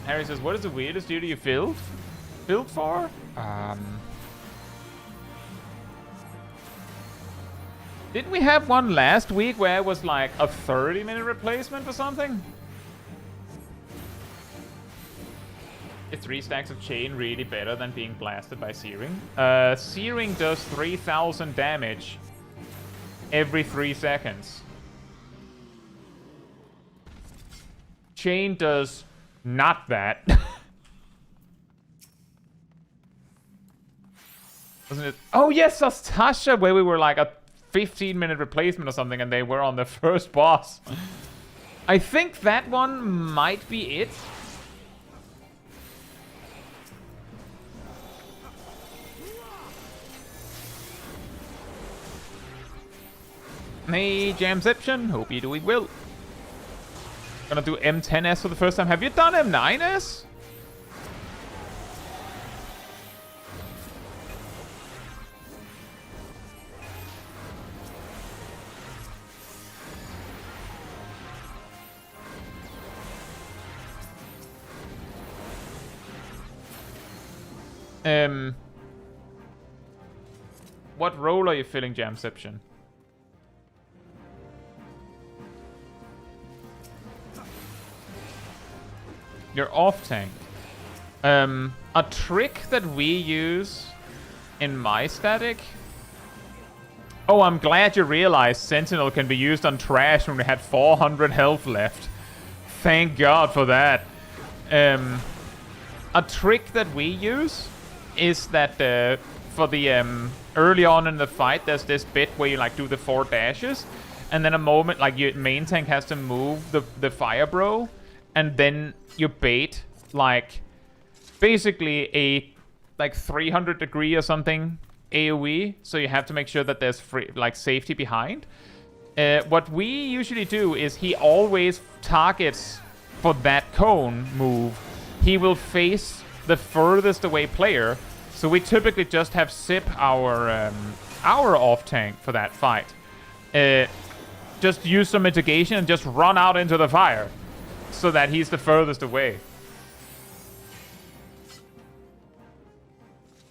Harry says, what is the weirdest duty you filled? Filled for? Didn't we have one last week where it was like a 30-minute replacement or something? Is 3 stacks of chain really better than being blasted by Searing? Searing does 3,000 damage every 3 seconds. Chain does not that. Wasn't it? Oh yes, Tasha, where we were like a 15-minute replacement or something, and they were on the first boss. I think that one might be it. Hey, Jamception, hope you're doing well. Gonna do M10S for the first time. Have you done M9S? What role are you filling, Jamception? You're off tank. A trick that we use in my static. Oh, I'm glad you realized Sentinel can be used on trash when we had 400 health left. Thank God for that. A trick that we use is that for the early on in the fight, there's this bit where you like do the 4 dashes, and then a moment like your main tank has to move the fire bro, and then you bait like basically a like 300 degree or something AoE, so you have to make sure that there's free like safety behind. What we usually do is he always targets for that cone move. He will face the furthest away player, so we typically just have Sip our off tank for that fight. Just use some mitigation and just run out into the fire, so that he's the furthest away.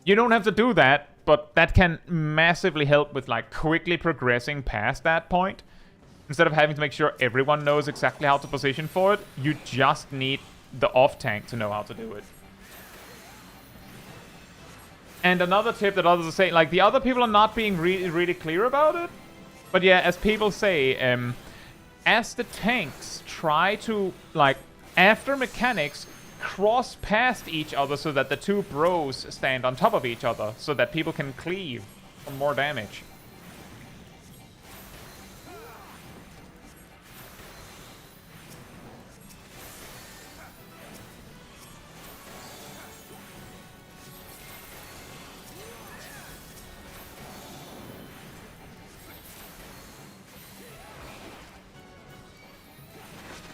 You don't have to do that, but that can massively help with like quickly progressing past that point. Instead of having to make sure everyone knows exactly how to position for it, you just need the off tank to know how to do it. And another tip that others are saying, like the other people are not being really clear about it, but yeah, as people say, as the tanks try to, like, after mechanics, cross past each other so that the 2 bros stand on top of each other so that people can cleave for more damage.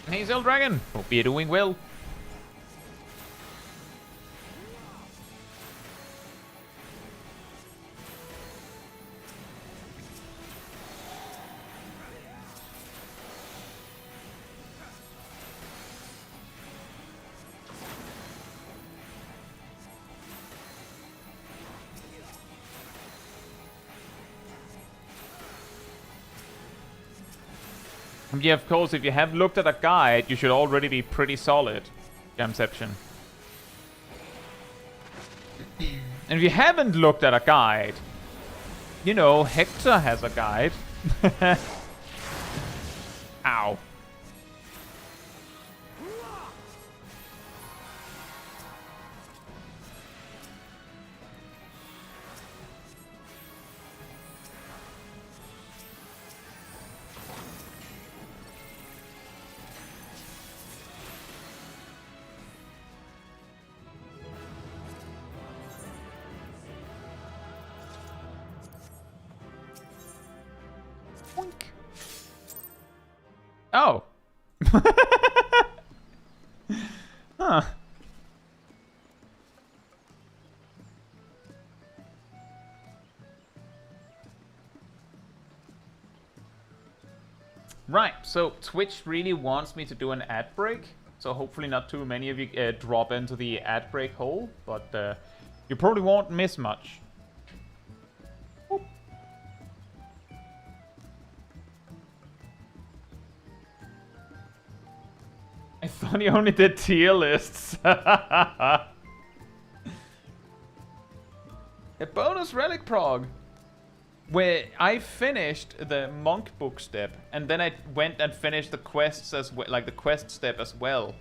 Hey, Dragon, hope you're doing well. Yeah, of course, if you have looked at a guide, you should already be pretty solid. Jamception. And if you haven't looked at a guide, you know, Hector has a guide. Ow. Oh. Huh. Right, so Twitch really wants me to do an ad break. So hopefully not too many of you drop into the ad break hole. But you probably won't miss much. Whoop. I thought he only did tier lists. A bonus relic prog. Where I finished the monk book step, and then I went and finished the quests as well, like the quest step as well.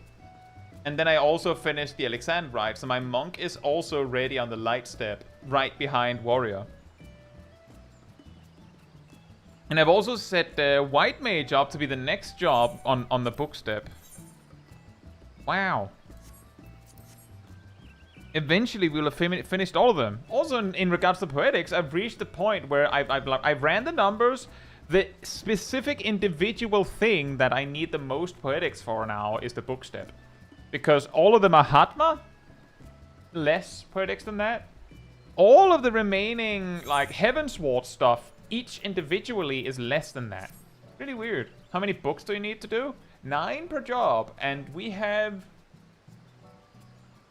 And then I also finished the Alexandrite, so my monk is also ready on the light step, right behind warrior. And I've also set the white mage up to be the next job on the book step. Wow. Eventually we'll have finished all of them. Also in regards to poetics, I've reached the point where I've ran the numbers. The specific individual thing that I need the most poetics for now is the book step. Because all of them are Hatma. Less poetics than that. All of the remaining like Heavensward stuff, each individually is less than that. Really weird. How many books do you need to do? 9 per job, and we have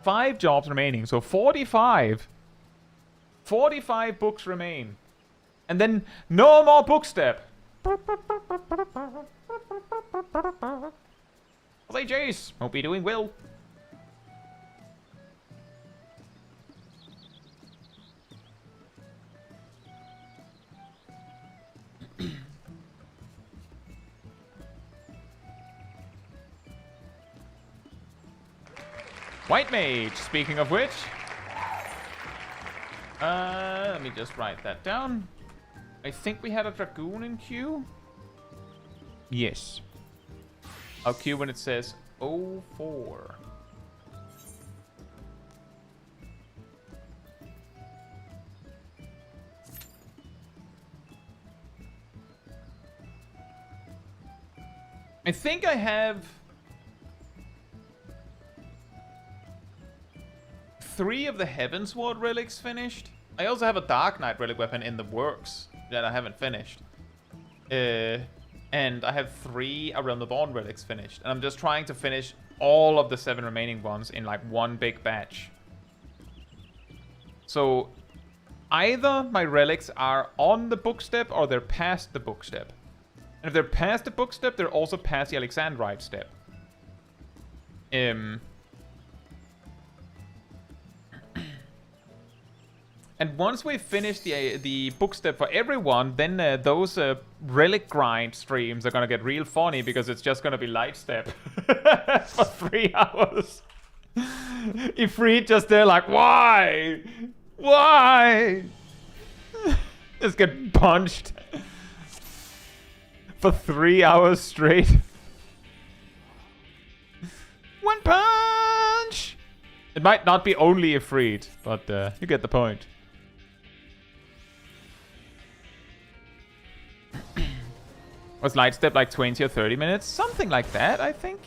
5 jobs remaining, so 45. 45 books remain. And then no more book step. Hey Jace, hope you're doing well. White mage, speaking of which. Let me just write that down. I think we had a dragoon in queue. Yes. I'll queue when it says 04. I think I have 3 of the Heavensward relics finished. I also have a Dark Knight relic weapon in the works that I haven't finished. And I have 3 Around the Dawn relics finished. And I'm just trying to finish all of the 7 remaining ones in like one big batch. So either my relics are on the book step or they're past the book step. And if they're past the book step, they're also past the Alexandrite step. And once we finish the book step for everyone, then those relic grind streams are gonna get real funny because it's just gonna be light step for 3 hours. Ifrit just there like, why? Why? Just get punched for 3 hours straight. One punch! It might not be only Ifrit, but you get the point. Was light step like 20 or 30 minutes? Something like that, I think.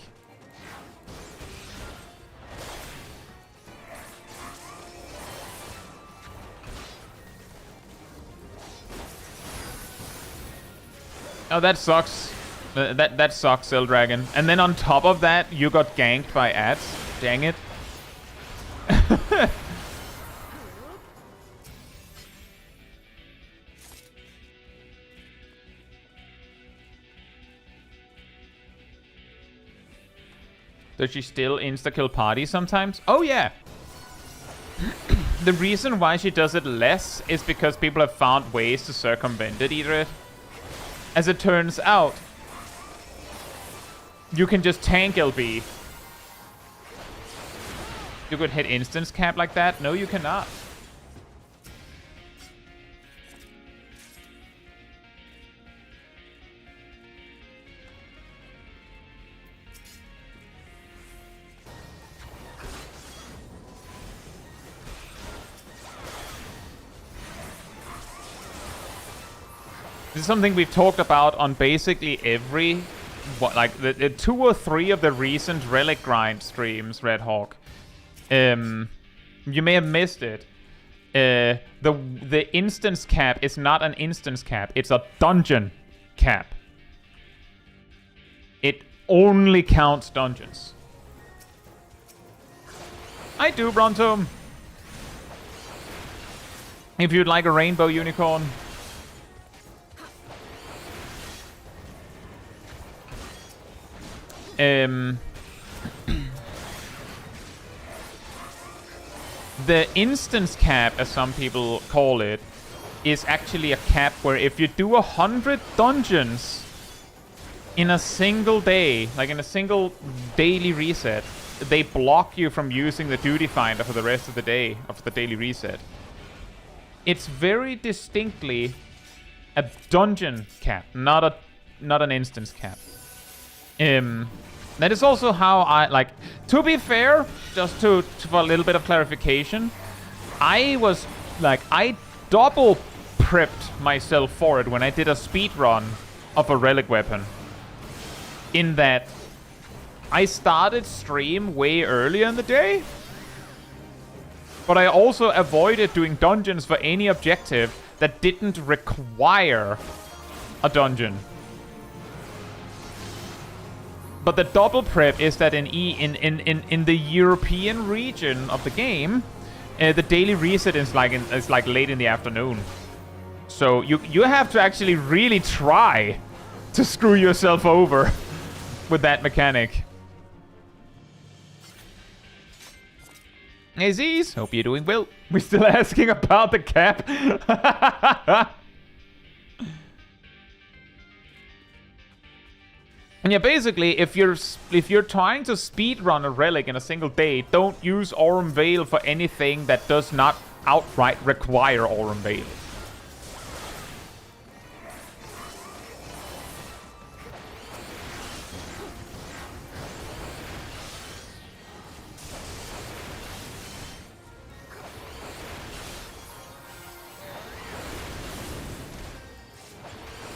Oh, that sucks. That sucks, Cell Dragon. And then on top of that, you got ganked by ads. Dang it. Does she still insta-kill parties sometimes? Oh yeah. The reason why she does it less is because people have found ways to circumvent it, Edred. As it turns out, you can just tank LB. You could hit instance cap like that? No, you cannot. This is something we've talked about on basically every, like the 2 or 3 of the recent Relic Grind streams, Red Hawk. You may have missed it. The instance cap is not an instance cap, it's a dungeon cap. It only counts dungeons. I do, Brontom. If you'd like a rainbow unicorn. The instance cap, as some people call it, is actually a cap where if you do 100 dungeons in a single day, like in a single daily reset, they block you from using the duty finder for the rest of the day, of the daily reset. It's very distinctly a dungeon cap, not an instance cap. That is also how I, like, to be fair, just for a little bit of clarification, I was, like, I double prepped myself for it when I did a speed run of a relic weapon. In that, I started stream way earlier in the day, but I also avoided doing dungeons for any objective that didn't require a dungeon. But the double prep is that in the European region of the game, the daily reset is like late in the afternoon. So you have to actually really try to screw yourself over with that mechanic. Hey Z's, hope you're doing well. We're still asking about the cap. And yeah, basically, if you're trying to speedrun a relic in a single day, don't use Aurum Veil for anything that does not outright require Aurum Veil.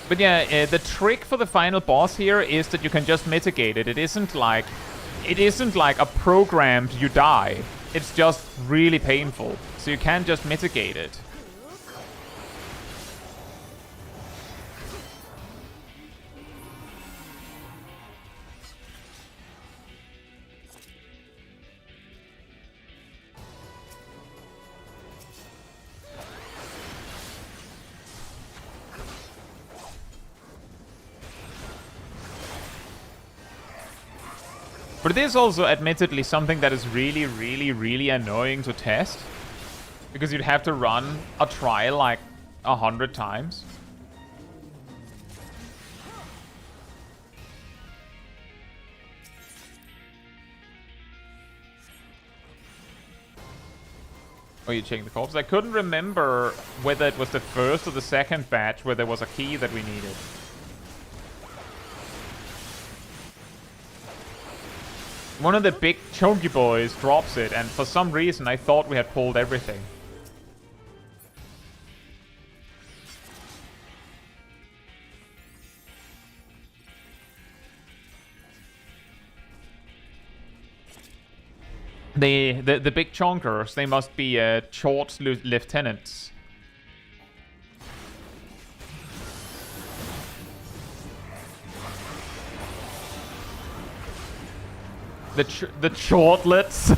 But yeah, the trick for the final boss here is that you can just mitigate it. It isn't like a programmed you die. It's just really painful. So you can just mitigate it. But it is also admittedly something that is really, really, really annoying to test. Because you'd have to run a trial like 100 times. Oh, you're checking the corpse? I couldn't remember whether it was the first or the second batch where there was a key that we needed. One of the big chunky boys drops it, and for some reason I thought we had pulled everything. The big chunkers, they must be short lieutenants. The shortlets.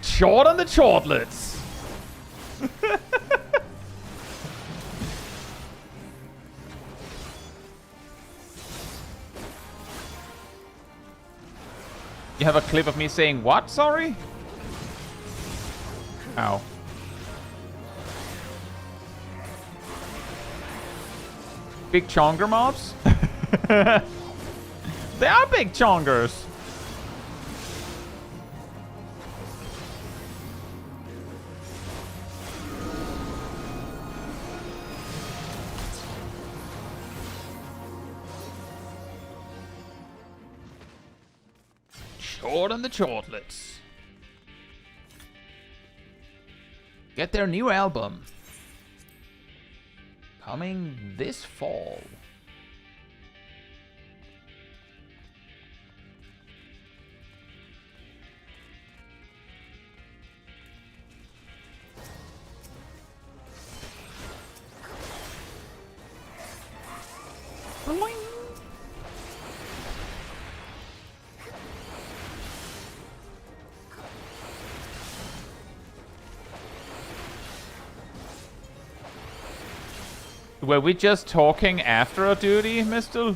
Short on the shortlets. You have a clip of me saying what, sorry? Ow. Big chonger mobs? They are big chongers! Short on the Chortlets. Get their new album. Coming this fall. Boing. Were we just talking after a duty, Mistel?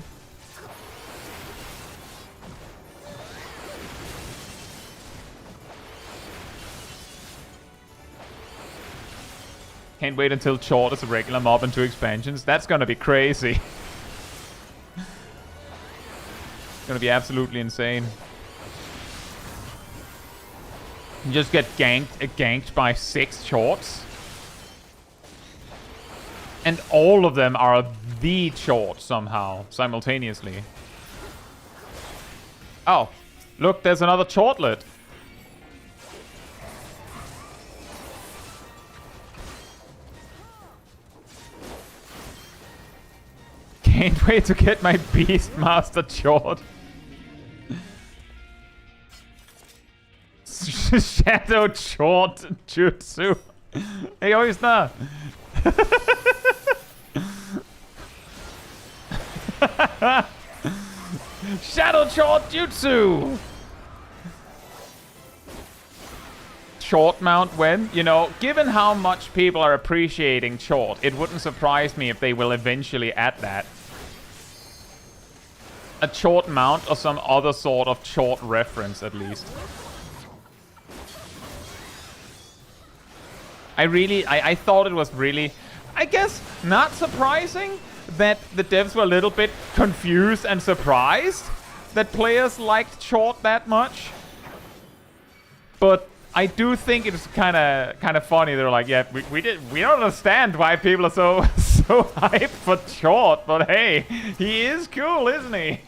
Can't wait until Chort is a regular mob in 2 expansions. That's gonna be crazy. Gonna be absolutely insane. You just get ganked by 6 Chorts. And all of them are the Chort somehow, simultaneously. Oh, look, there's another Chortlet. Can't wait to get my Beastmaster Chort. Shadow Chort Jutsu. Hey, oh, he's not. Shadow Chort Jutsu! Chort mount when? You know, given how much people are appreciating Chort, it wouldn't surprise me if they will eventually add that. A Chort mount or some other sort of Chort reference, at least. I thought it was really, I guess, not surprising that the devs were a little bit confused and surprised that players liked Chort that much. But I do think it's kind of funny. They're like, yeah, we don't understand why people are so hyped for Chort, but hey, he is cool, isn't he?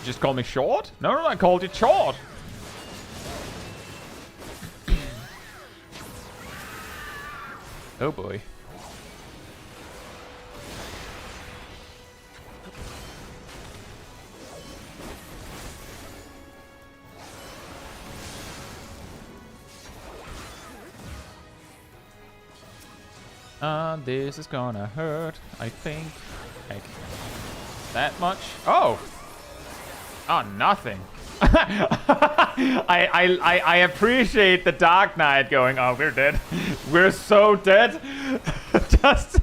Just call me Short? No, I called it Chort. Oh boy. This is gonna hurt, I think. Like, that much? Oh! Oh, nothing. I appreciate the Dark Knight going, oh, we're dead. We're so dead. Just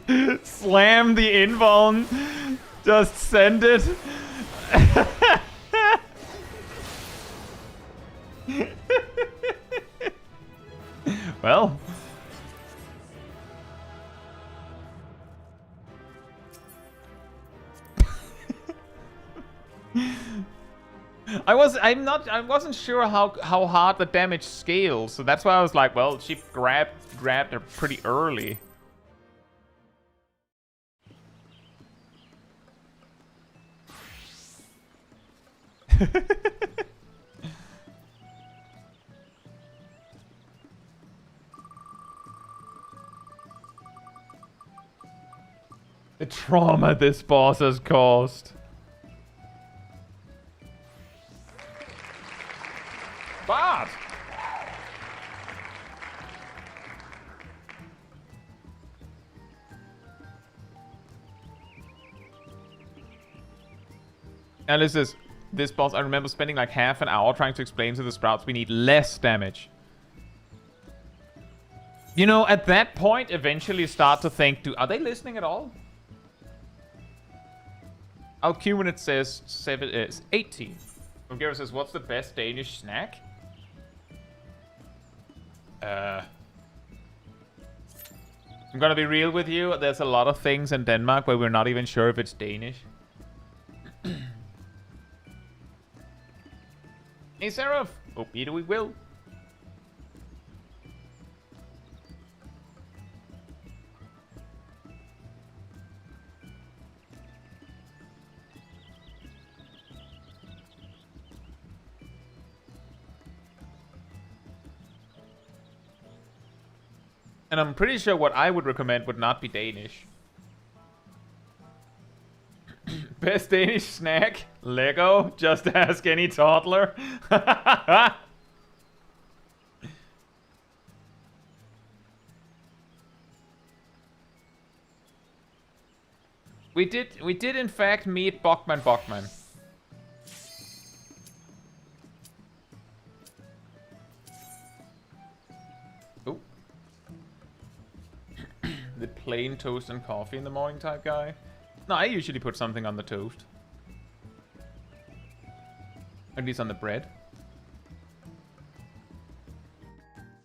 slam the invuln. Just send it. Well. I wasn't sure how hard the damage scales, so that's why I was like, well, she grabbed her pretty early. The trauma this boss has caused. Bad. Alice, this boss, I remember spending like half an hour trying to explain to the sprouts we need less damage. You know, at that point, eventually start to think, are they listening at all? Alcuminate says 18. Bulgaria says, what's the best Danish snack? I'm gonna be real with you. There's a lot of things in Denmark where we're not even sure if it's Danish. Hey, Seraph! Oh, Peter, we will. And I'm pretty sure what I would recommend would not be Danish. Best Danish snack? Lego? Just ask any toddler. We did in fact meet Bachman. Oh. The plain toast and coffee in the morning type guy. No, I usually put something on the toast. At least on the bread.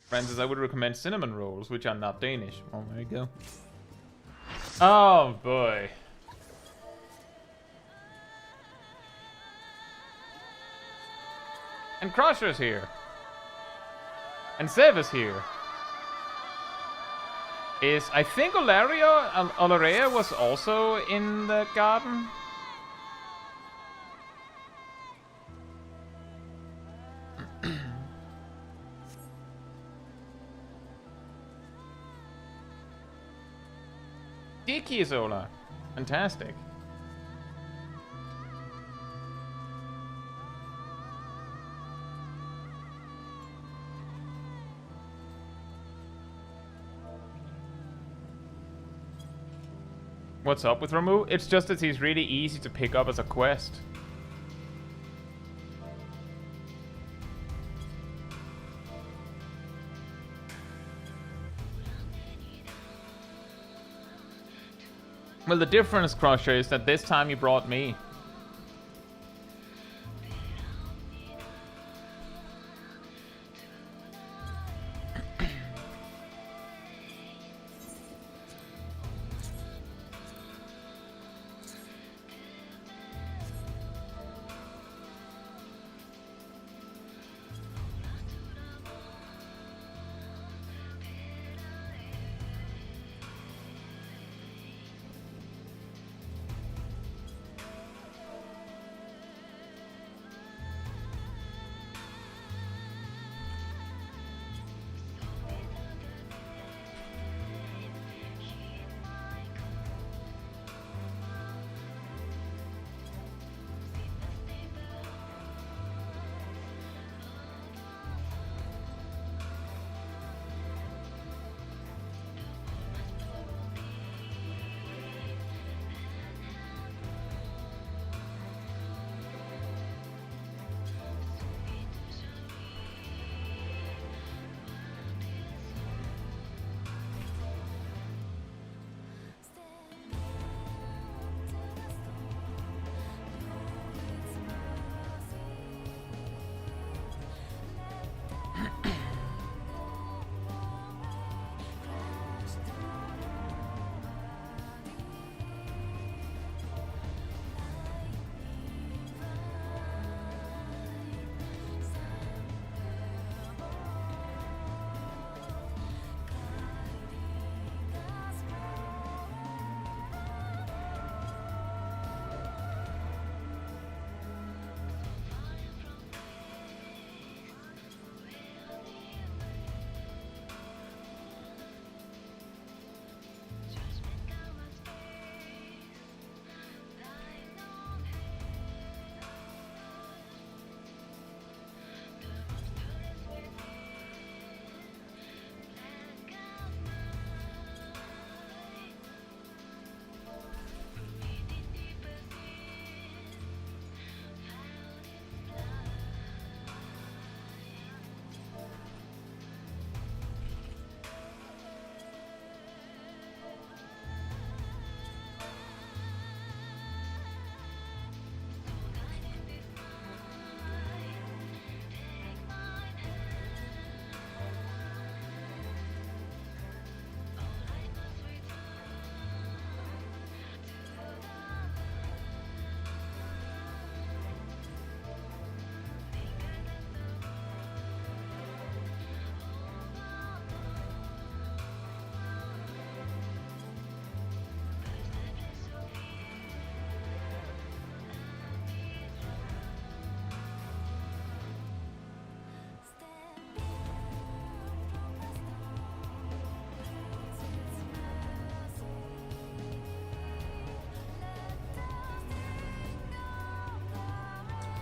Francis, I would recommend cinnamon rolls, which are not Danish. Oh, there you go. Oh, boy. And Crusher's here. And Sev is here. I think Olaria was also in the garden. Geeky is Ola. Fantastic. What's up with Ramu? It's just that he's really easy to pick up as a quest. Well, the difference, Crusher, is that this time you brought me.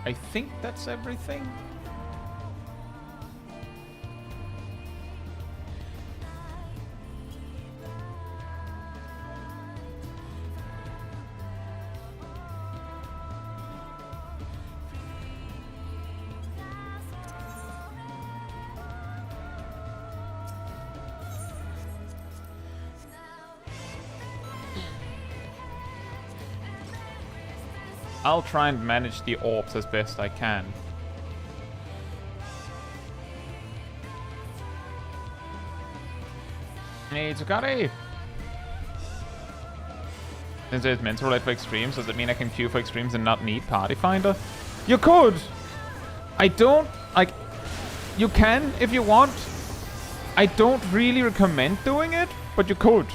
I think that's everything. I'll try and manage the orbs as best I can. Hey, Tsukade! Since there's mental roulette for extremes, does that mean I can queue for extremes and not need Party Finder? You could! I don't... like... You can if you want. I don't really recommend doing it, but you could.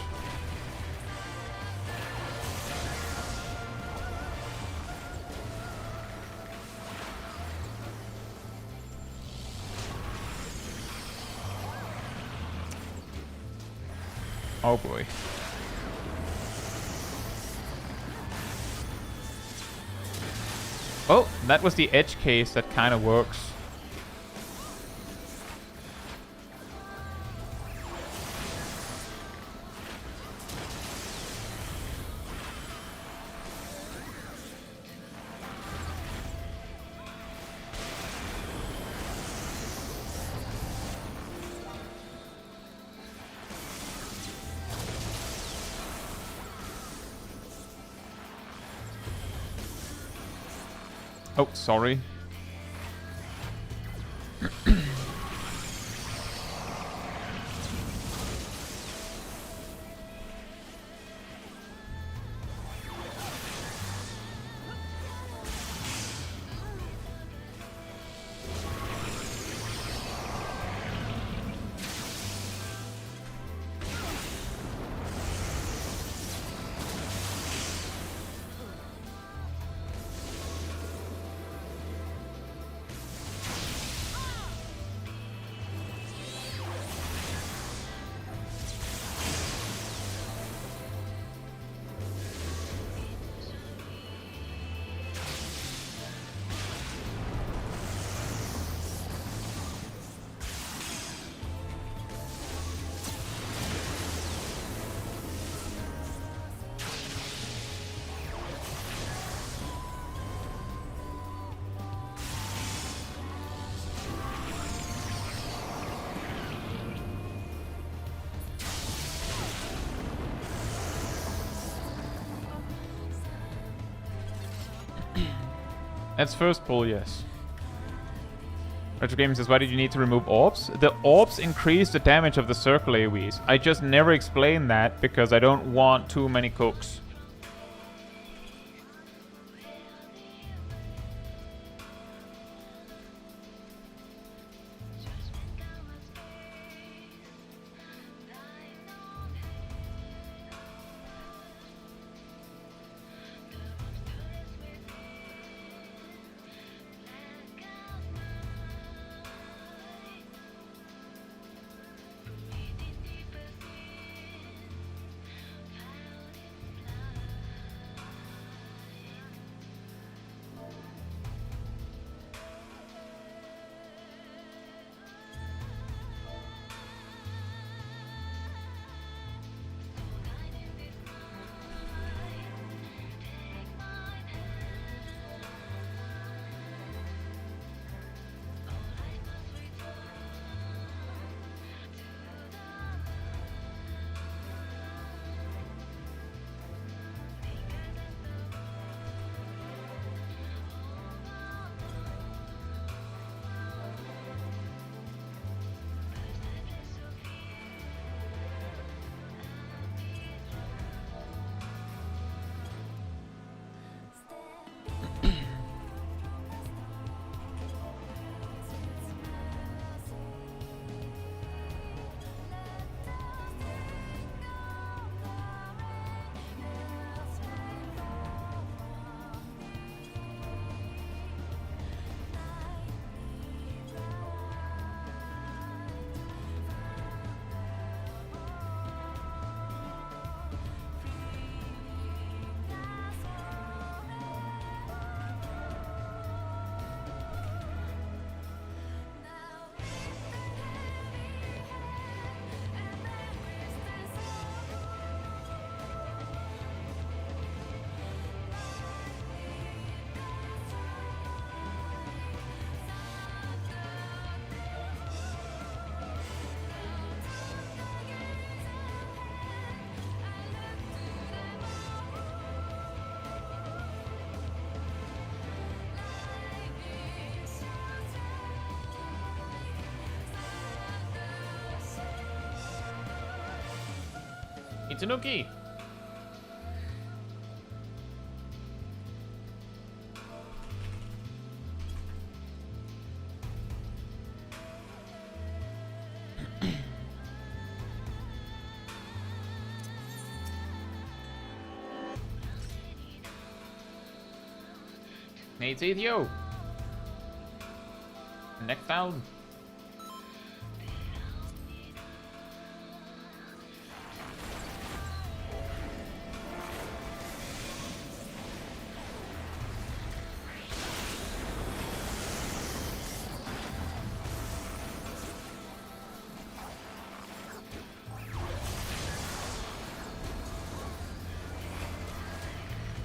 Oh boy. Oh, that was the edge case that kind of works. Oh, sorry. That's first pull, yes. Retro Gaming says, why did you need to remove orbs? The orbs increase the damage of the circle AoEs. I just never explain that because I don't want too many cooks. Itanuki! Hey, it's Ethio! Neck down.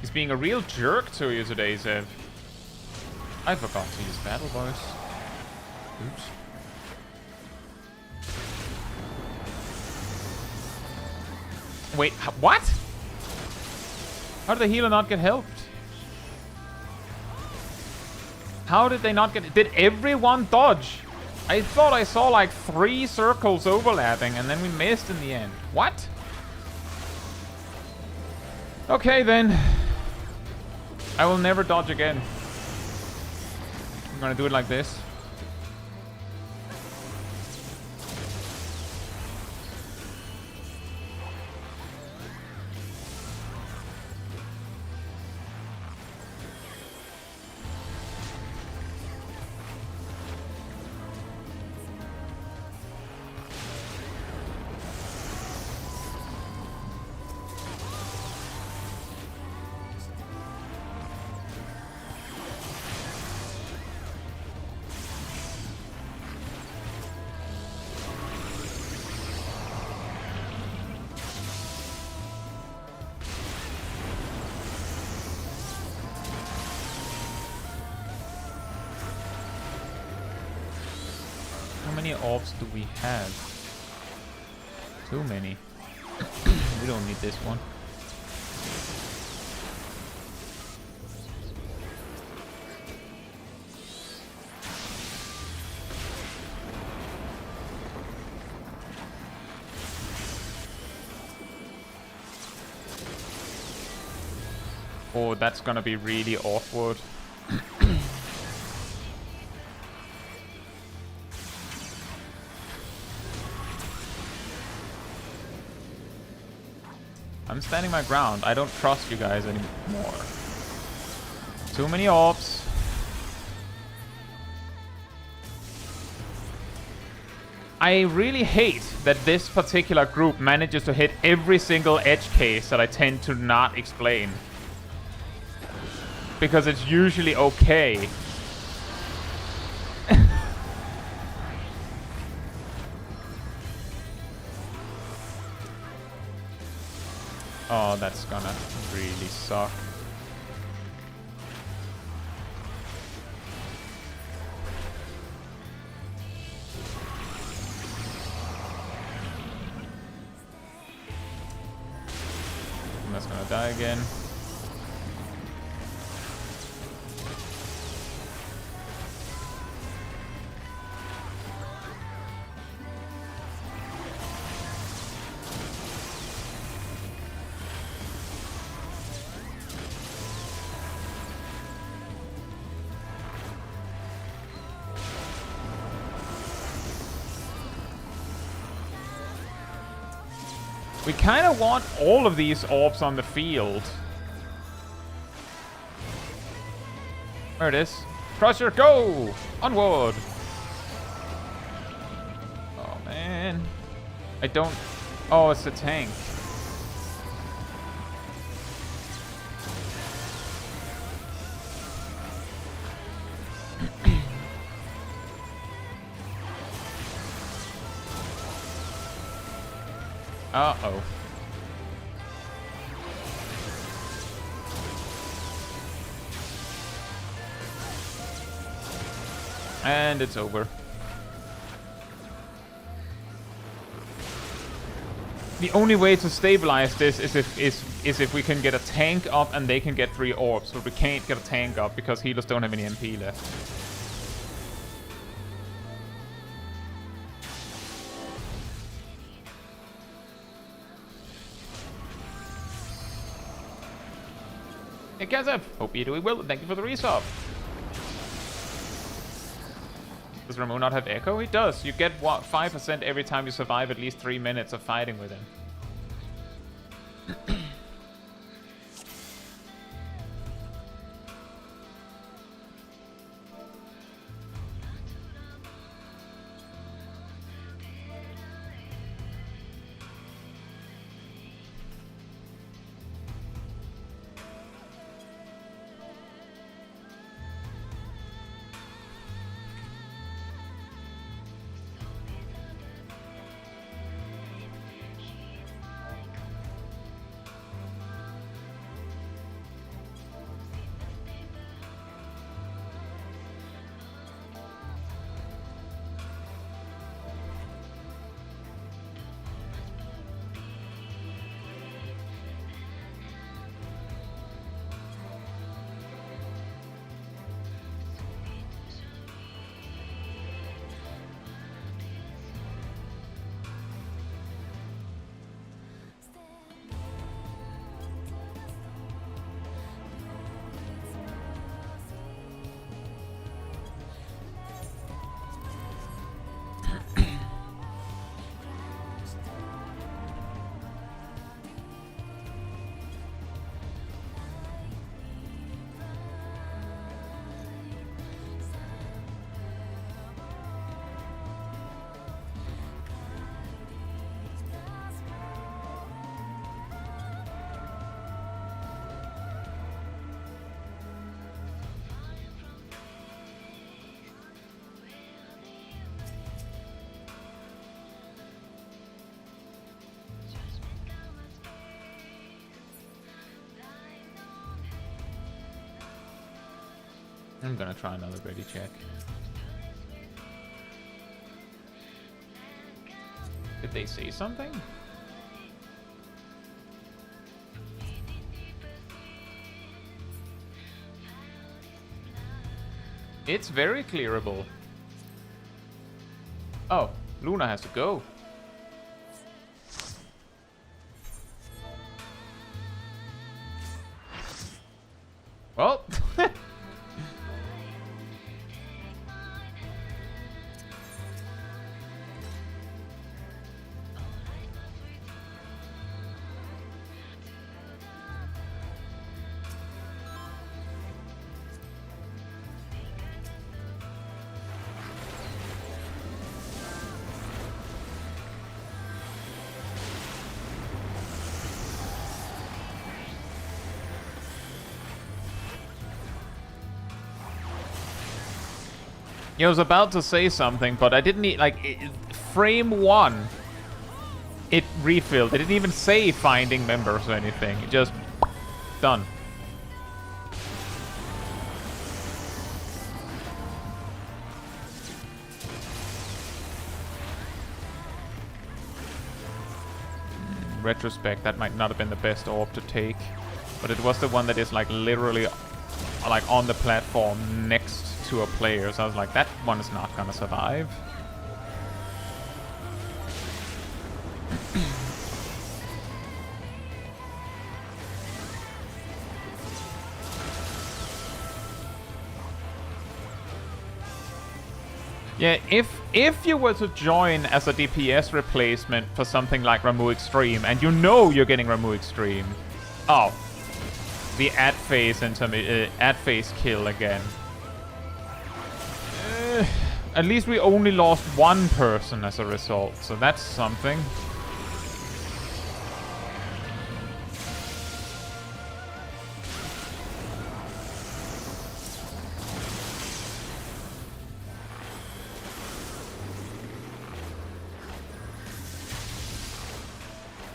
He's being a real jerk to you today, Zev. I forgot to use battle bars. Oops. Wait, what? How did the healer not get helped? How did they not get... Did everyone dodge? I thought I saw like 3 circles overlapping and then we missed in the end. What? Okay then. I will never dodge again. I'm gonna do it like this. How many orbs do we have? Too many. We don't need this one. Oh, that's gonna be really awkward. I'm standing my ground. I don't trust you guys anymore. Too many orbs. I really hate that this particular group manages to hit every single edge case that I tend to not explain. Because it's usually okay. Oh, that's gonna really suck. And that's gonna die again. We kind of want all of these orbs on the field. There it is. Crusher, go! Onward! Oh, man. I don't... Oh, it's the tank. Uh-oh. And it's over. The only way to stabilize this is if we can get a tank up and they can get 3 orbs, but we can't get a tank up because healers don't have any MP left. Hey, Caetsu, hope you're doing well. Thank you for the resub. Does Ramu not have echo? He does. You get what, 5% every time you survive at least 3 minutes of fighting with him. I'm gonna try another ready check. Did they say something? It's very clearable. Oh, Luna has to go. Well, I was about to say something, but I didn't need, like, frame 1, it refilled. It didn't even say finding members or anything. It just, done. Retrospect, that might not have been the best orb to take, but it was the one that is, like, literally, like, on the platform next to a player, so I was like, that one is not gonna survive. Yeah, if you were to join as a DPS replacement for something like Ramu Extreme, and you know you're getting Ramu Extreme, oh, the ad phase kill again. At least we only lost one person as a result, so that's something.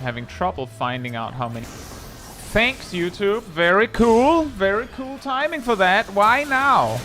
Having trouble finding out how many. Thanks, YouTube. Very cool. Very cool timing for that. Why now?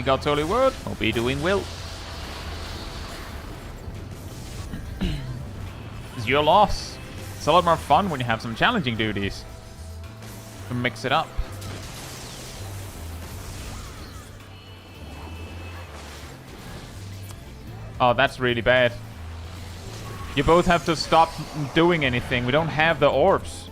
He got Holy Word. Hope he doing well. It's your loss. It's a lot more fun when you have some challenging duties. To mix it up. Oh, that's really bad. You both have to stop doing anything. We don't have the orbs.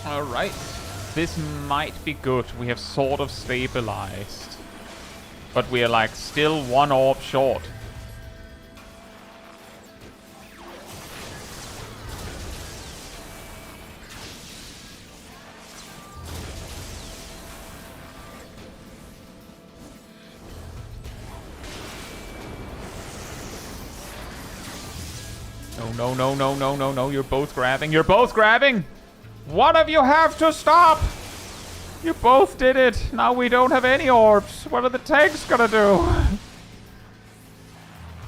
Alright, this might be good. We have sort of stabilized. But we are like still one orb short. No, no, no, no, no, no, no, you're both grabbing. You're both grabbing! One of you have to stop! You both did it! Now we don't have any orbs! What are the tanks gonna do?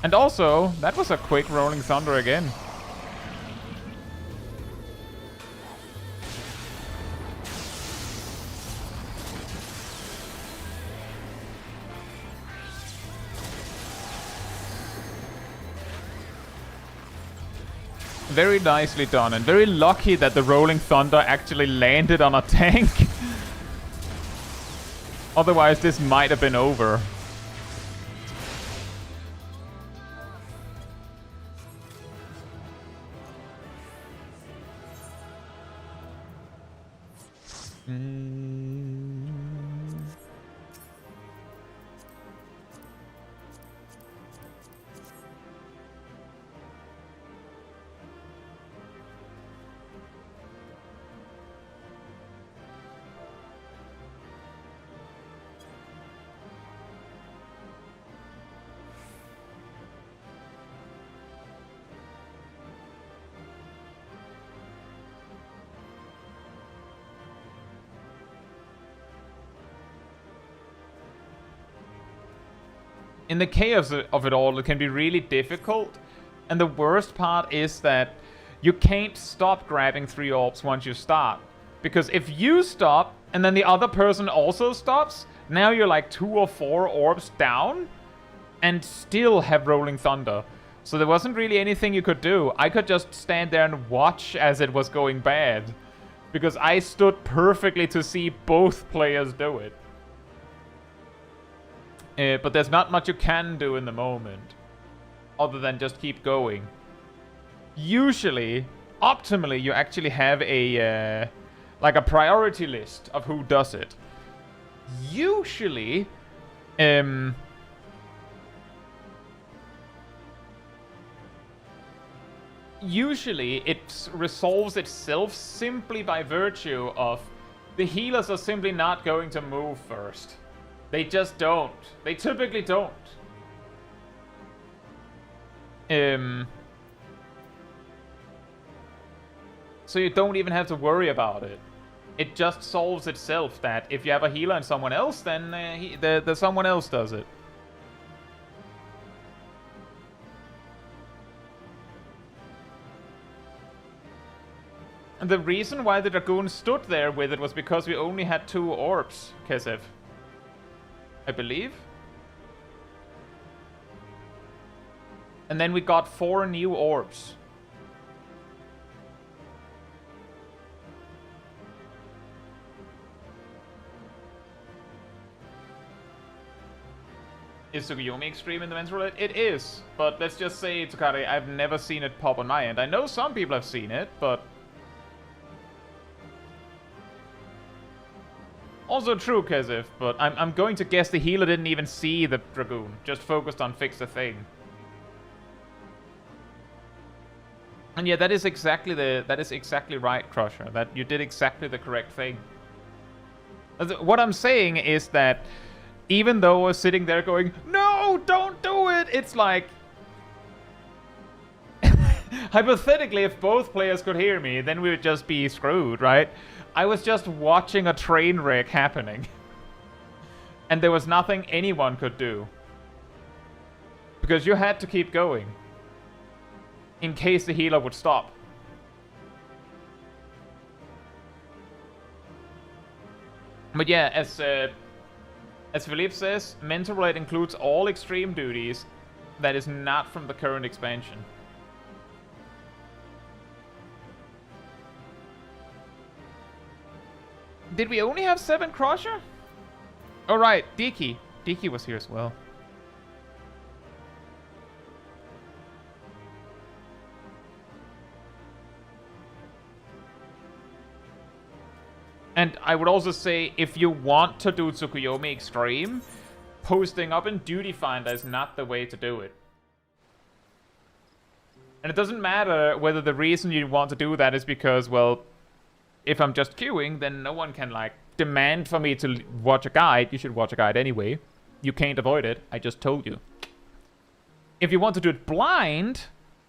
And also, that was a quick Rolling Thunder again. Very nicely done, and very lucky that the Rolling Thunder actually landed on a tank. Otherwise, this might have been over. In the chaos of it all, it can be really difficult. And the worst part is that you can't stop grabbing 3 orbs once you start. Because if you stop, and then the other person also stops, now you're like 2 or 4 orbs down, and still have Rolling Thunder. So there wasn't really anything you could do. I could just stand there and watch as it was going bad. Because I stood perfectly to see both players do it. But there's not much you can do in the moment. Other than just keep going. Usually, optimally, you actually have a... like a priority list of who does it. Usually... usually, it resolves itself simply by virtue of... the healers are simply not going to move first. They just don't. They typically don't. So you don't even have to worry about it. It just solves itself that if you have a healer and someone else, then the someone else does it. And the reason why the Dragoon stood there with it was because we only had 2 orbs, Caetsu. I believe. And then we got 4 new orbs. Is Tsukuyomi extreme in the men's roulette? It is, but let's just say, Tsukari, I've never seen it pop on my end. I know some people have seen it, but... Also true, Caetsu, but I'm going to guess the healer didn't even see the Dragoon, just focused on fix the thing. And yeah, that is exactly right, Crusher. That you did exactly the correct thing. What I'm saying is that even though I was sitting there going, no, no, don't do it. It's like, hypothetically, if both players could hear me, then we would just be screwed, right? I was just watching a train wreck happening. And there was nothing anyone could do. Because you had to keep going. In case the healer would stop. But yeah, as Philippe says, Mental Roulette includes all extreme duties that is not from the current expansion. Did we only have 7 Crusher? Oh right, Diki. Diki was here as well. And I would also say, if you want to do Tsukuyomi Extreme, posting up in Duty Finder is not the way to do it. And it doesn't matter whether the reason you want to do that is because, well, if I'm just queuing, then no one can, like, demand for me to watch a guide. You should watch a guide anyway. You can't avoid it. I just told you. If you want to do it blind,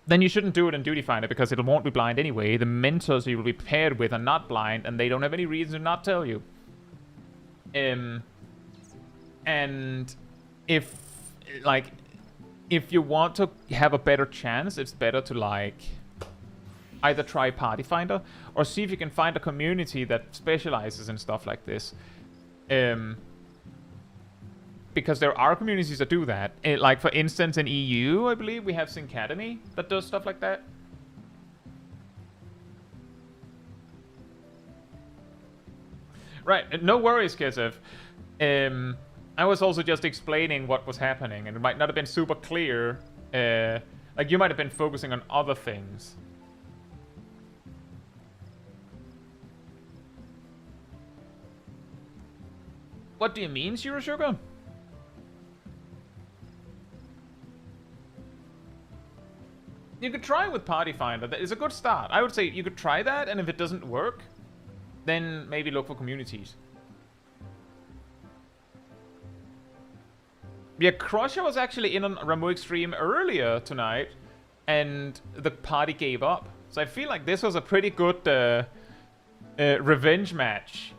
then you shouldn't do it in Duty Finder because it won't be blind anyway. The mentors you will be paired with are not blind, and they don't have any reason to not tell you. And if, like, if you want to have a better chance, it's better to, like, either try Party Finder or see if you can find a community that specializes in stuff like this. Because there are communities that do that. Like, for instance, in EU, I believe, we have Syncademy that does stuff like that. Right, no worries, Kesev. I was also just explaining what was happening, and it might not have been super clear. Like, you might have been focusing on other things. What do you mean, Zero Sugar? You could try with Party Finder. That is a good start. I would say you could try that, and if it doesn't work, then maybe look for communities. Yeah, Crusher was actually in on Ramu Extreme earlier tonight, and the party gave up. So I feel like this was a pretty good revenge match.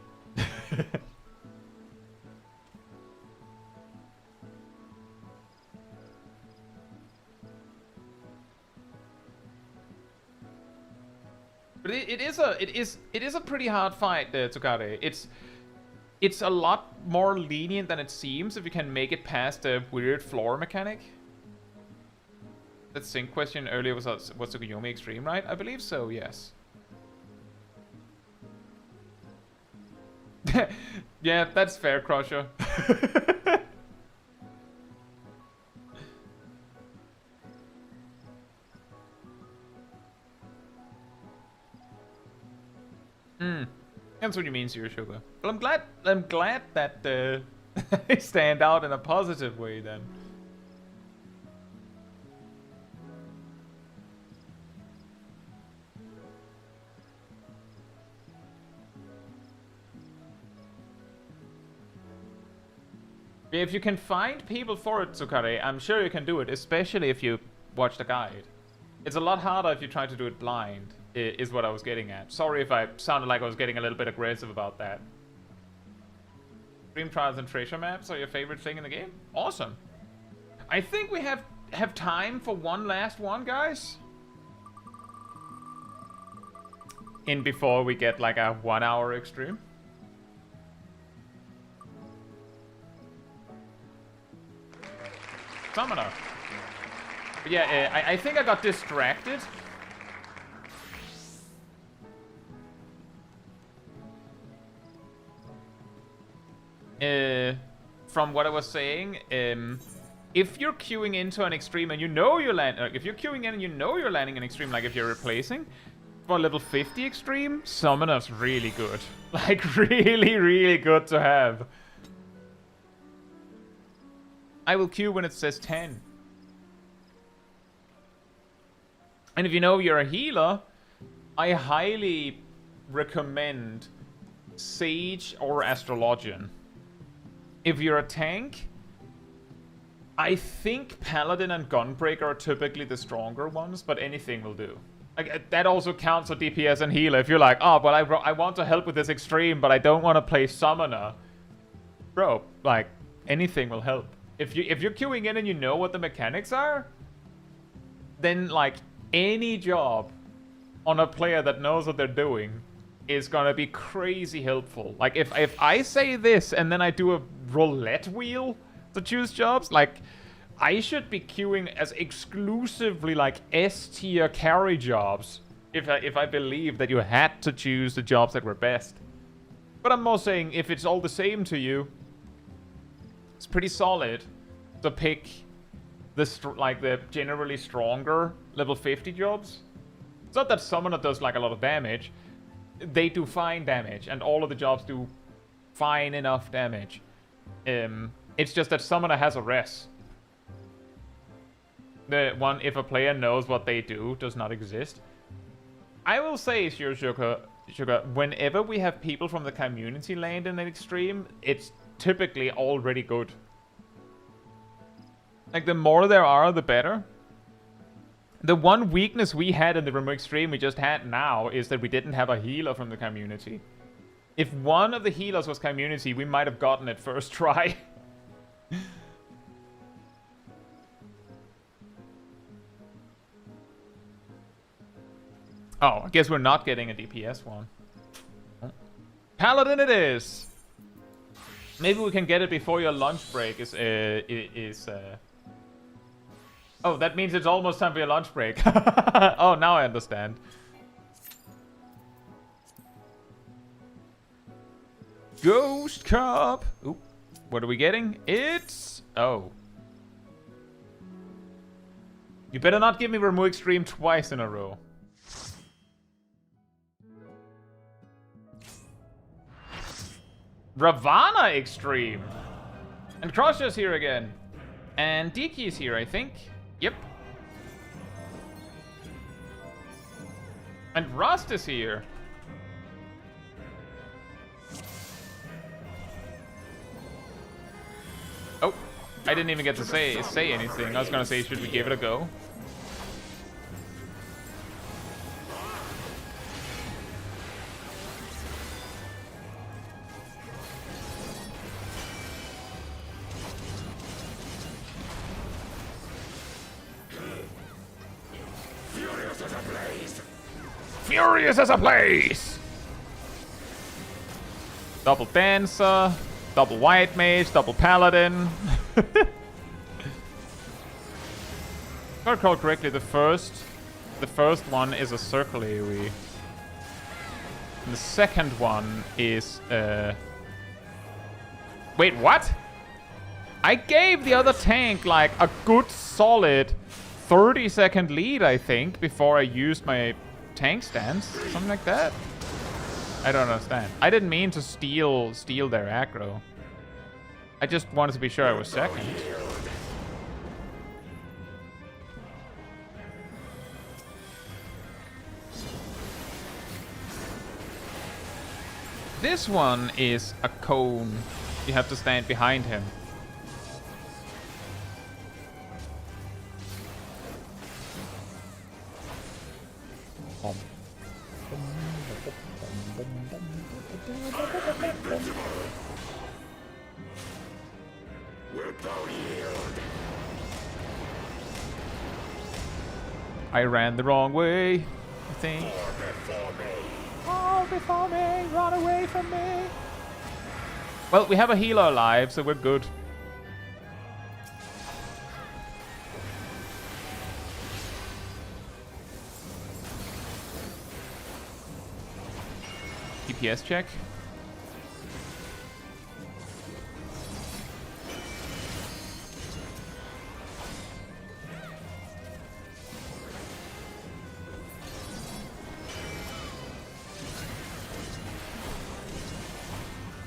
But it is a pretty hard fight, Tsukade. It's a lot more lenient than it seems if you can make it past the weird floor mechanic. That sync question earlier was Tsukuyomi Extreme, right? I believe so, yes. Yeah, that's fair, Crusher. That's what you mean, Zero Sugar. Well, I'm glad that they stand out in a positive way then. If you can find people for it, Tsukare, I'm sure you can do it, especially if you watch the guide. It's a lot harder if you try to do it blind, is what I was getting at. Sorry if I sounded like I was getting a little bit aggressive about that. Dream Trials and Treasure Maps are your favorite thing in the game? Awesome. I think we have time for one last one, guys. In before we get like a 1 hour extreme. Summoner. But yeah, I think I got distracted. From what I was saying, if you're queuing into an extreme and you know you're if you're queuing in and you know you're landing an extreme, like if you're replacing, for level 50 extreme, Summoner's really good. Like, really, really good to have. I will queue when it says 10. And if you know you're a healer, I highly recommend Sage or Astrologian. If you're a tank, I think Paladin and Gunbreaker are typically the stronger ones, but anything will do. Like, that also counts for DPS and healer. If you're like, oh, but I want to help with this extreme, but I don't want to play Summoner. Bro, like, anything will help. If you're queuing in and you know what the mechanics are, then, like, any job on a player that knows what they're doing is gonna be crazy helpful. Like, if I say this and then I do a roulette wheel to choose jobs, like, I should be queuing as exclusively, like, S-tier carry jobs if I believe that you had to choose the jobs that were best. But I'm more saying, if it's all the same to you, it's pretty solid to pick the generally stronger level 50 jobs. It's not that Summoner does, like, a lot of damage. They do fine damage, and all of the jobs do fine enough damage. It's just that Summoner has a res. The one, if a player knows what they do, does not exist. I will say, Sugar, whenever we have people from the community land in an extreme, it's typically already good. Like, the more there are, the better. The one weakness we had in the remote extreme we just had now is that we didn't have a healer from the community. If one of the healers was community, we might have gotten it first try. Oh, I guess we're not getting a DPS one. Paladin it is! Maybe we can get it before your lunch break Oh, that means it's almost time for your lunch break. Oh, now I understand. Ghost Cup! Ooh, what are we getting? It's... Oh. You better not give me Remove Extreme twice in a row. Ravana Extreme! And Crusher's here again. And Diki's here, I think. Yep. And Rust is here. Oh, I didn't even get to say anything. I was gonna say, should we give it a go? Furious as a blaze! Double Dancer, double White Mage, double Paladin. If I recall correctly, the first one is a circle AoE. And the second one is Wait, what? I gave the other tank like a good solid 30-second lead, I think, before I used my tank stance, something like that. I don't understand. I didn't mean to steal their aggro. I just wanted to be sure I was second. This one is a cone. You have to stand behind him. I ran the wrong way, I think. All before me, run away from me. Well, we have a healer alive, so we're good. DPS check.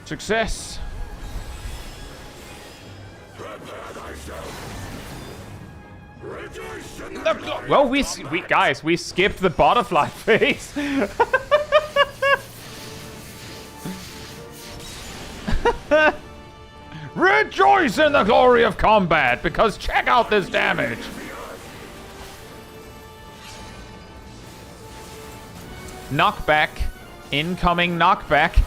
Success. Well, we guys, we skipped the butterfly phase. rejoice in the glory of combat, because check out this damage. Knockback. Incoming knockback.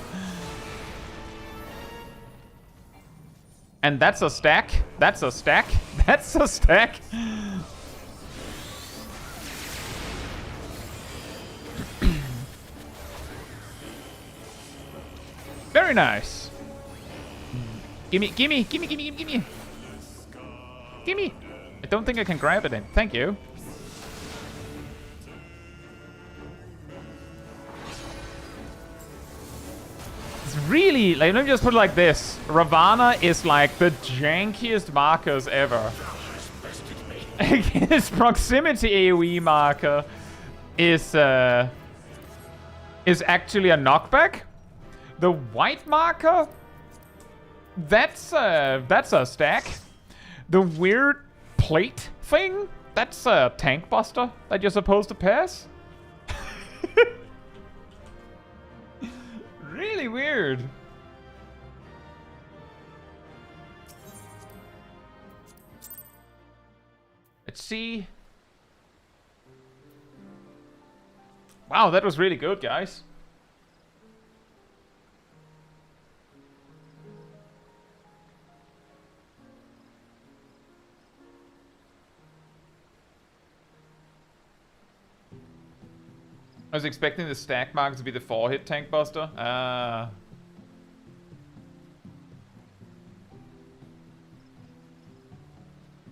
And that's a stack. That's a stack. That's a stack. Very nice. Gimme, gimme, gimme, gimme, gimme. Gimme. I don't think I can grab it in. Thank you. It's really, like, let me just put it like this. Ravana is like the jankiest markers ever. His proximity AoE marker is actually a knockback. The white marker, that's a stack. The weird plate thing, that's a tank buster that you're supposed to pass. Really weird. Let's see. Wow, that was really good, guys. I was expecting the stack mark to be the 4-hit tank buster.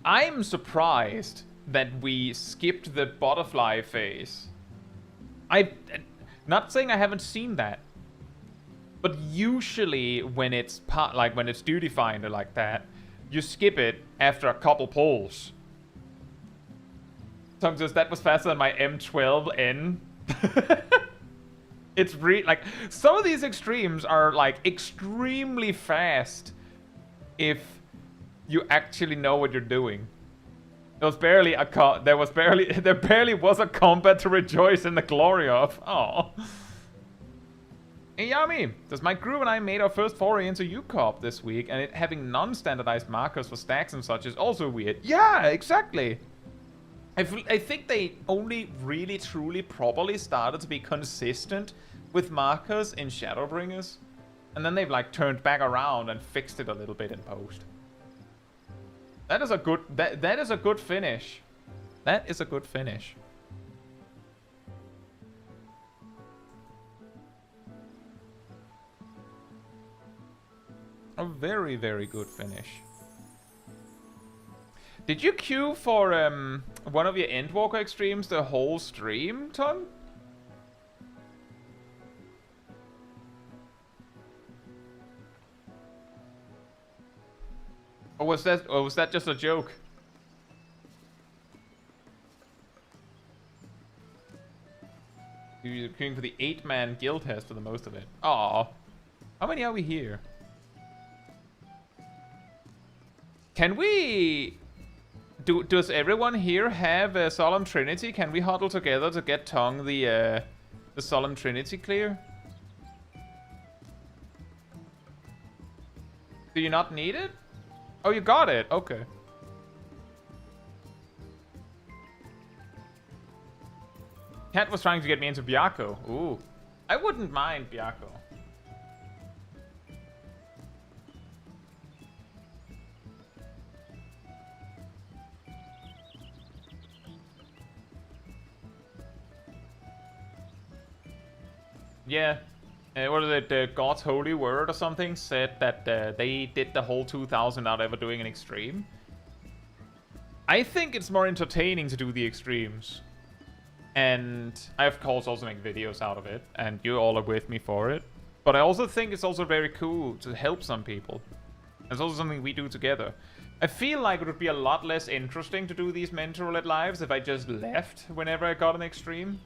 I'm surprised that we skipped the butterfly phase. Not saying I haven't seen that, but usually when it's when it's duty finder like that, you skip it after a couple pulls. Sometimes that was faster than my M12N. It's like some of these extremes are like extremely fast if you actually know what you're doing. There barely was a combat to rejoice in the glory of. Oh. Hey Yami, does my crew and I made our first foray into UCOP this week, and it having non-standardized markers for stacks and such is also weird. Yeah, exactly. I think they only really, truly, properly started to be consistent with markers in Shadowbringers. And then they've like turned back around and fixed it a little bit in post. That is a good, that is a good finish. That is a good finish. A very, very good finish. Did you queue for one of your Endwalker extremes the whole stream, Ton? Or was that just a joke? You're queuing for the 8-man guild test for the most of it. Aw. How many are we here? Can we... Does everyone here have a Solemn Trinity? Can we huddle together to get Tong the Solemn Trinity clear? Do you not need it? Oh, you got it. Okay. Cat was trying to get me into Byakko. Ooh. I wouldn't mind Byakko. Yeah, what is it, God's Holy Word or something said that they did the whole 2000 without ever doing an extreme. I think it's more entertaining to do the extremes. And I of course also make videos out of it, and you all are with me for it. But I also think it's also very cool to help some people. It's also something we do together. I feel like it would be a lot less interesting to do these mental roulette lives if I just left whenever I got an extreme.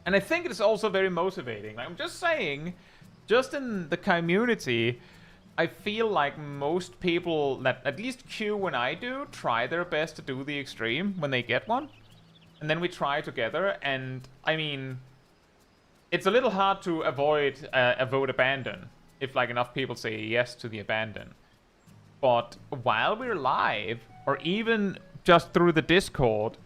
And I think it's also very motivating. Like, I'm just saying, just in the community, I feel like most people that at least queue when I do, try their best to do the extreme when they get one. And then we try together, and I mean, it's a little hard to avoid abandon if like enough people say yes to the abandon. But while we're live, or even just through the Discord,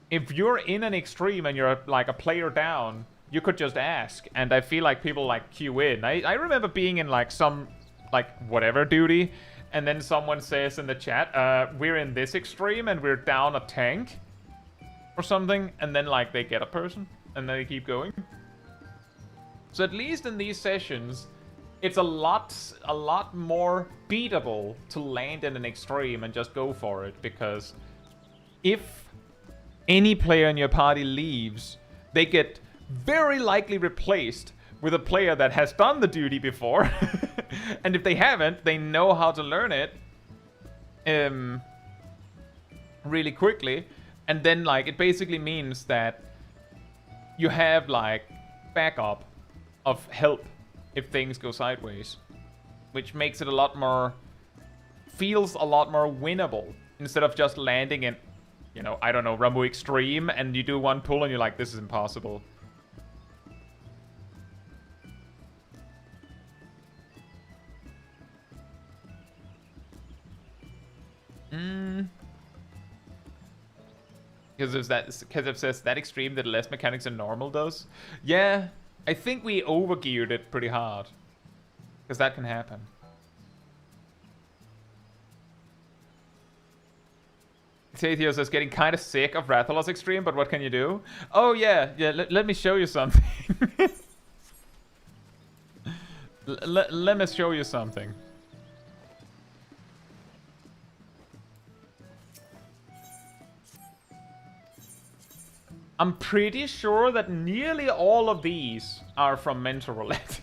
if you're in an extreme and you're like a player down, you could just ask, and I feel like people like queue in. I remember being in like some like whatever duty, and then someone says in the chat, we're in this extreme and we're down a tank or something, and then like they get a person and they keep going. So at least in these sessions, it's a lot more beatable to land in an extreme and just go for it, because if any player in your party leaves, they get very likely replaced with a player that has done the duty before. And if they haven't, they know how to learn it really quickly. And then like it basically means that you have like backup of help if things go sideways, which makes it feels a lot more winnable, instead of just landing in, you know, I don't know, Ramu Extreme, and you do one pull and you're like, this is impossible. Because it says that extreme did less mechanics than normal does. Yeah, I think we overgeared it pretty hard. Because that can happen. Caetsu says, getting kind of sick of Rathalos Extreme, but what can you do? Oh yeah, let me show you something. Let me show you something. I'm pretty sure that nearly all of these are from Mental Roulette.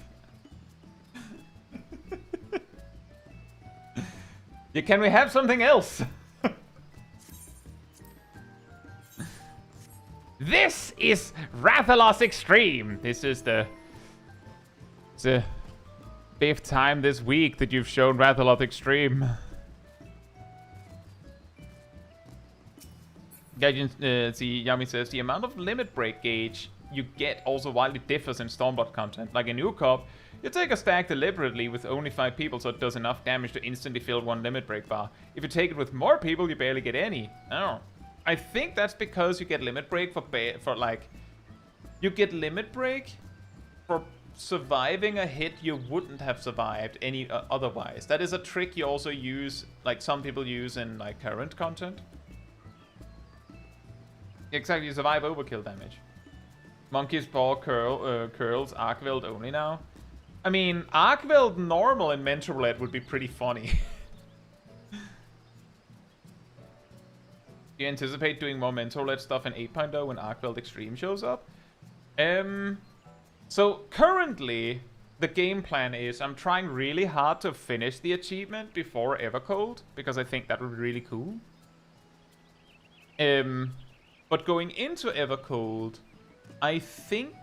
Yeah, can we have something else? This is Rathalos Extreme. This is the 5th time this week that you've shown Rathalos Extreme. Yami says, the amount of limit break gauge you get also wildly differs in Stormblood content. Like in Ukop, you take a stack deliberately with only 5 people so it does enough damage to instantly fill 1 limit break bar. If you take it with more people, you barely get any. Oh. I think that's because you get limit break for like... You get limit break for surviving a hit you wouldn't have survived any otherwise. That is a trick you also use, like some people use in like current content. Exactly, you survive overkill damage. Monkey's Paw curls Arc-Weld only now. I mean, Arc-Weld normal in Mental Roulette would be pretty funny. Do you anticipate doing more Mental Roulette stuff in 8.0 when Arc-Weld Extreme shows up? So currently, the game plan is I'm trying really hard to finish the achievement before Evercold, because I think that would be really cool. But going into Evercold, I think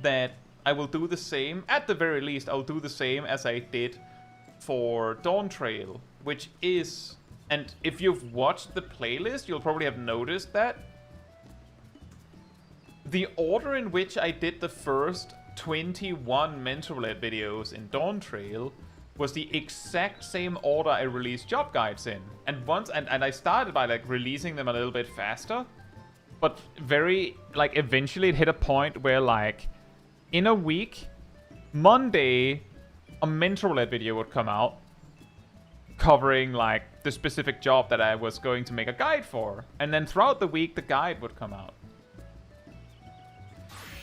that I will do the same. At the very least, I'll do the same as I did for Dawntrail, which is... And if you've watched the playlist, you'll probably have noticed that the order in which I did the first 21 Mental Roulette videos in Dawntrail was the exact same order I released job guides in. And I started by like releasing them a little bit faster, but eventually it hit a point where like in a week, Monday, a Mental Roulette video would come out covering like the specific job that I was going to make a guide for, and then throughout the week the guide would come out.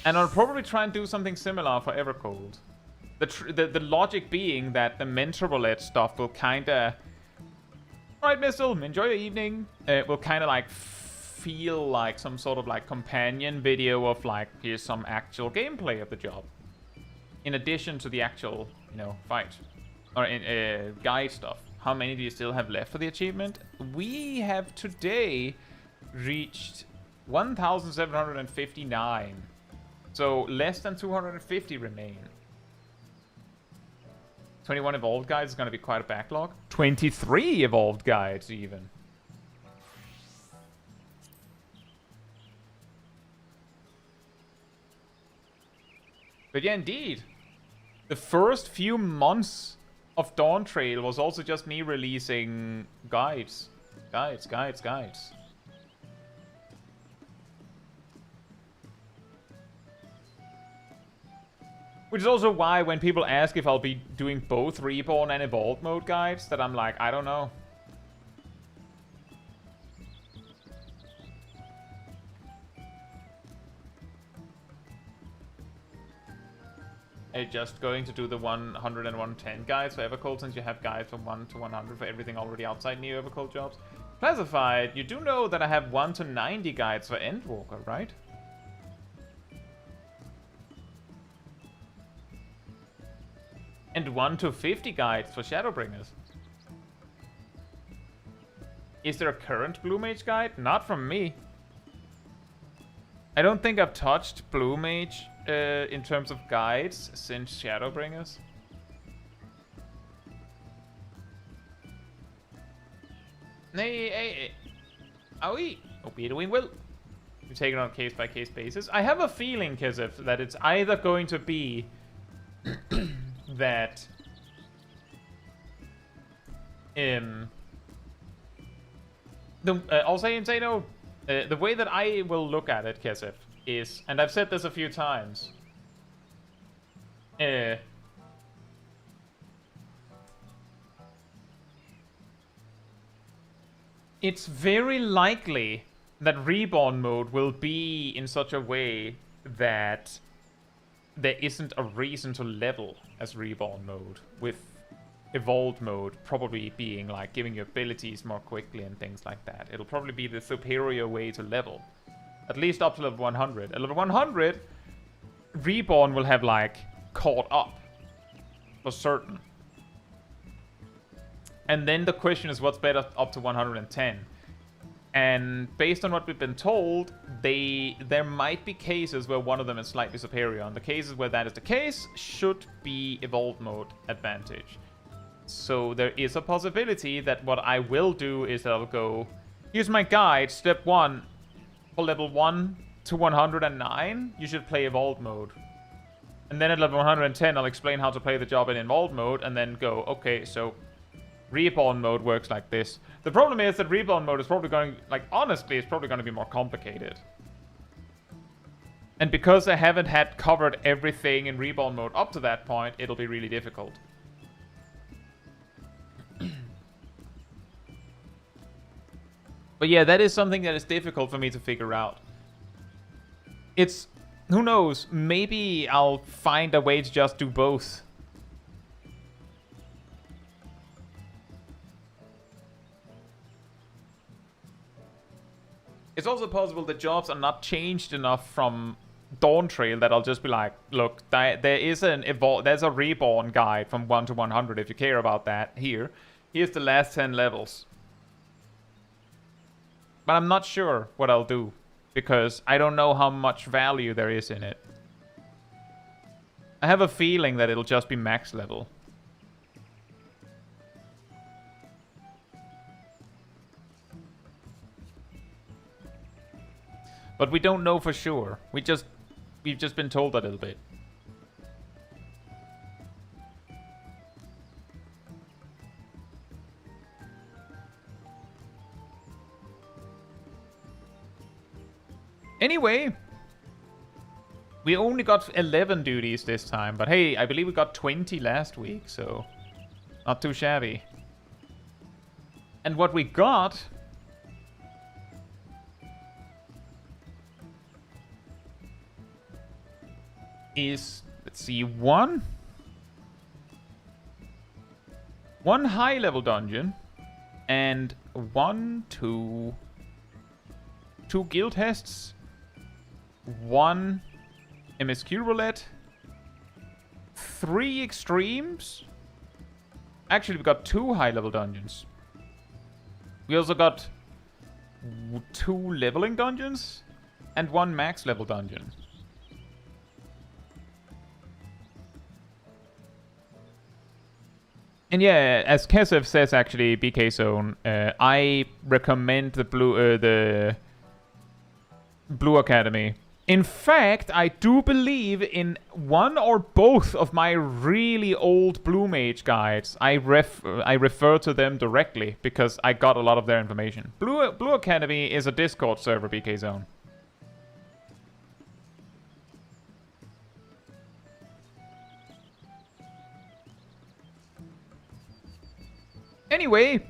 And I'll probably try and do something similar for Evercold. The logic being that the Mental Roulette stuff will kinda... Alright, Missile, enjoy your evening. It will kinda like feel like some sort of like companion video of like, here's some actual gameplay of the job. In addition to the actual, you know, fight. Or guide stuff. How many do you still have left for the achievement? We have today reached 1,759. So less than 250 remain. 21 evolved guides is going to be quite a backlog. 23 evolved guides even. But yeah, indeed. The first few months of Dawntrail was also just me releasing guides. Guides. Which is also why when people ask if I'll be doing both Reborn and Evolved mode guides, that I'm like, I don't know. Are you just going to do the 100 and 110 guides for Evercold, since you have guides from 1 to 100 for everything already outside Neo Evercold jobs? Classified, you do know that I have 1 to 90 guides for Endwalker, right? And 1 to 50 guides for Shadowbringers. Is there a current Blue Mage guide? Not from me. I don't think I've touched Blue Mage in terms of guides since Shadowbringers. Hey. Owie. Hope you're doing well. You take it on a case-by-case basis. I have a feeling, Kizif, that it's either going to be that I'll say and say no. The way that I will look at it, Kesef, is, and I've said this a few times, it's very likely that Reborn mode will be in such a way that there isn't a reason to level as Reborn mode, with Evolved mode probably being like giving you abilities more quickly and things like that. It'll probably be the superior way to level, at least up to level 100. At level 100, Reborn will have like caught up for certain. And then the question is, what's better up to 110? And based on what we've been told, there might be cases where one of them is slightly superior. And the cases where that is the case should be Evolved mode advantage. So there is a possibility that what I will do is I'll go, here's my guide, step 1. For level 1 to 109, you should play Evolved mode. And then at level 110, I'll explain how to play the job in Evolved mode, and then go, okay, so Reborn mode works like this. The problem is that Reborn mode is probably going, like, honestly, it's probably going to be more complicated. And because I haven't had covered everything in Reborn mode up to that point, it'll be really difficult. But yeah, that is something that is difficult for me to figure out. It's, who knows, maybe I'll find a way to just do both. It's also possible that jobs are not changed enough from Dawntrail that I'll just be like, look, there's a Reborn guide from 1 to 100 if you care about that here. Here's the last 10 levels. But I'm not sure what I'll do, because I don't know how much value there is in it. I have a feeling that it'll just be max level. But we don't know for sure. We've just been told a little bit. Anyway, we only got 11 duties this time, but hey, I believe we got 20 last week, so not too shabby. And what we got is, let's see, one high-level dungeon and two guild tests, 1 MSQ roulette, 3 extremes. Actually, we got 2 high-level dungeons. We also got 2 leveling dungeons and 1 max level dungeon. And yeah, as Kesef says, actually, BK Zone, I recommend the Blue Academy In fact, I do believe in one or both of my really old Blue Mage guides. I refer to them directly because I got a lot of their information. Blue Academy is a Discord server, BK Zone. Anyway,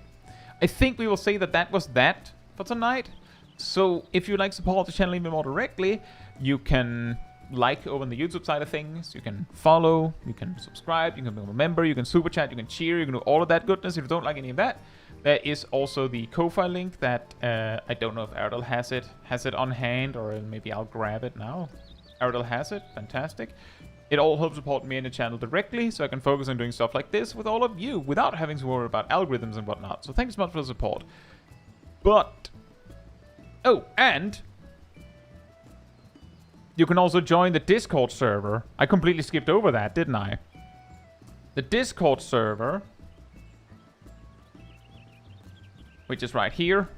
I think we will say that that was that for tonight. So if you'd like to support the channel even more directly, you can like over on the YouTube side of things, you can follow, you can subscribe, you can become a member, you can super chat, you can cheer, you can do all of that goodness. If you don't like any of that, there is also the Ko-Fi link that I don't know if Erdal has it on hand, or maybe I'll grab it now. Erdal has it, fantastic. It all helps support me and the channel directly, so I can focus on doing stuff like this with all of you without having to worry about algorithms and whatnot. So thanks so much for the support. But oh, and you can also join the Discord server. I completely skipped over that, didn't I? The Discord server, which is right here,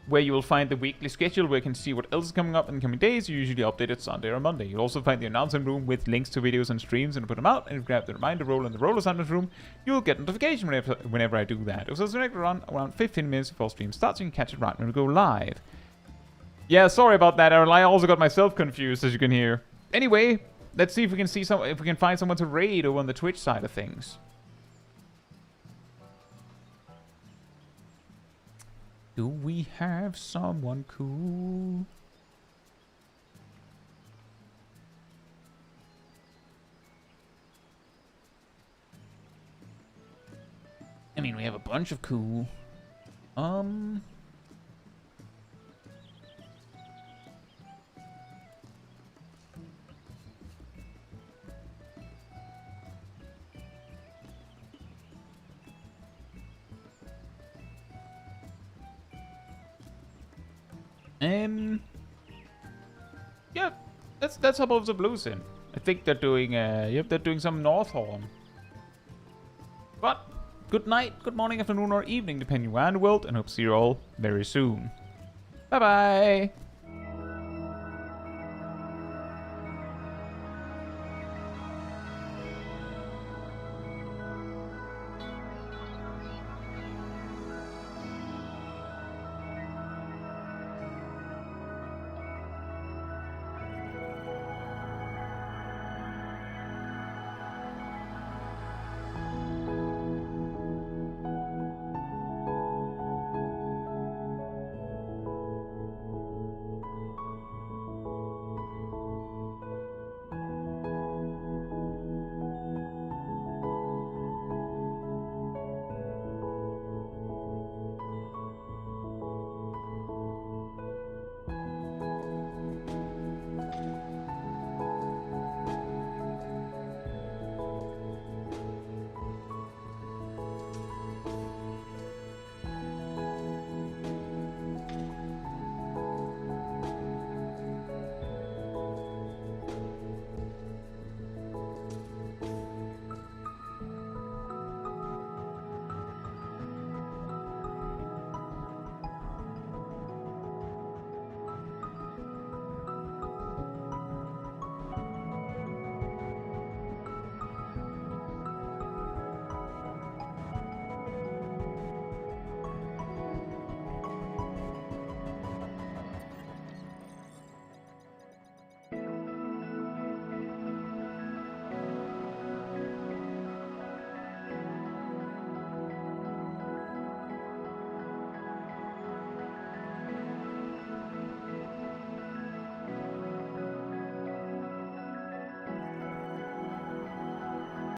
where you will find the weekly schedule where you can see what else is coming up in the coming days. You usually update it Sunday or Monday. You'll also find the announcement room with links to videos and streams, and put them out, and if you grab the reminder roll in the roll assignment room, you'll get notification whenever I do that. It was also around 15 minutes before stream starts, so you can catch it right when we go live. Yeah, sorry about that, Aaron. I also got myself confused, as you can hear. Anyway, let's see if we can find someone to raid over on the Twitch side of things. Do we have someone cool? I mean, we have a bunch of cool. Yeah, that's Hub of the Blues in. I think they're doing yep, they're doing some Northhorn. But good night, good morning, afternoon, or evening, depending where in the world, and hope to see you all very soon. Bye bye.